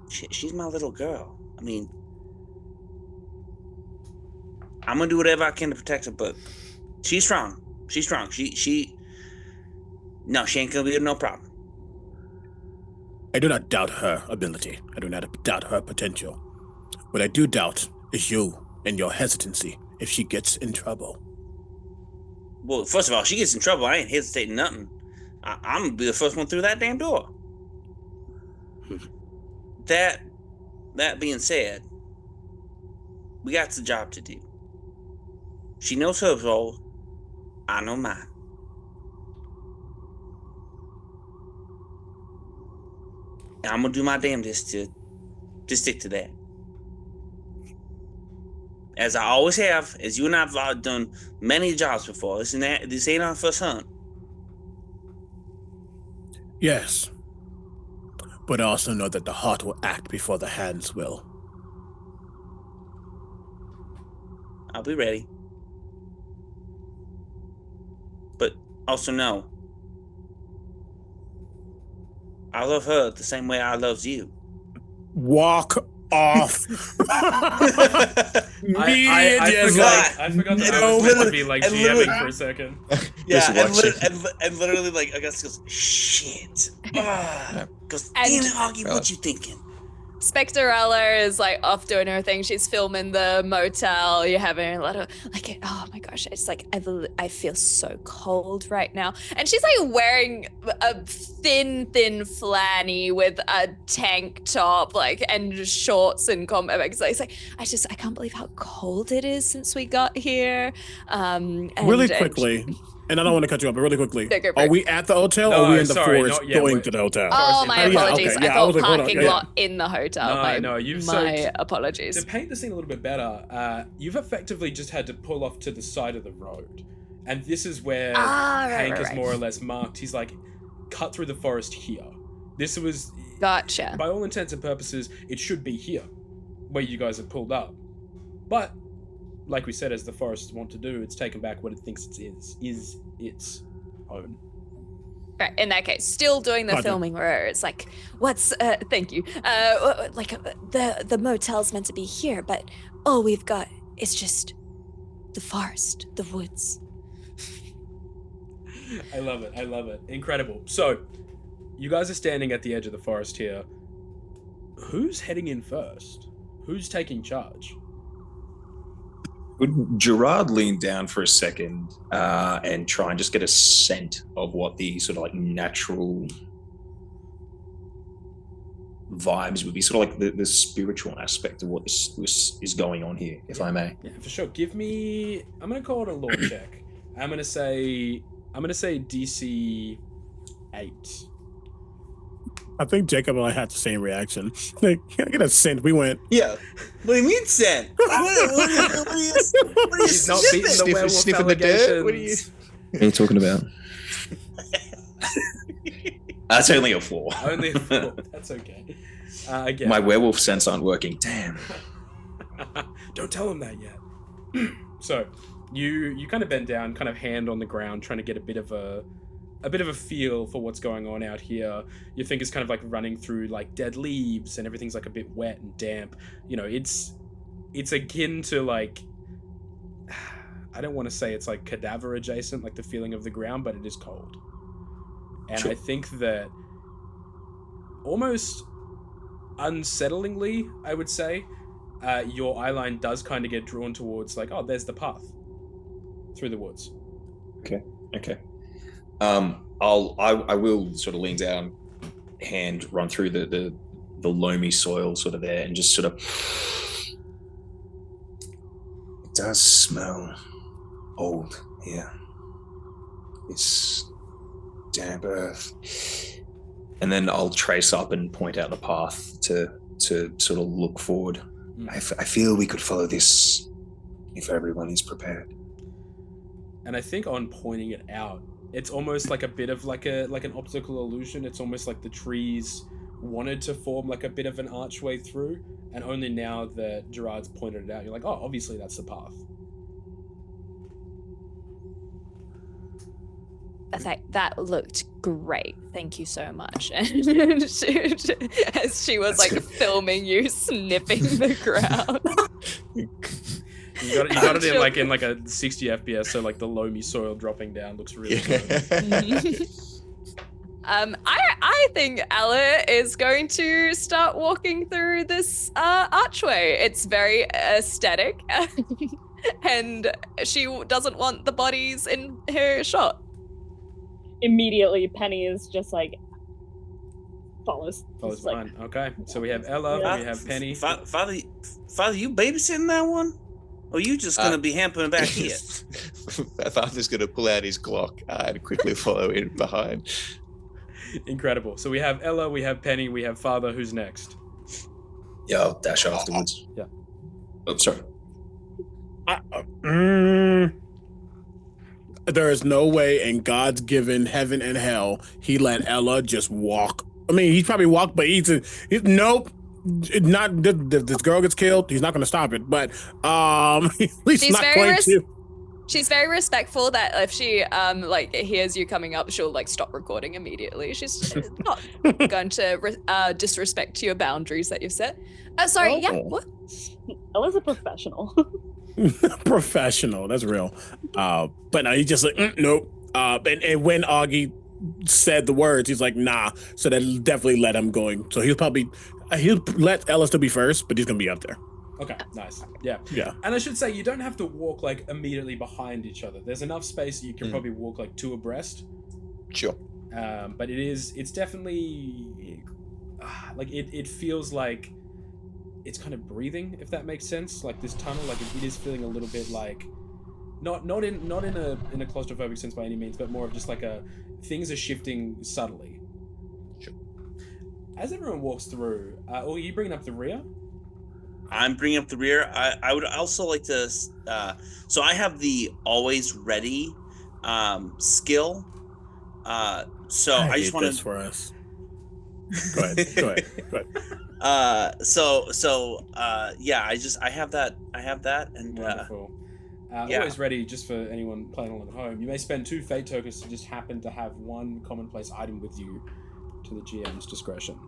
she's my little girl. I mean, I'm gonna do whatever I can to protect her, but she's strong. She's strong. No, she ain't gonna be no problem. I do not doubt her ability. I do not doubt her potential. What I do doubt is you and your hesitancy if she gets in trouble. Well, first of all, she gets in trouble. I ain't hesitating nothing. I'm gonna be the first one through that damn door. That being said, we got the job to do. She knows her role. I know mine. And I'm gonna do my damnedest to stick to that. As I always have, as you and I have done many jobs before. This ain't our first hunt. Yes. But I also know that the heart will act before the hands will. I'll be ready. But also know, I love her the same way I loves you. Walk off. I forgot that I was meant to be like GMing for a second. Yeah, and literally like Augustus goes, shit. Goes, damn it, Auggie, what you thinking? SpectreElla is like off doing her thing. She's filming the motel. You're having a lot of like, oh my gosh, it's like I feel so cold right now. And she's like wearing a thin flanny with a tank top, like, and shorts and combat bags. It's like I can't believe how cold it is since we got here. Really quickly. And I don't want to cut you up, but really quickly. Go Are we at the hotel or are we in the forest going to the hotel? Oh, my apologies. Okay. I thought parking lot in the hotel. My apologies. To paint the scene a little bit better, you've effectively just had to pull off to the side of the road. And this is where Hank is more or less marked. He's like, cut through the forest here. This was... Gotcha. By all intents and purposes, it should be here, where you guys have pulled up. But... like we said, as the forests want to do, it's taken back what it thinks it is its own. Right, in that case, still doing the filming where it's like, thank you. The motel's meant to be here, but all we've got is just the forest, the woods. I love it. Incredible. So, you guys are standing at the edge of the forest here. Who's heading in first? Who's taking charge? Would Gerard lean down for a second and try and just get a scent of what the sort of like natural vibes would be, sort of like the spiritual aspect of what this is going on here, if I may? Yeah, for sure. Give me... I'm going to call it a lore check. I'm going to say DC 8. I think Jacob and I had the same reaction. Like, I get a scent. We went, yeah. What do you mean scent? What are you He's not beating the werewolf sniffing the dirt? What are you talking about? That's only a 4. Only a 4. That's okay. Again. My werewolf sense aren't working. Damn. Don't tell him that yet. So, you kind of bend down, kind of hand on the ground, trying to get a bit of a feel for what's going on out here. Your finger's kind of like running through like dead leaves and everything's like a bit wet and damp. You know, it's akin to like, I don't want to say it's like cadaver adjacent, like the feeling of the ground, but it is cold. And sure. I think that almost unsettlingly, I would say, your eyeline does kind of get drawn towards like, oh, there's the path through the woods. Okay. I will sort of lean down, hand run through the loamy soil sort of there, and just sort of. It does smell old here. It's damp earth. And then I'll trace up and point out the path to sort of look forward. I feel we could follow this if everyone is prepared. And I think on pointing it out, it's almost like a bit of like an optical illusion. It's almost like the trees wanted to form like a bit of an archway through, and only now that Gerard's pointed it out, you're like, oh, obviously that's the path. That looked great. Thank you so much. And as she was like filming you sniffing the ground. You got it in like a 60 FPS, so like the loamy soil dropping down looks really good. I think Ella is going to start walking through this archway. It's very aesthetic, and she doesn't want the bodies in her shot. Immediately, Penny is just like follows behind. Okay, so we have Ella, we have Penny. Father, you babysitting that one? Or you just gonna be hampering back here? Father's gonna pull out his Glock and quickly follow in behind. Incredible. So we have Ella, we have Penny, we have Father. Who's next? Yeah, I'll dash afterwards. Yeah. Oh, sorry. There is no way in God's given heaven and hell he let Ella just walk. I mean, he's probably walked, but he's nope. Not this girl gets killed. He's not going to stop it, but at least She's not going to. She's very respectful that if she like hears you coming up, she'll like stop recording immediately. She's not going to disrespect your boundaries that you've set. Sorry, yeah. What? Ella's a professional. Professional, that's real. But no, he's just like nope. And when Auggie said the words, he's like nah. So that definitely let him going. So he'll let Ella still be first, but he's gonna be up there. Okay, nice. Yeah. Yeah. And I should say, you don't have to walk like immediately behind each other. There's enough space that you can probably walk like two abreast. Sure. But it's definitely like it feels like it's kind of breathing, if that makes sense. Like this tunnel, like it is feeling a little bit like not in a claustrophobic sense by any means, but more of just like things are shifting subtly. Sure. As everyone walks through, are you bringing up the rear? I'm bringing up the rear. I would also like to. So I have the always ready skill. So I just want to for us. Go ahead. Yeah. I have that. And Wonderful. yeah. Always ready, just for anyone playing along at home. You may spend 2 fate tokens to just happen to have one commonplace item with you, to the GM's discretion.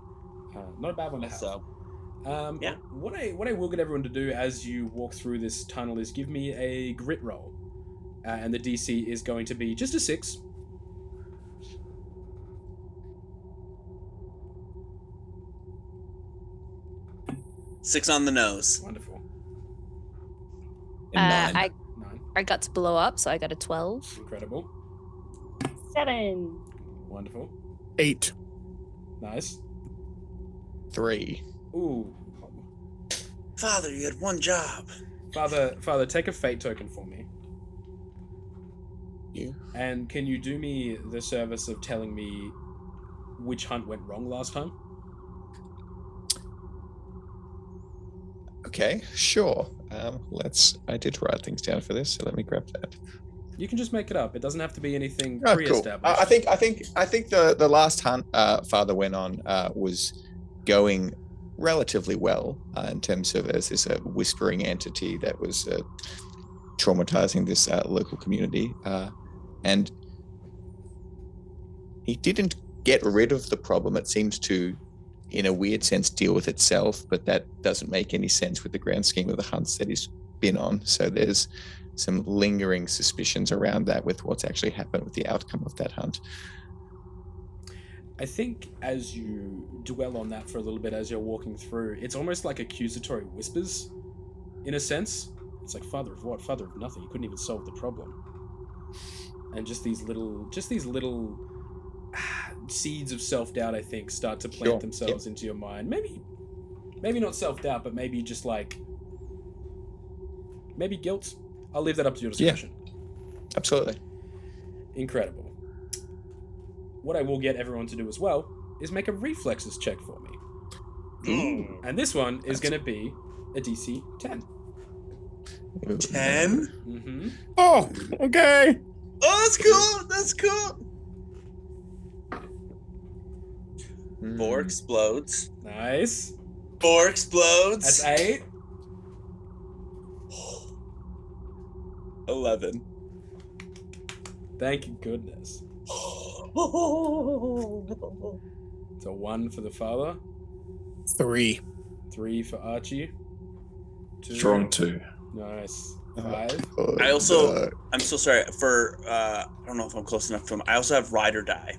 Not a bad one to have. So. Yeah. What I will get everyone to do as you walk through this tunnel is give me a grit roll, and the DC is going to be just a 6. Six on the nose. Wonderful. And 9. I got to blow up, so I got a 12. Incredible. 7. Wonderful. 8. Nice. 3. Ooh. Father, you had one job. Father, take a fate token for me. You. And can you do me the service of telling me which hunt went wrong last time? Okay, sure. I did write things down for this, so let me grab that. You can just make it up. It doesn't have to be anything Oh, cool. pre-established. I think the last hunt Father went on was going relatively well in terms of as this whispering entity that was traumatizing this local community, and he didn't get rid of the problem. It seems to, in a weird sense, deal with itself, but that doesn't make any sense with the grand scheme of the hunts that he's been on. So there's some lingering suspicions around that with what's actually happened with the outcome of that hunt. I think as you dwell on that for a little bit as you're walking through, it's almost like accusatory whispers, in a sense. It's like, father of what? Father of nothing. You couldn't even solve the problem. And just these little seeds of self-doubt, I think, start to plant themselves into your mind. Maybe not self-doubt, but maybe just like, maybe guilt. I'll leave that up to your discretion. Yeah. Absolutely. Incredible. What I will get everyone to do as well is make a reflexes check for me. Ooh. And this one is going to be a DC 10. 10? Mm-hmm. Oh, okay. Oh, that's cool. That's cool. 4 explodes. Nice. 4 explodes. That's 8. 11. Thank goodness. It's a 1 for the father. 3. 3 for Archie. 2. Strong 2. Nice. 5. I also, I'm so sorry for, I don't know if I'm close enough to him. I also have ride or die.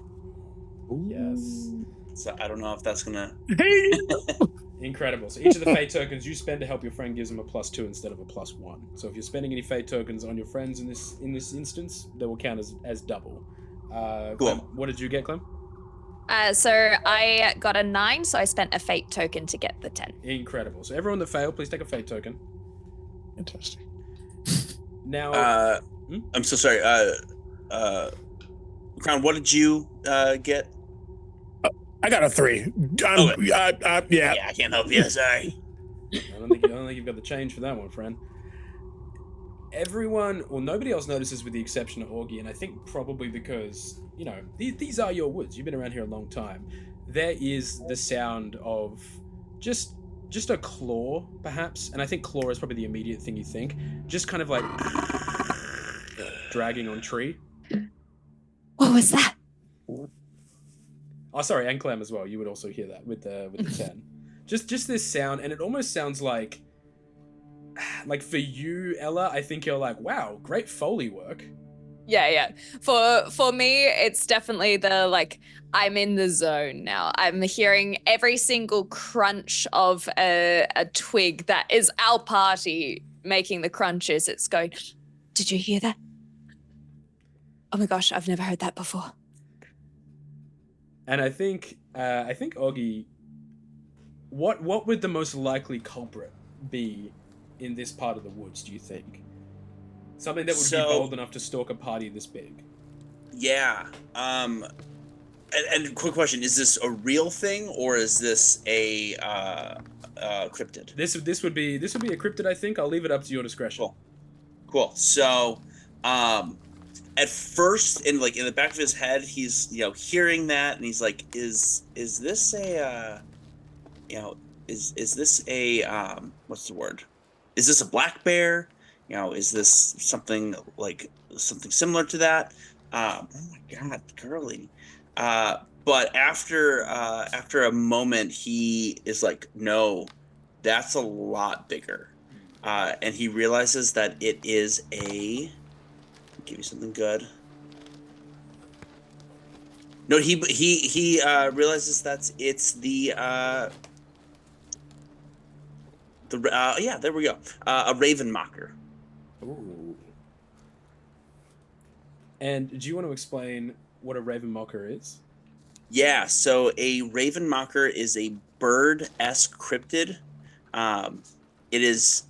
Yes. So I don't know if that's gonna. Incredible. So each of the fate tokens you spend to help your friend gives them a +2 instead of a +1. So if you're spending any fate tokens on your friends in this instance, they will count as double. Cool. Clem, what did you get, Clem? So I got a 9, so I spent a fate token to get the 10. Incredible. So everyone that failed, please take a fate token. Fantastic. Now, I'm so sorry. Crown, what did you get? I got a 3. Okay. Yeah. Yeah, I can't help you. Sorry. I don't think you've got the change for that one, friend. Everyone, well, nobody else notices with the exception of Auggie, and I think probably because, you know, these are your woods. You've been around here a long time. There is the sound of just a claw, perhaps, and I think claw is probably the immediate thing you think. Just kind of like dragging on tree. What was that? Oh, sorry, and Clem as well. You would also hear that with the 10. Just this sound, and it almost sounds like for you, Ella, I think you're like, wow, great Foley work. Yeah. For me, it's definitely the like I'm in the zone now. I'm hearing every single crunch of a twig that is our party making the crunches. It's going, did you hear that? Oh my gosh, I've never heard that before. And I think Auggie, what would the most likely culprit be in this part of the woods, do you think? Something that would be bold enough to stalk a party this big. Yeah. And quick question: is this a real thing or is this a cryptid? This would be a cryptid, I think. I'll leave it up to your discretion. Cool. So, at first, in the back of his head, he's hearing that, and he's like, "Is this a is this a what's the word? Is this a black bear? Is this something similar to that? Oh my God, girly!" But after a moment, he is like, "No, that's a lot bigger," and he realizes that it is a. Give you something good. No, he realizes that it's the yeah, there we go. A raven mocker. Ooh. And do you want to explain what a raven mocker is? Yeah, so a raven mocker is a bird-esque cryptid. It's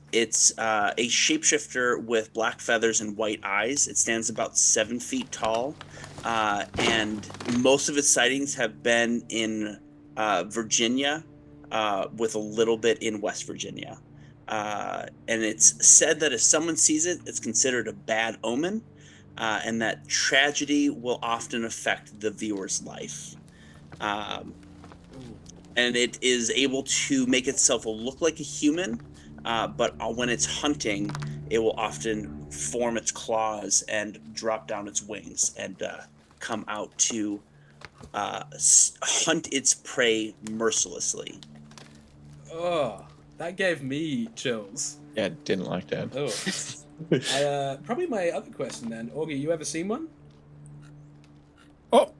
a shapeshifter with black feathers and white eyes. It stands about 7 feet tall, and most of its sightings have been in Virginia, with a little bit in West Virginia. And it's said that if someone sees it, it's considered a bad omen, and that tragedy will often affect the viewer's life. And it is able to make itself look like a human, but when it's hunting, it will often form its claws and drop down its wings and come out to hunt its prey mercilessly. Oh, that gave me chills. Yeah, didn't like that. Oh. Probably my other question then. Auggie, you ever seen one? Oh.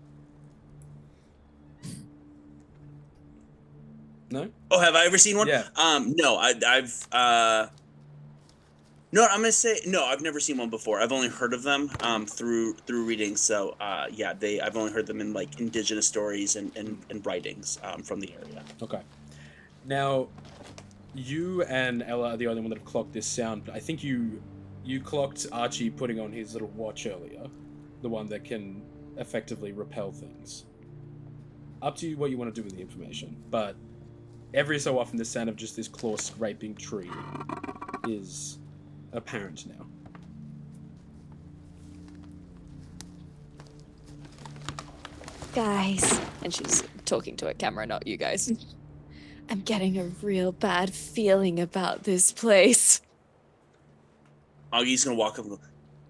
No? Oh, have I ever seen one? Yeah. No, I've No, I'm gonna say no. I've never seen one before. I've only heard of them through reading. So yeah, I've only heard them in like indigenous stories and writings from the area. Okay. Now, you and Ella are the only one that have clocked this sound. I think you clocked Archie putting on his little watch earlier, the one that can effectively repel things. Up to you what you want to do with the information, but every so often the sound of just this claw scraping tree is apparent now. Guys, and she's talking to a camera, not you guys. I'm getting a real bad feeling about this place. Augie's gonna walk up and go,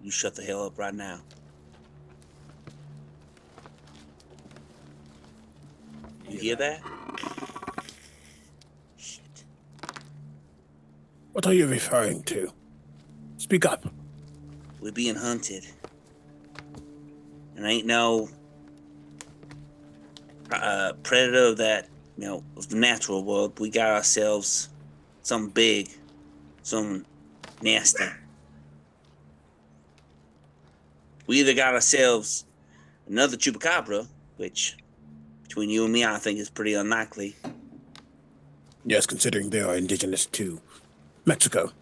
"You shut the hell up right now." You hear that? Shit. What are you referring to? Speak up. We're being hunted. And ain't no predator that, of the natural world. We got ourselves something big, something nasty. We either got ourselves another chupacabra, which between you and me, I think is pretty unlikely. Yes, considering they are indigenous to Mexico.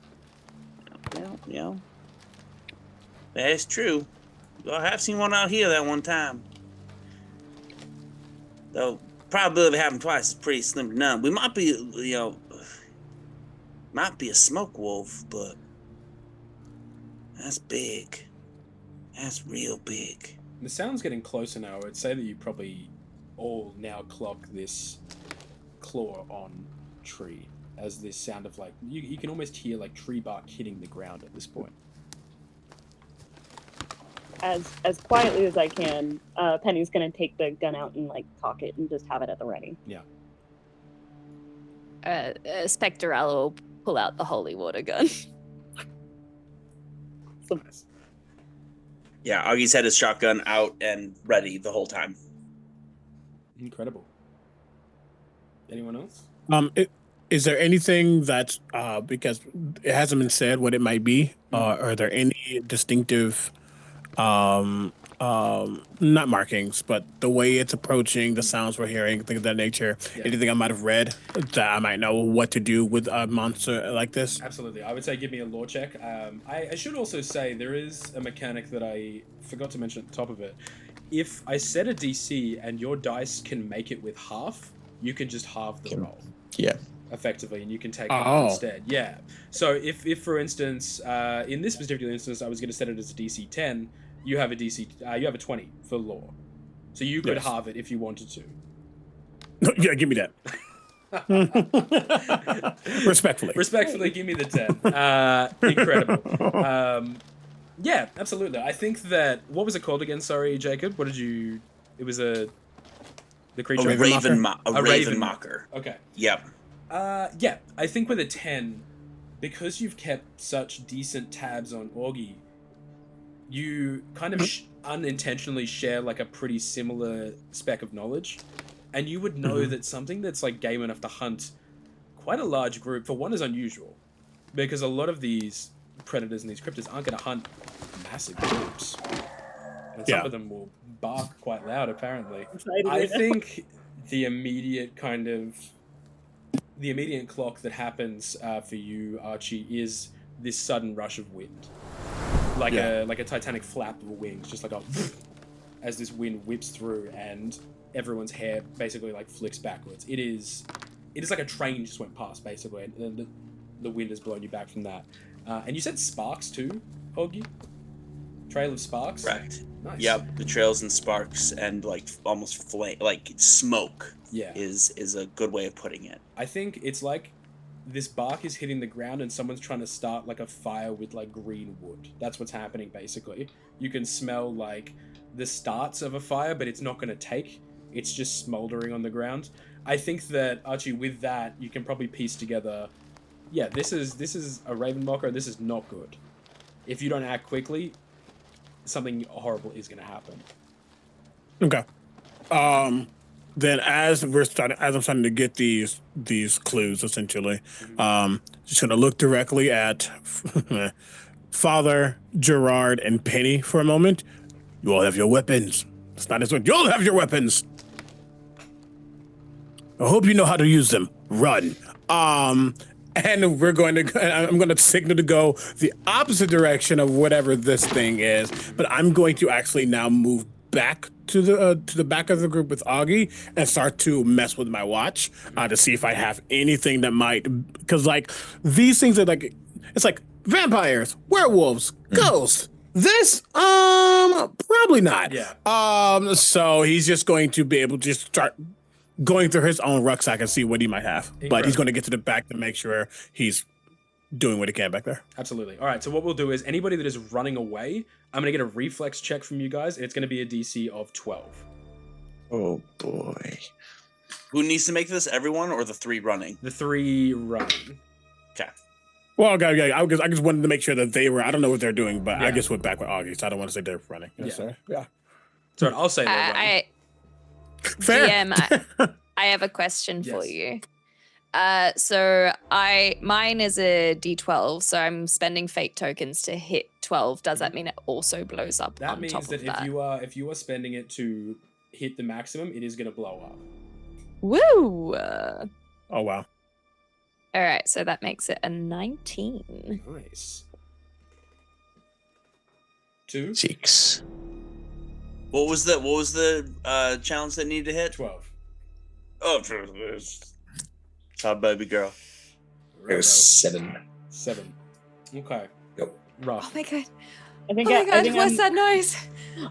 Well, that is true. I have seen one out here that one time. Though probability of it happening twice is pretty slim to none. We might be, might be a smoke wolf, but that's big. That's real big. The sound's getting closer now. I would say that you probably all now clock this claw on tree as this sound of like you can almost hear like tree bark hitting the ground at this point. As quietly as I can, Penny's gonna take the gun out and like cock it and just have it at the ready. Yeah. SpectreElla will pull out the holy water gun. Nice. Yeah, Augie's had his shotgun out and ready the whole time. Incredible. Anyone else? Is there anything that's because it hasn't been said what it might be? Are there any distinctive, not markings, but the way it's approaching, the sounds we're hearing, things of that nature? Yeah. Anything I might have read that I might know what to do with a monster like this? Absolutely. I would say give me a lore check. I should also say there is a mechanic that I forgot to mention at the top of it. If I set a DC and your dice can make it with half, you can just halve the roll. Yeah. Effectively, and you can take half instead. Yeah. So if for instance, in this particular instance, I was going to set it as a DC 10, you have a DC, you have a 20 for lore. So you could halve it if you wanted to. Yeah, give me that. Respectfully, give me the 10. Incredible. Yeah, absolutely. I think that, what was it called again? Sorry, Jacob. What did you? It was the creature. A raven mocker. Okay. Yep. Yeah. I think with a 10, because you've kept such decent tabs on Auggie, you kind of unintentionally share like a pretty similar spec of knowledge, and you would know that something that's like game enough to hunt quite a large group for one is unusual, because a lot of these predators and these cryptids aren't going to hunt massive groups, and some of them will bark quite loud apparently. I think the immediate clock that happens for you, Archie, is this sudden rush of wind, like a Titanic flap of wings, just like a as this wind whips through and everyone's hair basically like flicks backwards. It is like a train just went past basically, and the wind has blown you back from that. And you said sparks too, Auggie? Trail of sparks? Correct. Nice. Yep, the trails and sparks and like almost flame, like smoke. Yeah. Is a good way of putting it. I think it's like this bark is hitting the ground and someone's trying to start like a fire with like green wood. That's what's happening basically. You can smell like the starts of a fire, but it's not going to take. It's just smoldering on the ground. I think that, Archie, with that, you can probably piece together, yeah, this is a raven mocker, this is not good. If you don't act quickly, something horrible is going to happen. Okay. then as I'm starting to get these clues, essentially, just gonna look directly at Father, Gerard, and Penny for a moment. You all have your weapons. It's not as well. You all have your weapons. I hope you know how to use them. Run. And I'm going to signal to go the opposite direction of whatever this thing is. But I'm going to actually now move back to the back of the group with Auggie and start to mess with my watch to see if I have anything that might, because like these things are like, it's like vampires, werewolves, ghosts. This probably not. Yeah. So he's just going to be able to just start going through his own rucksack and see what he might have. Incredible. But he's going to get to the back to make sure he's doing what he can back there. Absolutely. All right, so what we'll do is anybody that is running away, I'm going to get a reflex check from you guys, and it's going to be a DC of 12. Oh, boy. Who needs to make this? Everyone or the 3 running? The 3 running. Okay. Well, okay, I just wanted to make sure that they were, I don't know what they're doing, but I just went back with Auggie, so I don't want to say they're running. Yes, sir. Yeah. Sorry, I'll say they're running. Fair. DM, I have a question for you. So mine is a D12, so I'm spending fate tokens to hit 12. Does that mean it also blows up That on means top that of that? if you are spending it to hit the maximum, it is going to blow up. Woo! Oh, wow. All right, so that makes it a 19. Nice. 2? 6. What was the challenge that needed to hit? 12. Oh, baby girl. It was 7. 7. Okay. Yep. Rough. Oh my god. I think what's that noise?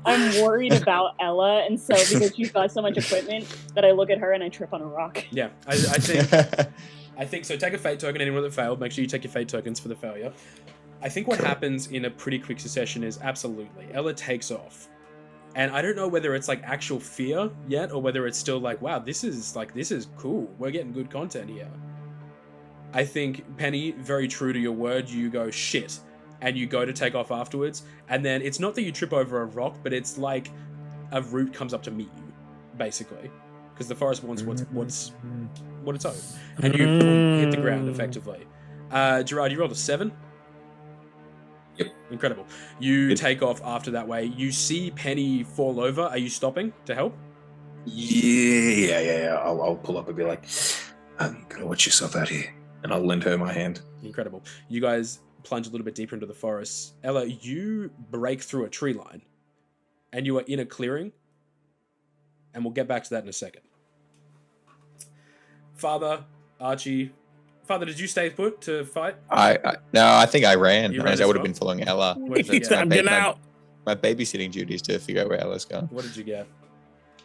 I'm worried about Ella, and so because she's got so much equipment that I look at her and I trip on a rock. Yeah, I think so. Take a fate token. Anyone that failed, make sure you take your fate tokens for the failure. I think what happens in a pretty quick succession is absolutely Ella takes off. And I don't know whether it's like actual fear yet or whether it's still like, wow, this is cool. We're getting good content here. I think, Penny, very true to your word, you go shit and you go to take off afterwards. And then it's not that you trip over a rock, but it's like a root comes up to meet you, basically. Because the forest wants what it's owed. And you hit the ground effectively. Gerard, you rolled a 7? Yep. Incredible. You take off after that way. You see Penny fall over. Are you stopping to help? Yeah. I'll pull up and be like, you gotta watch yourself out here. And I'll lend her my hand. Incredible. You guys plunge a little bit deeper into the forest. Ella, you break through a tree line. And you are in a clearing. And we'll get back to that in a second. Father, Archie... Father, did you stay put to fight? No, I think I ran. You ran I as would have well? been following Ella. What did you get? I'm getting out. My babysitting duty is to figure out where Ella's going. What did you get?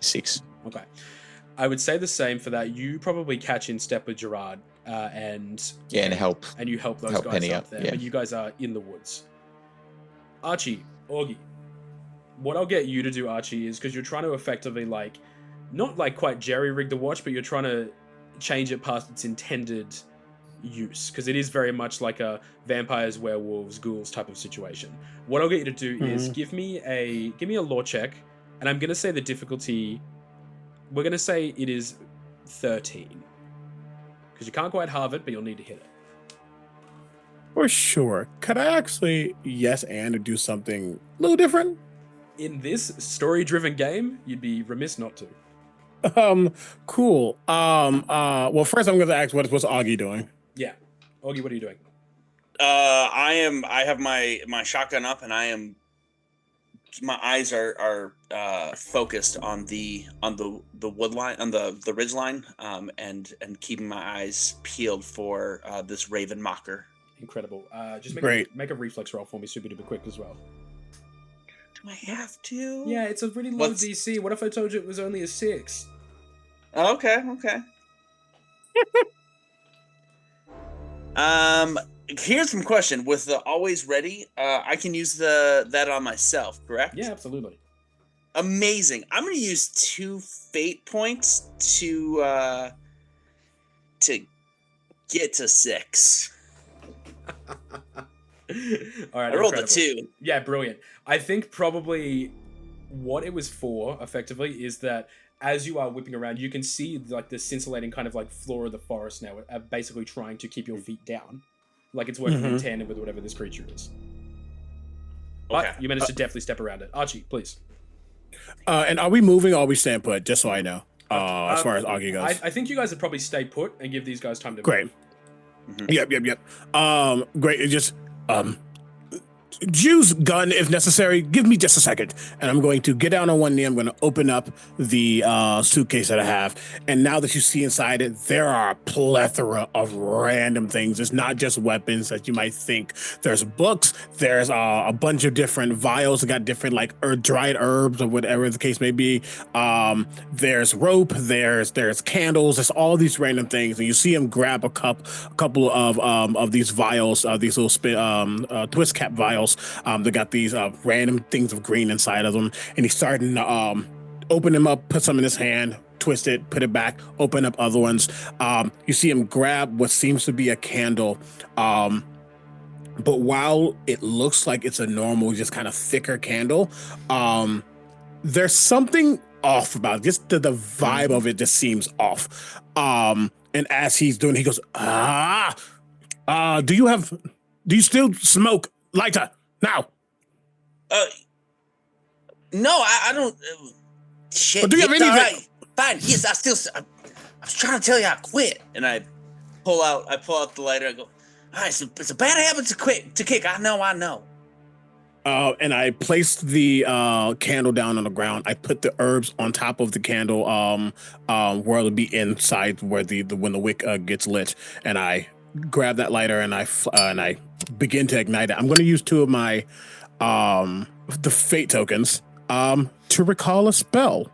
6. Okay. I would say the same for that. You probably catch in step with Gerard and help. And you help those help guys Penny up up, there. yeah. But you guys are in the woods. Archie, Auggie, what I'll get you to do, Archie, is because you're trying to effectively not quite jerry-rig the watch, but you're trying to change it past its intended use, because it is very much like a vampires, werewolves, ghouls type of situation. What I'll get you to do is give me a lore check, and I'm gonna say the difficulty. We're gonna say it is 13, because you can't quite halve it, but you'll need to hit it. For sure. Could I actually and do something a little different? In this story-driven game, you'd be remiss not to. Cool. Well, first I'm going to ask what's Auggie doing? Yeah. Auggie, what are you doing? I have my shotgun up, and my eyes are focused on the wood line, on the ridge line, and keeping my eyes peeled for this raven mocker. Incredible. Just make a reflex roll for me, super duper quick as well. Do I have to? Yeah, it's a really low DC. What if I told you it was only a 6? Okay. Here's some question. With the always ready, I can use that on myself, correct? Yeah, absolutely. Amazing. I'm gonna use 2 fate points to get to 6. All right, I rolled incredible. a 2. Yeah, brilliant. I think probably what it was for, effectively, is that as you are whipping around, you can see like the scintillating kind of like floor of the forest now, basically trying to keep your feet down, like it's working in tandem with whatever this creature is. But Okay. you managed to definitely step around it. Archie, please. And are we moving or are we staying put? Just so I know. As far as Auggie goes. I think you guys would probably stay put and give these guys time to Great. move. Yep. Great. It just use gun if necessary. Give me just a second, and I'm going to get down on one knee. I'm going to open up the suitcase that I have, and now that you see inside it, there are a plethora of random things. It's not just weapons that you might think. There's books. There's a bunch of different vials that got different like dried herbs or whatever the case may be. There's rope. There's candles. There's all these random things, and you see him grab a couple of these vials, these little twist cap vials. They got these random things of green inside of them, and he's starting to open them up, put some in his hand, twist it, put it back, open up other ones. You see him grab what seems to be a candle, but while it looks like it's a normal, just kind of thicker candle, there's something off about it. Just the vibe of it just seems off. And as he's doing, he goes, do you still smoke? Lighter, now. No, I don't. Shit. But do you have it's all anything? right. Fine. Yes, I was trying to tell you I quit. And I pull out the lighter. I go, all right, it's a bad habit to kick. I know. And I placed the candle down on the ground. I put the herbs on top of the candle, where it'll be inside where when the wick gets lit. And I grab that lighter and I begin to ignite it. I'm going to use 2 of my the fate tokens to recall a spell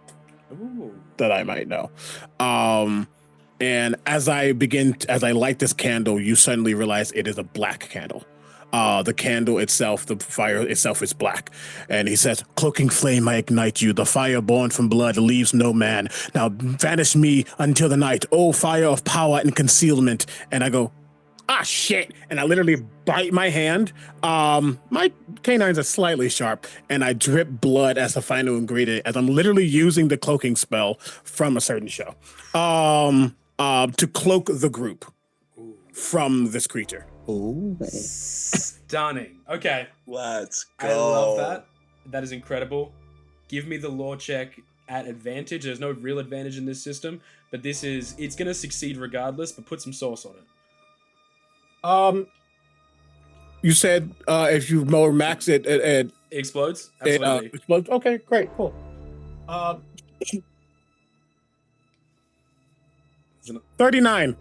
that I might know. And as I light this candle, you suddenly realize it is a black candle. The candle itself, the fire itself is black. And he says, "Cloaking flame, I ignite you. The fire born from blood leaves no man. Now vanish me until the night. Oh, fire of power and concealment." And I go, shit. And I literally bite my hand. My canines are slightly sharp, and I drip blood as the final ingredient, as I'm literally using the cloaking spell from a certain show to cloak the group from this creature. Ooh. Stunning. Okay. Let's go. I love that. That is incredible. Give me the lore check at advantage. There's no real advantage in this system, but it's going to succeed regardless, but put some sauce on it. You said if you more max it, it explodes. Absolutely. It explodes. Okay, great, cool. 39.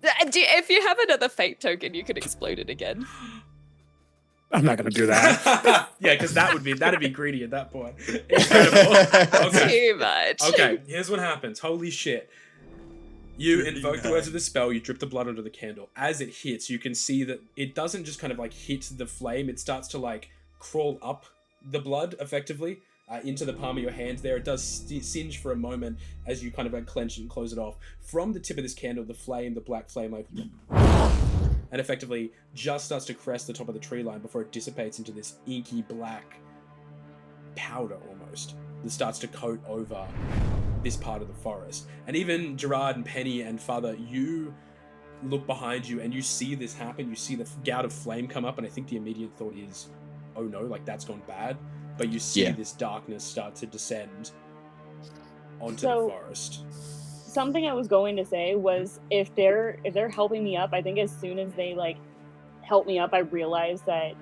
If you have another fate token, you could explode it again. I'm not gonna do that. Yeah, because that'd be greedy at that point. Incredible. Okay. Too much. Okay, here's what happens. Holy shit. You invoke the words of the spell, you drip the blood onto the candle. As it hits, you can see that it doesn't just kind of like hit the flame, it starts to like crawl up the blood effectively into the palm of your hand there. It does singe for a moment as you kind of like clench and close it off. From the tip of this candle, the black flame, like, and effectively just starts to crest the top of the tree line before it dissipates into this inky black powder almost that starts to coat over this part of the forest. And even Gerard and Penny and Father, you look behind you and you see this happen. You see the gout of flame come up, and I think the immediate thought is, oh no, like that's gone bad. But you see this darkness start to descend onto the forest. Something I was going to say was if they're helping me up, I think as soon as they like help me up, I realized that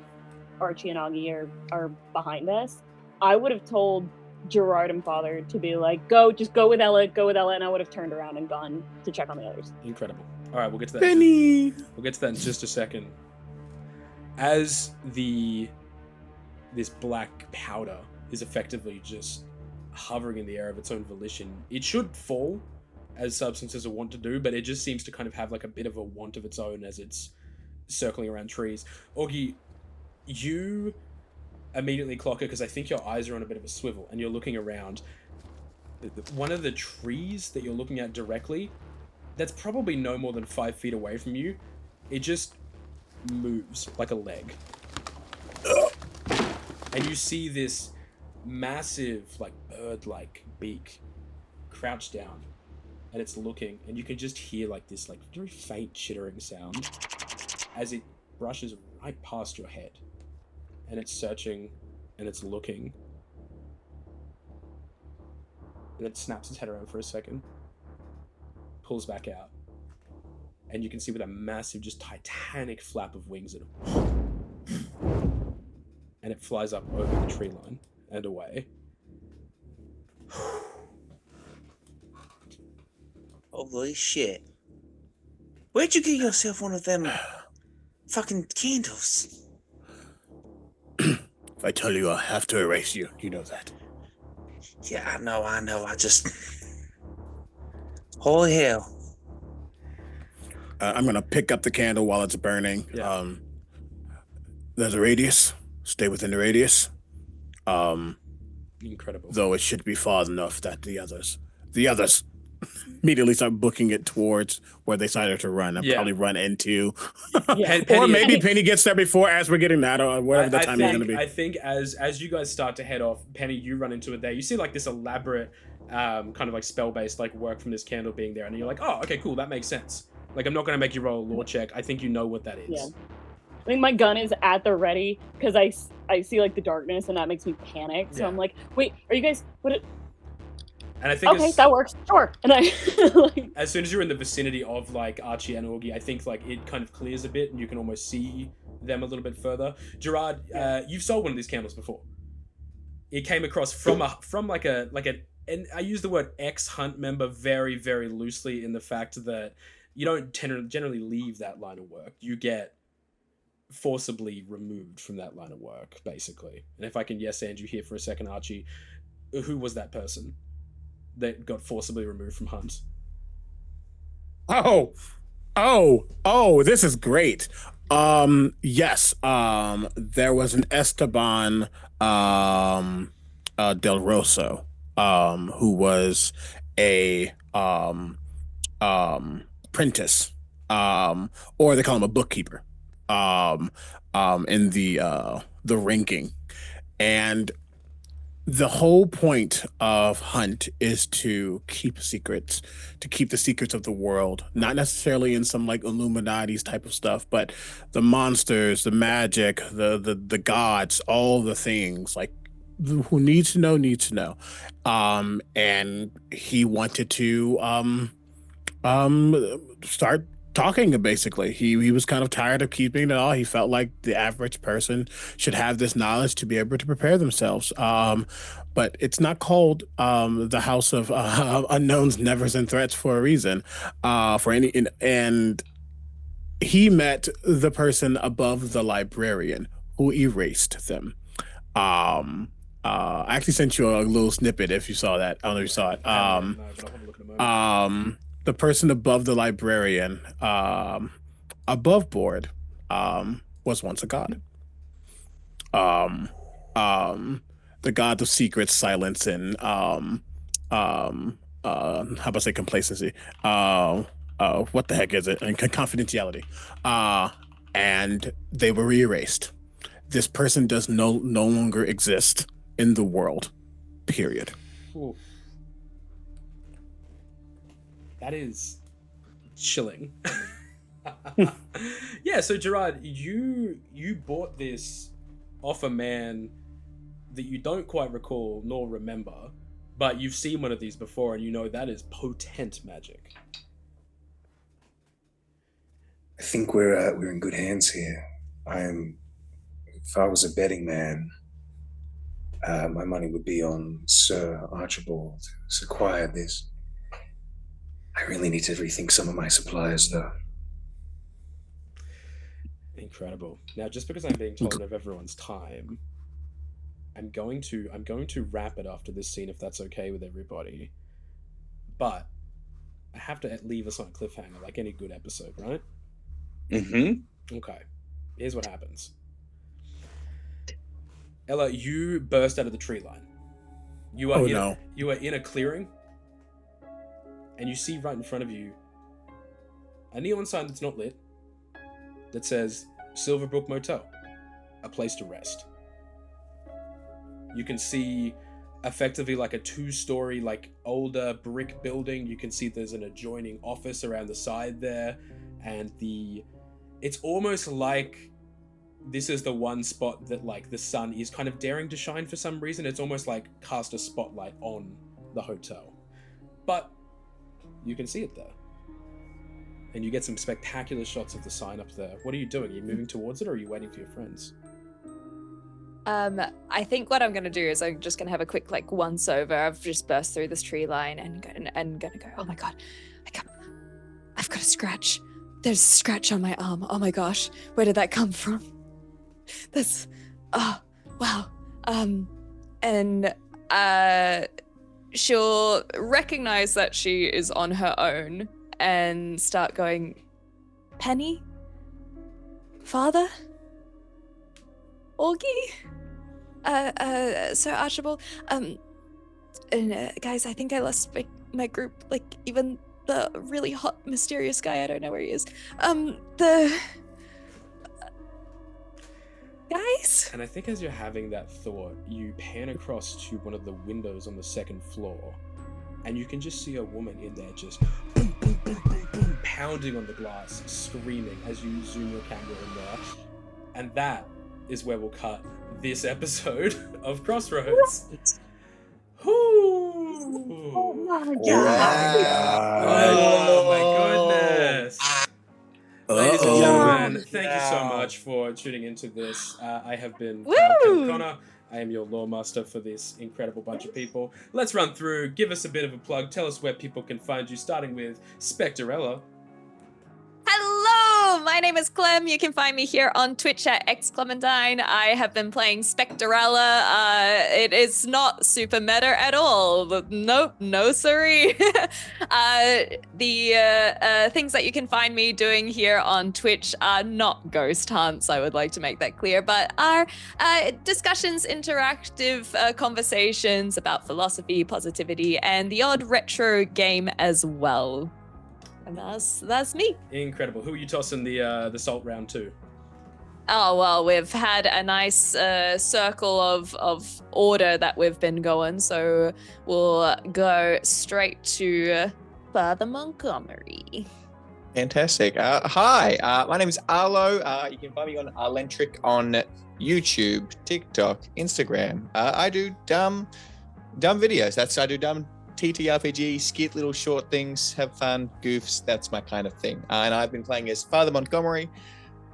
Archie and Auggie are behind us. I would have told Gerard and Father to be like, just go with Ella, and I would have turned around and gone to check on the others. Incredible. All right, we'll get to that. Penny. We'll get to that in just a second. As this black powder is effectively just hovering in the air of its own volition, it should fall, as substances are wont to do, but it just seems to kind of have like a bit of a want of its own as it's circling around trees. Auggie, you immediately clock it because I think your eyes are on a bit of a swivel and you're looking around. One of the trees that you're looking at directly, that's probably no more than 5 feet away from you, it just moves like a leg. And you see this massive, like, bird-like beak crouched down, and it's looking, and you can just hear like this like very faint chittering sound as it brushes right past your head, and it's searching and it's looking, and it snaps its head around for a second, pulls back out, and you can see with a massive, just titanic flap of wings, and it flies up over the tree line and away. Holy shit. Where'd you get yourself one of them fucking candles? If I tell you, I'll have to erase you. You know that. Yeah, I know. I just... Holy hell. I'm going to pick up the candle while it's burning. Yeah. There's a radius. Stay within the radius. Incredible. Though it should be far enough that the others immediately start booking it towards where they decided to run. I'll probably run into. Or maybe Penny gets there before as we're getting that, or whatever the time is going to be. I think as you guys start to head off, Penny, you run into it there. You see like this elaborate kind of like spell-based like work from this candle being there, and you're like, oh, okay, cool, that makes sense. Like, I'm not going to make you roll a lore check. I think you know what that is. Yeah. I think my gun is at the ready because I see like the darkness, and that makes me panic. So I'm like, wait, are you guys... And I think okay, that works. Sure. And I like, as soon as you're in the vicinity of like Archie and Auggie, I think like it kind of clears a bit, and you can almost see them a little bit further. Gerard, you've sold one of these candles before. It came across from and I use the word ex-hunt member very, very loosely in the fact that you don't generally leave that line of work. You get forcibly removed from that line of work, basically. And if I can and you here for a second, Archie, who was that person that got forcibly removed from Hunt? Oh, this is great. Yes. There was an Esteban Del Rosso, who was a apprentice, or they call him a bookkeeper, in the ranking. And the whole point of Hunt is to keep secrets, to keep the secrets of the world, not necessarily in some like Illuminati's type of stuff, but the monsters, the magic, the gods, all the things, like who needs to know. And he wanted to start talking, basically. He was kind of tired of keeping it all. He felt like the average person should have this knowledge to be able to prepare themselves. But it's not called the House of Unknowns, Nevers, and Threats for a reason. And he met the person above the librarian who erased them. I actually sent you a little snippet if you saw that. I don't know if you saw it. The person above the librarian, above board, was once a god. The god of secrets, silence, and how about I say complacency? What the heck is it? And confidentiality. And they were erased. This person does no longer exist in the world. Period. Ooh. That is chilling. Yeah, so Gerard, you bought this off a man that you don't quite recall nor remember, but you've seen one of these before, and you know that is potent magic. I think we're in good hands here. If I was a betting man, my money would be on Sir Archibald, who's acquired this. I really need to rethink some of my suppliers, though. Incredible. Now, just because I'm being told of everyone's time, I'm going to wrap it after this scene, if that's okay with everybody. But I have to leave us on a cliffhanger, like any good episode, right? Mm-hmm. Okay. Here's what happens. Ella, you burst out of the tree line. You are in a clearing, and you see right in front of you a neon sign that's not lit that says Silverbrook Motel, a place to rest. You can see effectively like a 2-story, like older brick building. You can see there's an adjoining office around the side there, and it's almost like this is the one spot that like the sun is kind of daring to shine for some reason. It's almost like cast a spotlight on the hotel, but you can see it there. And you get some spectacular shots of the sign up there. What are you doing? Are you moving towards it, or are you waiting for your friends? I think what I'm gonna do is I'm just gonna have a quick like once over. I've just burst through this tree line and gonna go, oh my god, I've got a scratch. There's a scratch on my arm. Oh my gosh, where did that come from? That's, oh, wow. And she'll recognize that she is on her own and start going, Penny? Father? Auggie? Sir Archibald? Guys, I think I lost my group, like, even the really hot, mysterious guy, I don't know where he is. Guys? And I think as you're having that thought, you pan across to one of the windows on the second floor, and you can just see a woman in there just boom, boom, boom, boom, boom, pounding on the glass, screaming as you zoom your camera in there. And that is where we'll cut this episode of Crossroads. Oh my god. Oh my goodness. Ladies and gentlemen, thank you so much for tuning into this. I have been Calhouln Connor. I am your lore master for this incredible bunch of people. Let's run through, give us a bit of a plug, tell us where people can find you, starting with SpectreElla. Hello, my name is Clem. You can find me here on Twitch at xClementine. I have been playing SpectreElla. It is not super meta at all. Nope, no siree. The things that you can find me doing here on Twitch are not ghost hunts, I would like to make that clear, but are discussions, interactive conversations about philosophy, positivity, and the odd retro game as well. And that's me. Incredible. Who are you tossing the salt round to? Oh, well, we've had a nice circle of order that we've been going, so we'll go straight to Father Montgomery. Fantastic. Hi, my name is Arlo. You can find me on Arlentric on YouTube, TikTok, Instagram. I do dumb videos. I do dumb TTRPG, skit little short things, have fun, goofs. That's my kind of thing. And I've been playing as Father Montgomery.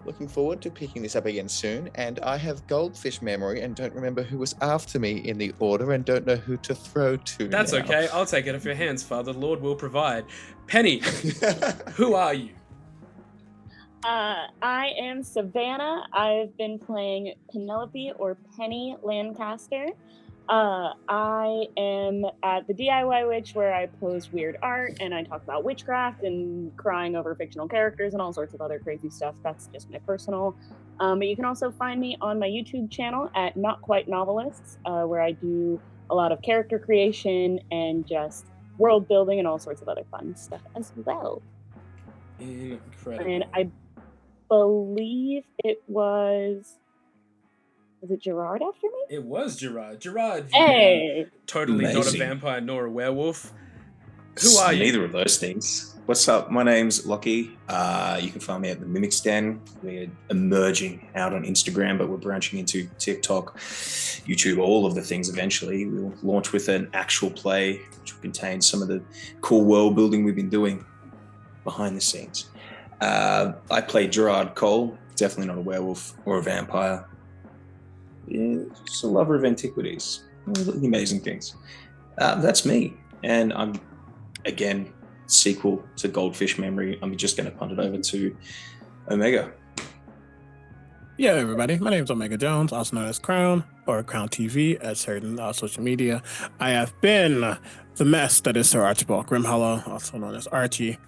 Looking forward to picking this up again soon. And I have goldfish memory and don't remember who was after me in the order and don't know who to throw to. That's now. okay. I'll take it off your hands, Father. The Lord will provide. Penny, who are you? I am Savannah. I've been playing Penelope or Penny Lancaster. I am at the DIY Witch, where I post weird art and I talk about witchcraft and crying over fictional characters and all sorts of other crazy stuff. That's just my personal. But you can also find me on my YouTube channel at Not Quite Novelists, where I do a lot of character creation and just world building and all sorts of other fun stuff as well. Incredible. And I believe it was it Gerard after me? It was Gerard. Gerard, hey! Totally Amazing. not a vampire nor a werewolf. Who are you? Neither of those things. What's up? My name's Lockie. You can find me at the Mimics Den. We're emerging out on Instagram, but we're branching into TikTok, YouTube, all of the things eventually. We'll launch with an actual play, which will contain some of the cool world building we've been doing behind the scenes. I played Gerard Cole, definitely not a werewolf or a vampire. Yeah, just a lover of antiquities, amazing things. That's me, and I'm again sequel to Goldfish Memory. I'm just going to punt it over to Omega. Yeah, everybody. My name is Omega Jones, also known as Crown or Crown TV at certain social media. I have been the mess that is Sir Archibald Grimhollow, also known as Archie.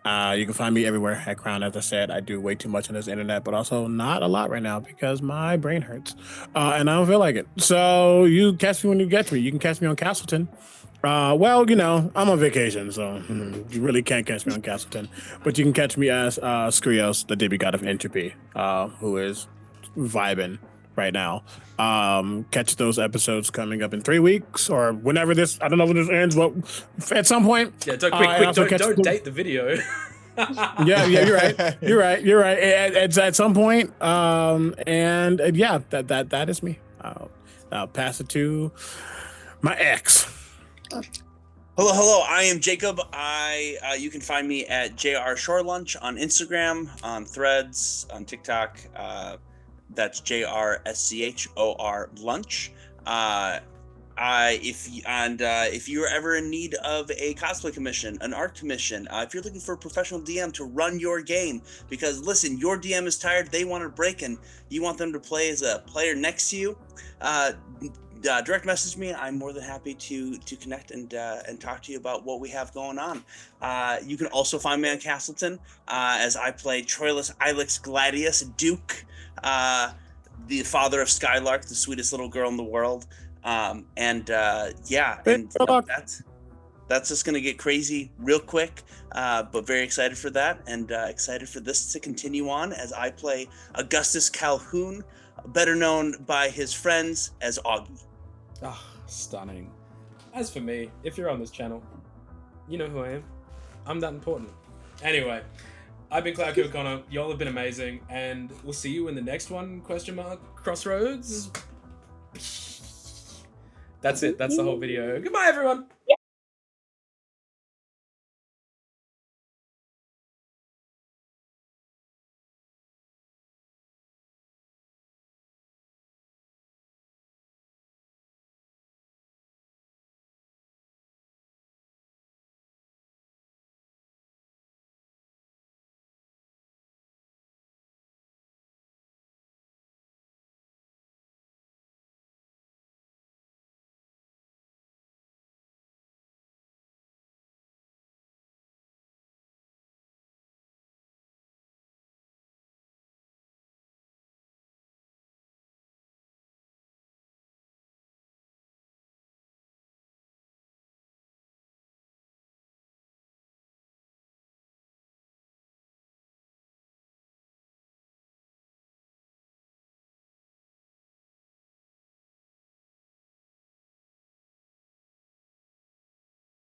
You can find me everywhere at Crown. As I said, I do way too much on this internet, but also not a lot right now because my brain hurts and I don't feel like it. So you catch me when you get me. You can catch me on Castleton. Well, you know, I'm on vacation, so you really can't catch me on Castleton. But you can catch me as Skrios, the Dibby God of Entropy, who is vibing right now. Catch those episodes coming up in 3 weeks or whenever this. I don't know when this ends, but at some point. Yeah, don't date the video. Yeah, you're right. You're right. It's at some point. And yeah, that is me. I'll pass it to my ex. Hello. I am Jacob. You can find me at JrSchorlunch on Instagram, on Threads, on TikTok. That's JrSchor lunch. If you're ever in need of a cosplay commission, an art commission, if you're looking for a professional DM to run your game, because listen, your DM is tired, they want to break, and you want them to play as a player next to you, direct message me. I'm more than happy to connect and talk to you about what we have going on. You can also find me on Castleton as I play Troilus Ilex Gladius Duke, the father of Skylark, the sweetest little girl in the world. That's just gonna get crazy real quick, but very excited for that, and excited for this to continue on as I play Augustus Calhouln, better known by his friends as Auggie. Ah, stunning. As for me, if you're on this channel, you know who I am. I'm that important. Anyway, I've been Cloud O'Connor. Y'all have been amazing, and we'll see you in the next one, ? Crossroads. That's it. That's the whole video. Goodbye, everyone.